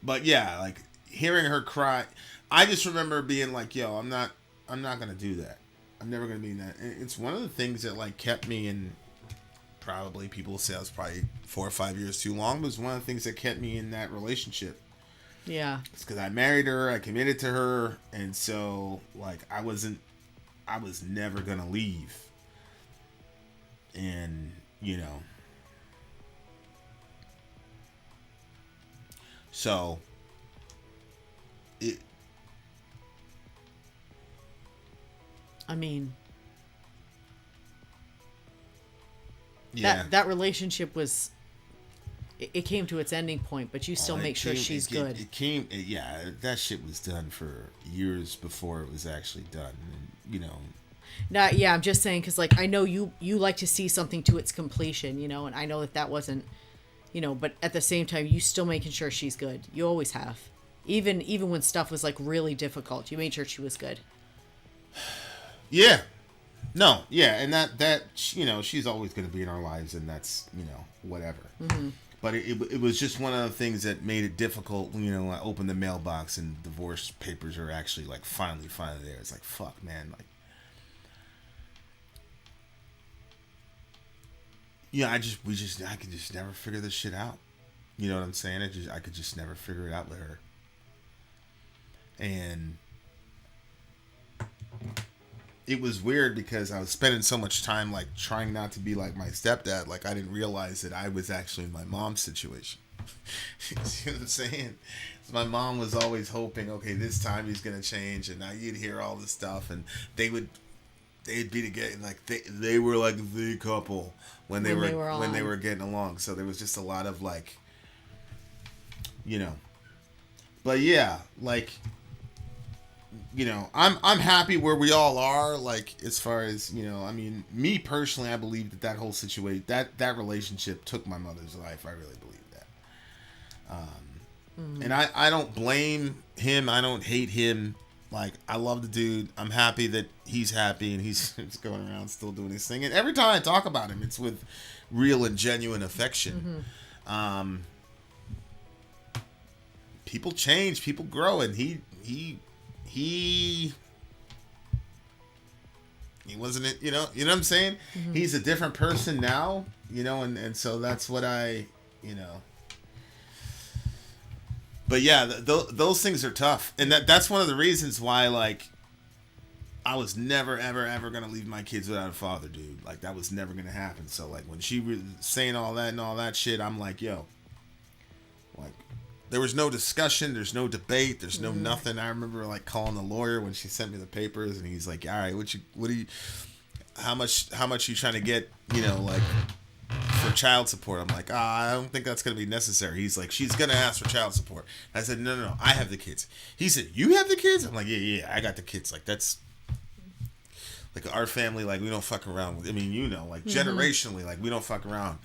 But yeah, like, hearing her cry, I just remember being like, yo, I'm not going to do that. I'm never going to be in that. And it's one of the things that, like, kept me in, probably, people say I was probably 4 or 5 years too long, but it was one of the things that kept me in that relationship. Yeah. It's because I married her, I committed to her, and so, like, I was never going to leave. And, so, that relationship was, it came to its ending point, but you still make sure she's good. That shit was done for years before it was actually done, I'm just saying, because, like, I know you like to see something to its completion, and I know that wasn't, but at the same time, you still making sure she's good. You always have. Even when stuff was, like, really difficult, you made sure she was good. Yeah. No, yeah, and that she's always going to be in our lives, and that's, whatever. Mm-hmm. But it was just one of the things that made it difficult. I opened the mailbox and divorce papers are actually, like, finally there. It's like, fuck, man. Like, Yeah, I could just never figure this shit out. You know what I'm saying? I could just never figure it out with her. And it was weird because I was spending so much time like trying not to be like my stepdad. Like I didn't realize that I was actually in my mom's situation. You see what I'm saying? So my mom was always hoping, okay, this time he's gonna change, and now you'd hear all this stuff, and they'd be together, like they were like the couple when they were getting along. So there was just a lot of like, you know, but yeah, like, you know, I'm happy where we all are. Like as far as, you know, I mean, me personally, I believe that whole situation, that relationship took my mother's life. I really believe that. And I don't blame him. I don't hate him. Like, I love the dude. I'm happy that he's happy and he's going around still doing his thing. And every time I talk about him, it's with real and genuine affection. People change, people grow, and he wasn't it, you know what I'm saying? He's a different person now, you know, and so that's what I, you know. But yeah, those things are tough, and that's one of the reasons why, like, I was never ever gonna leave my kids without a father, dude. Like that was never gonna happen. So like when she was saying all that and all that shit, I'm like, yo, like there was no discussion, there's no debate, there's no nothing. I remember like calling the lawyer when she sent me the papers, and he's like, all right, how much you trying to get, you know, like, for child support? I'm like, I don't think that's going to be necessary. He's like, she's going to ask for child support. I said, no, I have the kids. He said, you have the kids? I'm like, yeah, I got the kids. Like, that's, like, our family, like, we don't fuck around with, I mean, you know, like, generationally, like, we don't fuck around.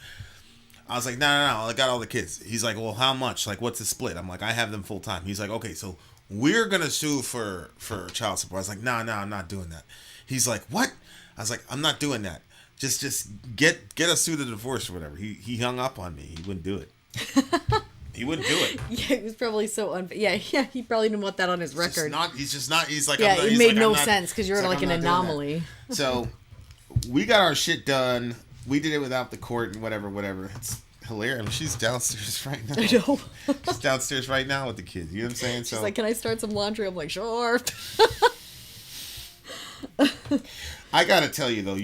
I was like, no, I got all the kids. He's like, well, how much? Like, what's the split? I'm like, I have them full time. He's like, okay, so we're going to sue for child support. I was like, no, I'm not doing that. He's like, what? I was like, I'm not doing that. Just get us through the divorce or whatever. He hung up on me. He wouldn't do it. He wouldn't do it. Yeah, he was probably so yeah. He probably didn't want that on his record. He's like, yeah, it made no sense because you're like an anomaly. So we got our shit done. We did it without the court and whatever. It's hilarious. I mean, she's downstairs right now. I know. She's downstairs right now with the kids. You know what I'm saying? She's like, can I start some laundry? I'm like, sure. I gotta tell you though,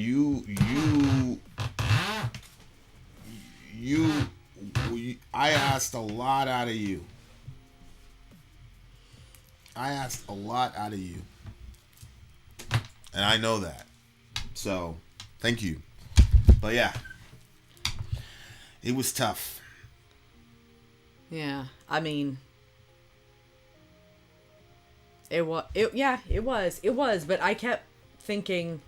I asked a lot out of you. And I know that. So, thank you. But yeah, it was tough. Yeah, I mean, it was, but I kept thinking,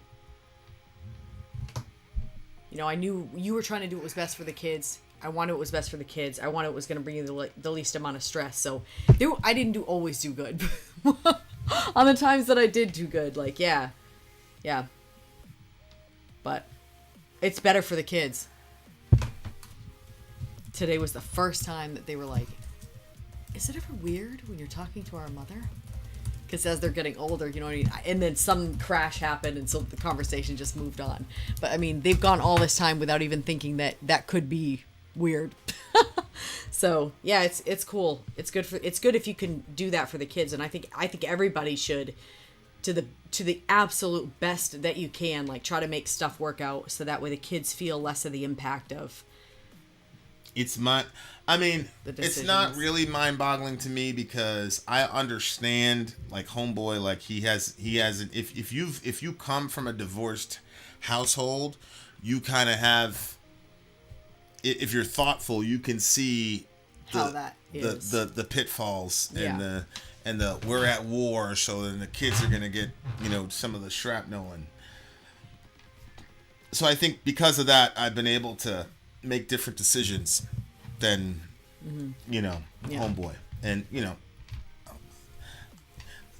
you know, I knew you were trying to do what was best for the kids. I wanted what was best for the kids. I wanted what was going to bring you the least amount of stress. So I didn't always do good. On the times that I did do good, like, yeah. But it's better for the kids. Today was the first time that they were like, is it ever weird when you're talking to our mother? Because as they're getting older, you know what I mean? And then some crash happened, and so the conversation just moved on. But, I mean, they've gone all this time without even thinking that could be weird. So, yeah, it's cool. It's good if you can do that for the kids. And I think everybody should, to the absolute best that you can, like, try to make stuff work out so that way the kids feel less of the impact of... It's not really mind-boggling to me because I understand, like, homeboy, like he has if you come from a divorced household, you kind of have, if you're thoughtful, you can see how that is the pitfalls and the we're at war, so then the kids are gonna get, you know, some of the shrapnel. And so I think because of that, I've been able to make different decisions than you know, homeboy. And you know,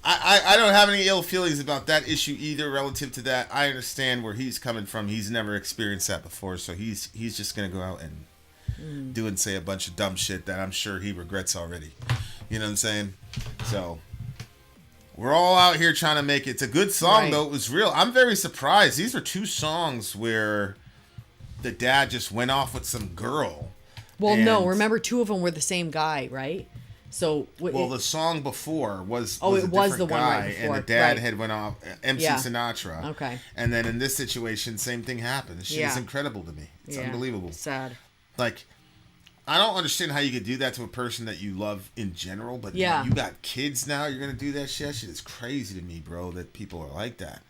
I don't have any ill feelings about that issue either relative to that. I understand where he's coming from. He's never experienced that before, so he's just gonna go out and do and say a bunch of dumb shit that I'm sure he regrets already. You know what I'm saying? So we're all out here trying to make it. It's a good song, though. It was real. I'm very surprised. These are two songs where the dad just went off with some girl. Well, no, remember 2 of them were the same guy, right? So the song before was it a was the different one guy, right before, and the dad right. had went off MC Sinatra. Okay. And then in this situation, same thing happened. She is incredible to me. It's unbelievable. Sad. Like, I don't understand how you could do that to a person that you love in general, but you got kids now, you're gonna do that shit. That shit is crazy to me, bro, that people are like that.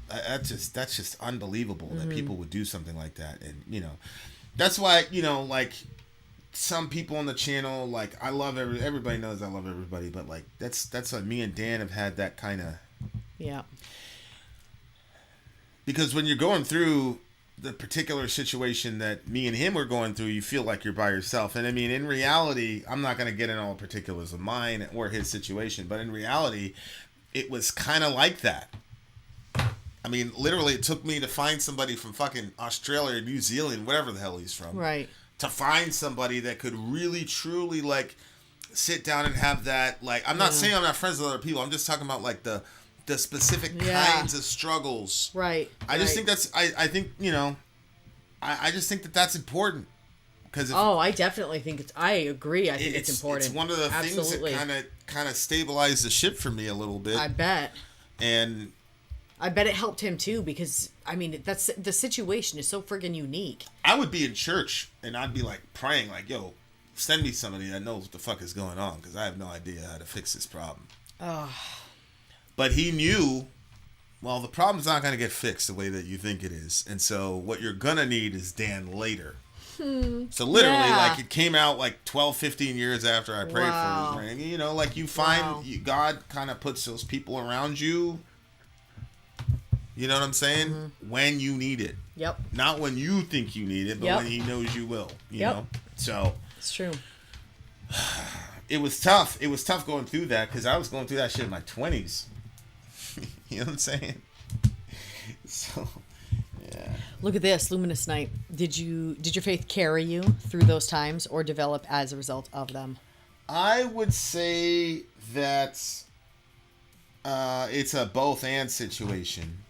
That's just unbelievable that people would do something like that. And that's why, like, some people on the channel, like, I love everybody knows I love everybody, but like that's why me and Dan have had that kind of because when you're going through the particular situation that me and him were going through, you feel like you're by yourself. And I mean, in reality, I'm not going to get in all the particulars of mine or his situation, but in reality, it was kind of like that. I mean, literally, it took me to find somebody from fucking Australia or New Zealand, whatever the hell he's from. Right. To find somebody that could really, truly, like, sit down and have that, like, I'm not saying I'm not friends with other people. I'm just talking about, like, the specific kinds of struggles. Right. I just think that's, I think, I just think that that's important. Because I definitely think I agree. I think it's important. It's one of the things that kind of stabilized the ship for me a little bit. I bet. And I bet it helped him too, because I mean, that's the situation is so friggin' unique. I would be in church and I'd be like praying, like, "Yo, send me somebody that knows what the fuck is going on, because I have no idea how to fix this problem." But he knew, well, the problem's not going to get fixed the way that you think it is, and so what you're gonna need is Dan later. So literally, like, it came out like 12, 15 years after I prayed for his ring. Like, you find God kind of puts those people around you. You know what I'm saying? When you need it. Yep. Not when you think you need it, but when he knows you will. You know? So. It's true. It was tough. It was tough going through that, because I was going through that shit in my 20s. You know what I'm saying? So, yeah. Look at this, Luminous Night. Did your faith carry you through those times or develop as a result of them? I would say that it's a both and situation.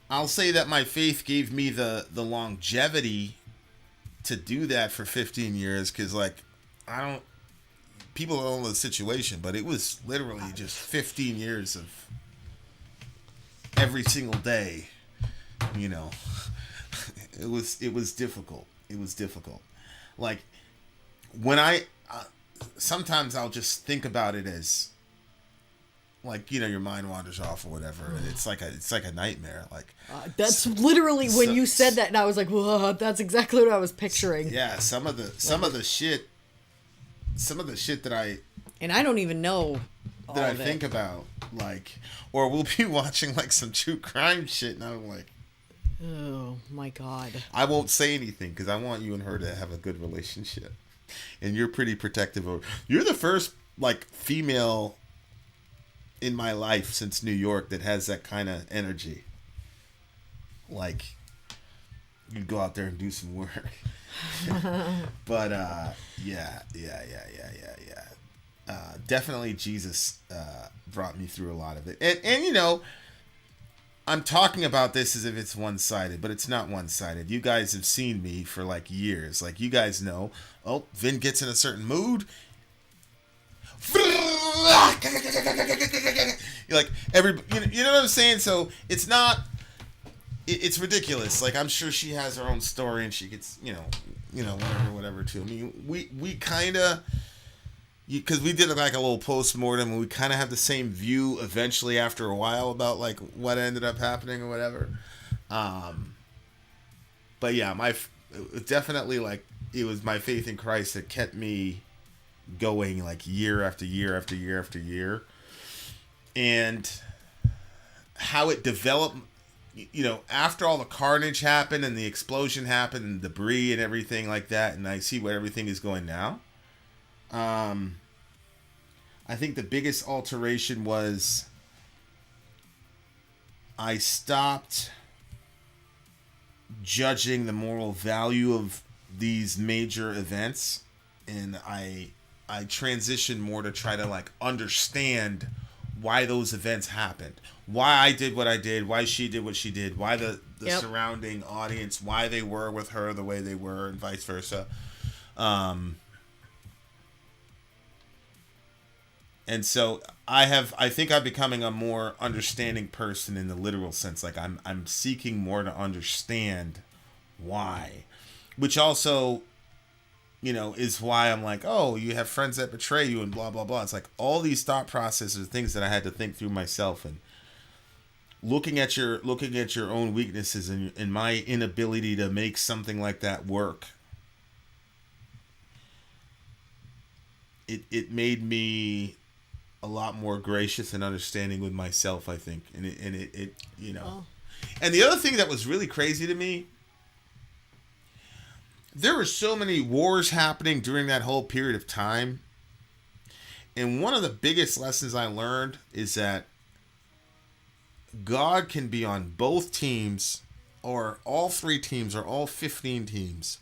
I'll say that my faith gave me the longevity to do that for 15 years, because, like, people don't know the situation, but it was literally just 15 years of every single day, It was difficult. It was difficult. Like, when sometimes I'll just think about it as, like, your mind wanders off or whatever. It's like a nightmare. Like, that's literally when you said that, and I was like, whoa, that's exactly what I was picturing. Yeah, some of the shit that I don't even know that I think about, like, or we'll be watching like some true crime shit, and I'm like, oh my God. I won't say anything because I want you and her to have a good relationship, and you're pretty protective of. You're the first, like, female in my life since New York that has that kind of energy. Like, you go out there and do some work. But yeah. Definitely Jesus brought me through a lot of it. And I'm talking about this as if it's one-sided, but it's not one-sided. You guys have seen me for like years. Like, you guys know, Vin gets in a certain mood. Like, you know what I'm saying? So it's not, it's ridiculous. Like, I'm sure she has her own story and she gets, whatever too. I mean, we kind of, because we did like a little post-mortem, and we kind of have the same view eventually after a while about like what ended up happening or whatever. But yeah, definitely, like, it was my faith in Christ that kept me going, like, year after year after year after year. And how it developed, after all the carnage happened and the explosion happened and debris and everything like that, and I see where everything is going now. I think the biggest alteration was I stopped judging the moral value of these major events, and I transitioned more to try to, like, understand why those events happened, why I did what I did, why she did what she did, why the the surrounding audience, why they were with her the way they were, and vice versa. And so I think I'm becoming a more understanding person in the literal sense. Like I'm seeking more to understand why, which also, you know, is why I'm like, oh, you have friends that betray you and blah, blah, blah. It's like all these thought processes, things that I had to think through myself, and looking at your own weaknesses and my inability to make something like that work. It made me a lot more gracious and understanding with myself, I think. And it you know. And the other thing that was really crazy to me, there were so many wars happening during that whole period of time. And one of the biggest lessons I learned is that God can be on both teams, or all 3 teams, or all 15 teams,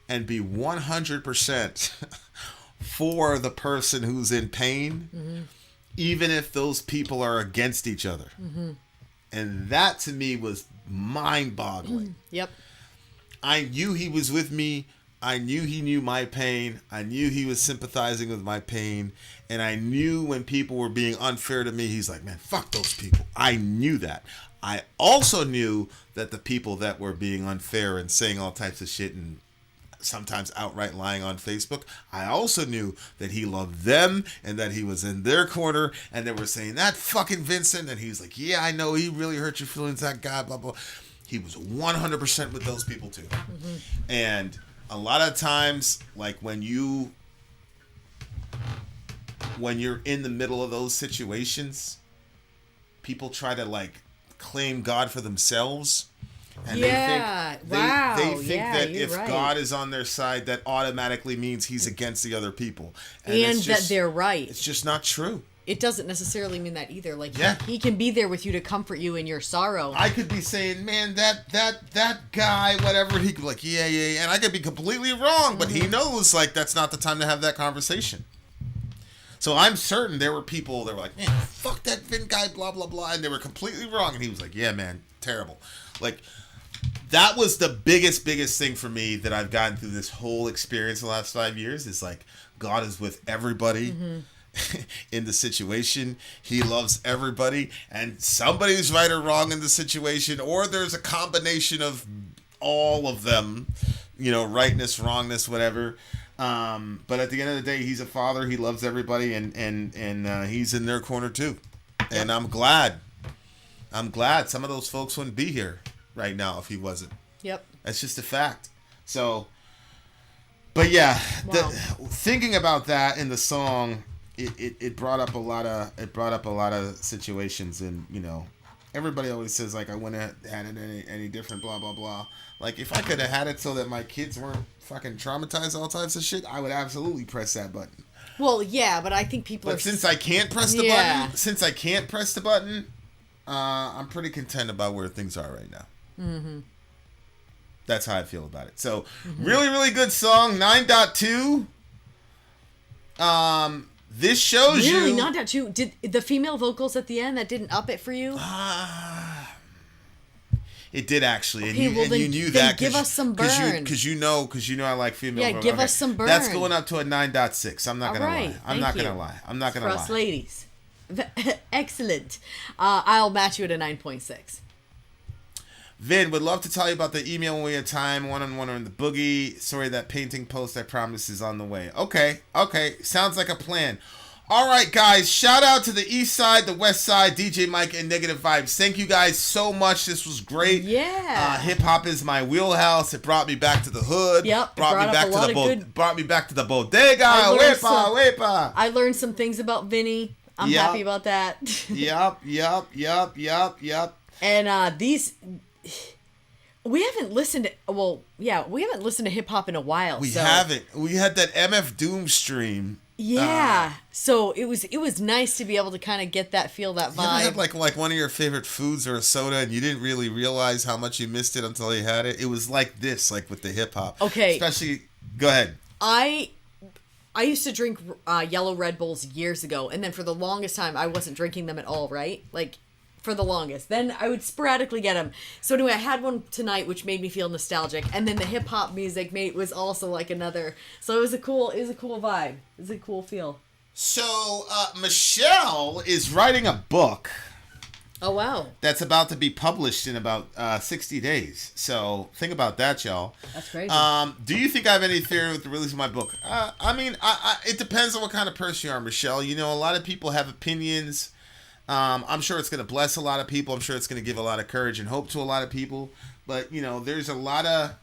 and be 100% for the person who's in pain, even if those people are against each other. And that to me was mind-boggling. Yep. I knew he was with me. I knew he knew my pain. I knew he was sympathizing with my pain. And I knew when people were being unfair to me, he's like, man, fuck those people. I knew that. I also knew that the people that were being unfair and saying all types of shit and sometimes outright lying on Facebook, I also knew that he loved them and that he was in their corner, and they were saying, that fucking Vincent, and he's like, yeah, I know, he really hurt your feelings, that guy, blah, blah. He was 100% with those people too. And a lot of times, like when you're in the middle of those situations, people try to like claim God for themselves. And they think that if God is on their side, that automatically means he's against the other people. And that they're right. It's just not true. It doesn't necessarily mean that either. Like, he can be there with you to comfort you in your sorrow. I could be saying, man, that guy, whatever, he could be like, yeah, and I could be completely wrong, but he knows, like, that's not the time to have that conversation. So I'm certain there were people that were like, man, fuck that Vin guy, blah, blah, blah, and they were completely wrong, and he was like, yeah, man, terrible. Like, that was the biggest thing for me that I've gotten through this whole experience the last 5 years, is like, God is with everybody. In the situation. He loves everybody, and somebody's right or wrong in the situation, or there's a combination of all of them, you know, rightness, wrongness, whatever. But at the end of the day, he's a father. He loves everybody, and he's in their corner too. And I'm glad some of those folks wouldn't be here right now if he wasn't. Yep. That's just a fact. So, but yeah, thinking about that in the song, it brought up a lot of situations, and you know, everybody always says like, I wouldn't have had it any different, blah blah blah. Like, if I could have had it so that my kids weren't fucking traumatized, all types of shit, I would absolutely press that button. Well, yeah, but I think people But since I can't press the button, I'm pretty content about where things are right now. That's how I feel about it. So, really, really good song, 9.2. This shows you... Really, 9.2. Did the female vocals at the end, that didn't up it for you? It did, actually. Okay, and you knew that. Give us some burn. Because you know I like female vocals. Yeah, give us some burn. That's going up to a 9.6. I'm not going to lie. I'm not going to lie. For us ladies. Excellent. I'll match you at a 9.6. Vin, would love to tell you about the email when we have time. One-on-one on the boogie. Sorry, that painting post, I promise, is on the way. Okay. Sounds like a plan. All right, guys. Shout out to the East Side, the West Side, DJ Mike, and Negative Vibes. Thank you guys so much. This was great. Yeah. Hip hop is my wheelhouse. It brought me back to the hood. Yep. Brought me back to the bodega. Wepa. I learned some things about Vinny. I'm happy about that. Yup. And these... We haven't listened to hip hop in a while. We haven't. We had that MF Doom stream. Yeah. So it was nice to be able to kind of get that feel, that vibe. You ever had like one of your favorite foods or a soda and you didn't really realize how much you missed it until you had it? It was like this, like with the hip hop. Okay. Especially, go ahead. I used to drink yellow Red Bulls years ago, and then for the longest time I wasn't drinking them at all, right? Like for the longest. Then I would sporadically get them. So anyway, I had one tonight, which made me feel nostalgic, and then the hip hop music was also like another. So it was a cool vibe. It was a cool feel. So Michelle is writing a book. Oh wow! That's about to be published in about 60 days. So think about that, y'all. That's crazy. Do you think I have any theory with the release of my book? I mean, it depends on what kind of person you are, Michelle. You know, a lot of people have opinions. I'm sure it's going to bless a lot of people. I'm sure it's going to give a lot of courage and hope to a lot of people. But, you know, there's a lot of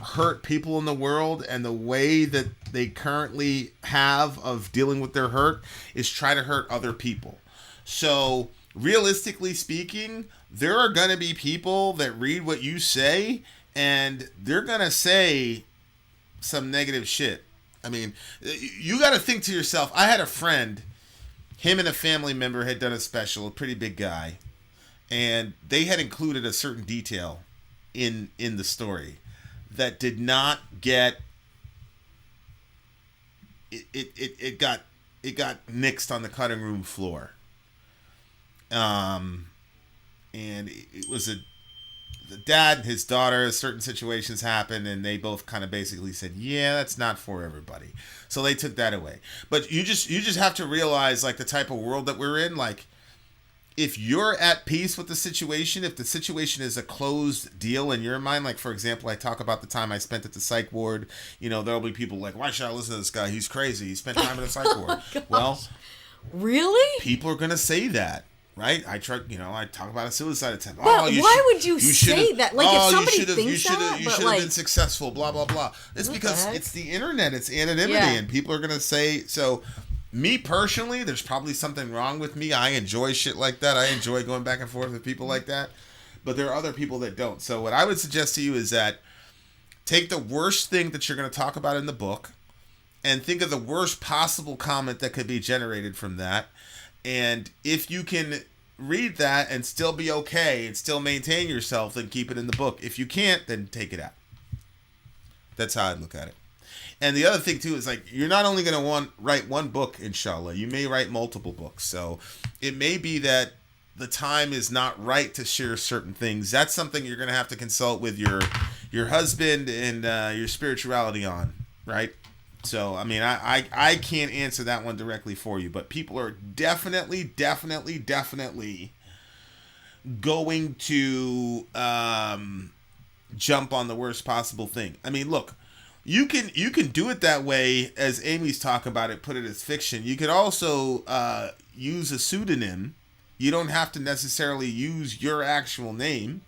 hurt people in the world, and the way that they currently have of dealing with their hurt is try to hurt other people. So, realistically speaking, there are going to be people that read what you say, and they're going to say some negative shit. I mean, you got to think to yourself, I had a friend, him and a family member had done a special, a pretty big guy, and they had included a certain detail in the story that did not get it got nixed on the cutting room floor. And it was the dad and his daughter, certain situations happened, and they both kind of basically said, yeah, that's not for everybody. So they took that away. But you just have to realize, like, the type of world that we're in. Like, if you're at peace with the situation, if the situation is a closed deal in your mind, like, for example, I talk about the time I spent at the psych ward, you know, there'll be people like, why should I listen to this guy? He's crazy. He spent time at the psych ward. Well, really? People are going to say that. Right? I talk about a suicide attempt. But why would you say that? Like, if somebody thinks that, you should have been successful, blah, blah, blah. It's because it's the internet. It's anonymity, and people are going to say, so me personally, there's probably something wrong with me. I enjoy shit like that. I enjoy going back and forth with people like that. But there are other people that don't. So what I would suggest to you is that take the worst thing that you're going to talk about in the book and think of the worst possible comment that could be generated from that. And if you can read that and still be okay and still maintain yourself, then keep it in the book. If you can't, then take it out. That's how I'd look at it. And the other thing, too, is, like, you're not only going to write one book, inshallah. You may write multiple books. So it may be that the time is not right to share certain things. That's something you're going to have to consult with your husband and your spirituality on, right? So, I mean, I can't answer that one directly for you, but people are definitely going to jump on the worst possible thing. I mean, look, you can do it that way, as Amy's talking about it, put it as fiction. You could also use a pseudonym. You don't have to necessarily use your actual name.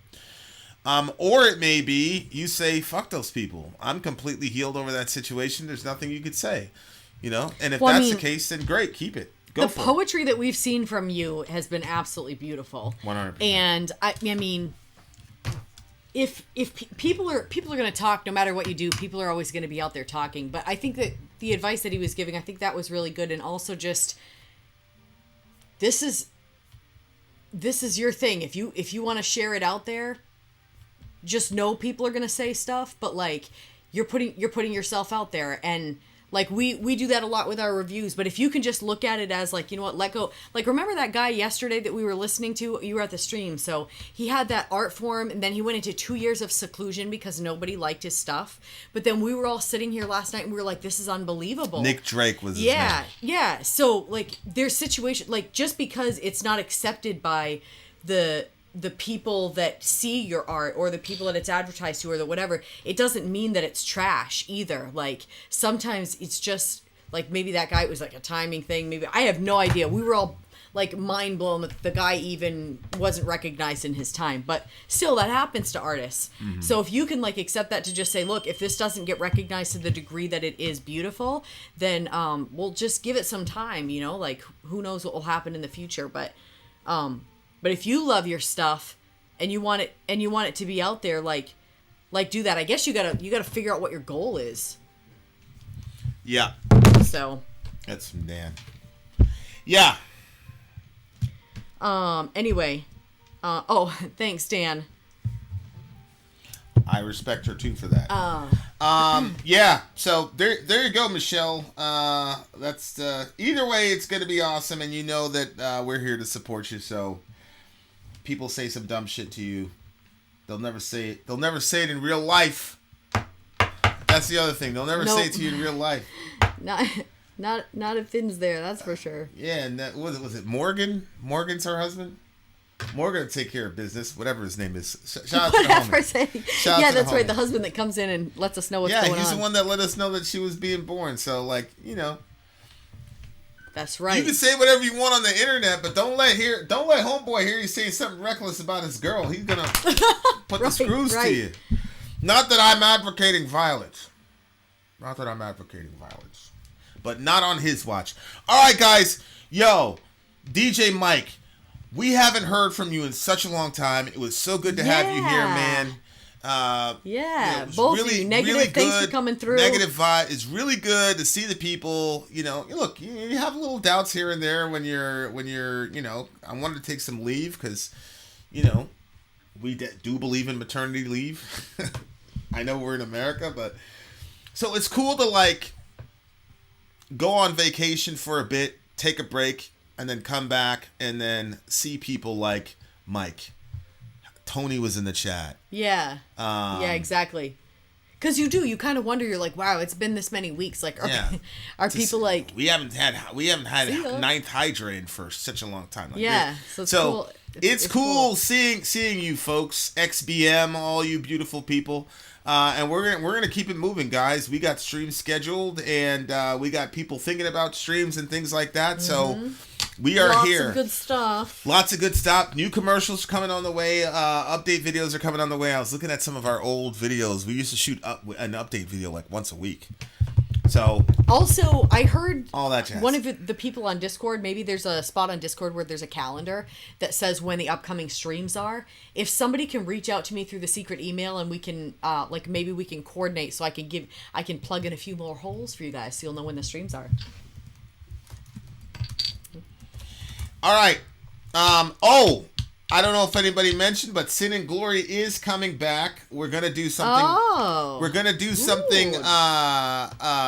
Or it may be you say, fuck those people. I'm completely healed over that situation. There's nothing you could say, you know? And if the case, then great, keep it. The poetry that we've seen from you has been absolutely beautiful. 100%. And I mean, if people are going to talk, no matter what you do, people are always going to be out there talking. But I think that the advice that he was giving, I think that was really good. And also just, this is your thing. If you want to share it out there, just know people are gonna say stuff, but like you're putting yourself out there, and like we do that a lot with our reviews. But if you can just look at it as like, you know what, let go. Like, remember that guy yesterday that we were listening to? You were at the stream, so he had that art form, and then he went into 2 years of seclusion because nobody liked his stuff. But then we were all sitting here last night and we were like, this is unbelievable. Nick Drake was his name. Yeah. So like, there's situation, like, just because it's not accepted by the people that see your art or the people that it's advertised to or the whatever, it doesn't mean that it's trash either. Like, sometimes it's just like, maybe that guy, it was like a timing thing. Maybe, I have no idea. We were all like mind blown that the guy even wasn't recognized in his time, but still, that happens to artists. Mm-hmm. So if you can like accept that, to just say, look, if this doesn't get recognized to the degree that it is beautiful, then we'll just give it some time, you know, like, who knows what will happen in the future. But if you love your stuff and you want it to be out there, like do that. I guess you gotta figure out what your goal is. Yeah. So. That's from Dan. Yeah. Anyway. Thanks, Dan. I respect her too for that. Yeah. So there you go, Michelle. That's either way, it's gonna be awesome, and you know that we're here to support you. So people say some dumb shit to you, they'll never say it. They'll never say it in real life. That's the other thing. They'll never say it to you in real life. Not if Finn's there. That's for sure. Yeah, and that was it Morgan? Morgan's her husband. Morgan will take care of business, whatever his name is. Shout out to the homie. Yeah, that's right. The husband that comes in and lets us know what's going on. Yeah, he's the one that let us know that she was being born. So, like, you know. That's right. You can say whatever you want on the internet, but don't let homeboy hear you saying something reckless about his girl. He's gonna put the screws to you. Not that I'm advocating violence. But not on his watch. All right, guys. Yo, DJ Mike. We haven't heard from you in such a long time. It was so good to have you here, man. Both of you. Negative, thanks for coming through. Negative vibe. It's really good to see the people. You know, look, you have little doubts here and there when you're, you know, I wanted to take some leave because, you know, we do believe in maternity leave. I know we're in America, but so it's cool to like go on vacation for a bit, take a break, and then come back and then see people like Mike. Tony was in the chat. Yeah. Yeah, exactly. Because you kind of wonder, you're like, wow, it's been this many weeks. Like, are people like... We haven't had ninth hydrate for such a long time. Like so it's cool. It's cool seeing you folks, XBM, all you beautiful people. And we're gonna keep it moving, guys. We got streams scheduled, and we got people thinking about streams and things like that. So we are here. Lots of good stuff. Lots of good stuff. New commercials coming on the way. Update videos are coming on the way. I was looking at some of our old videos. We used to shoot an update video like once a week. So also, I heard all that jazz. One of the people on Discord, maybe there's a spot on Discord where there's a calendar that says when the upcoming streams are. If somebody can reach out to me through the secret email and we can maybe we can coordinate so I can plug in a few more holes for you guys so you'll know when the streams are. All right. I don't know if anybody mentioned, but Sin and Glory is coming back. We're gonna do something. We're gonna do something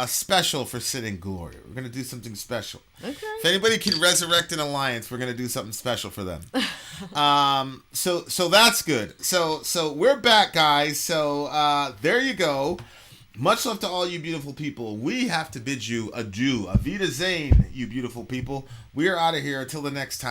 special for Sin and Glory. We're gonna do something special. Okay. If anybody can resurrect an alliance, we're gonna do something special for them. So that's good. So we're back, guys. So there you go. Much love to all you beautiful people. We have to bid you adieu. Avita Zane, you beautiful people. We are out of here until the next time.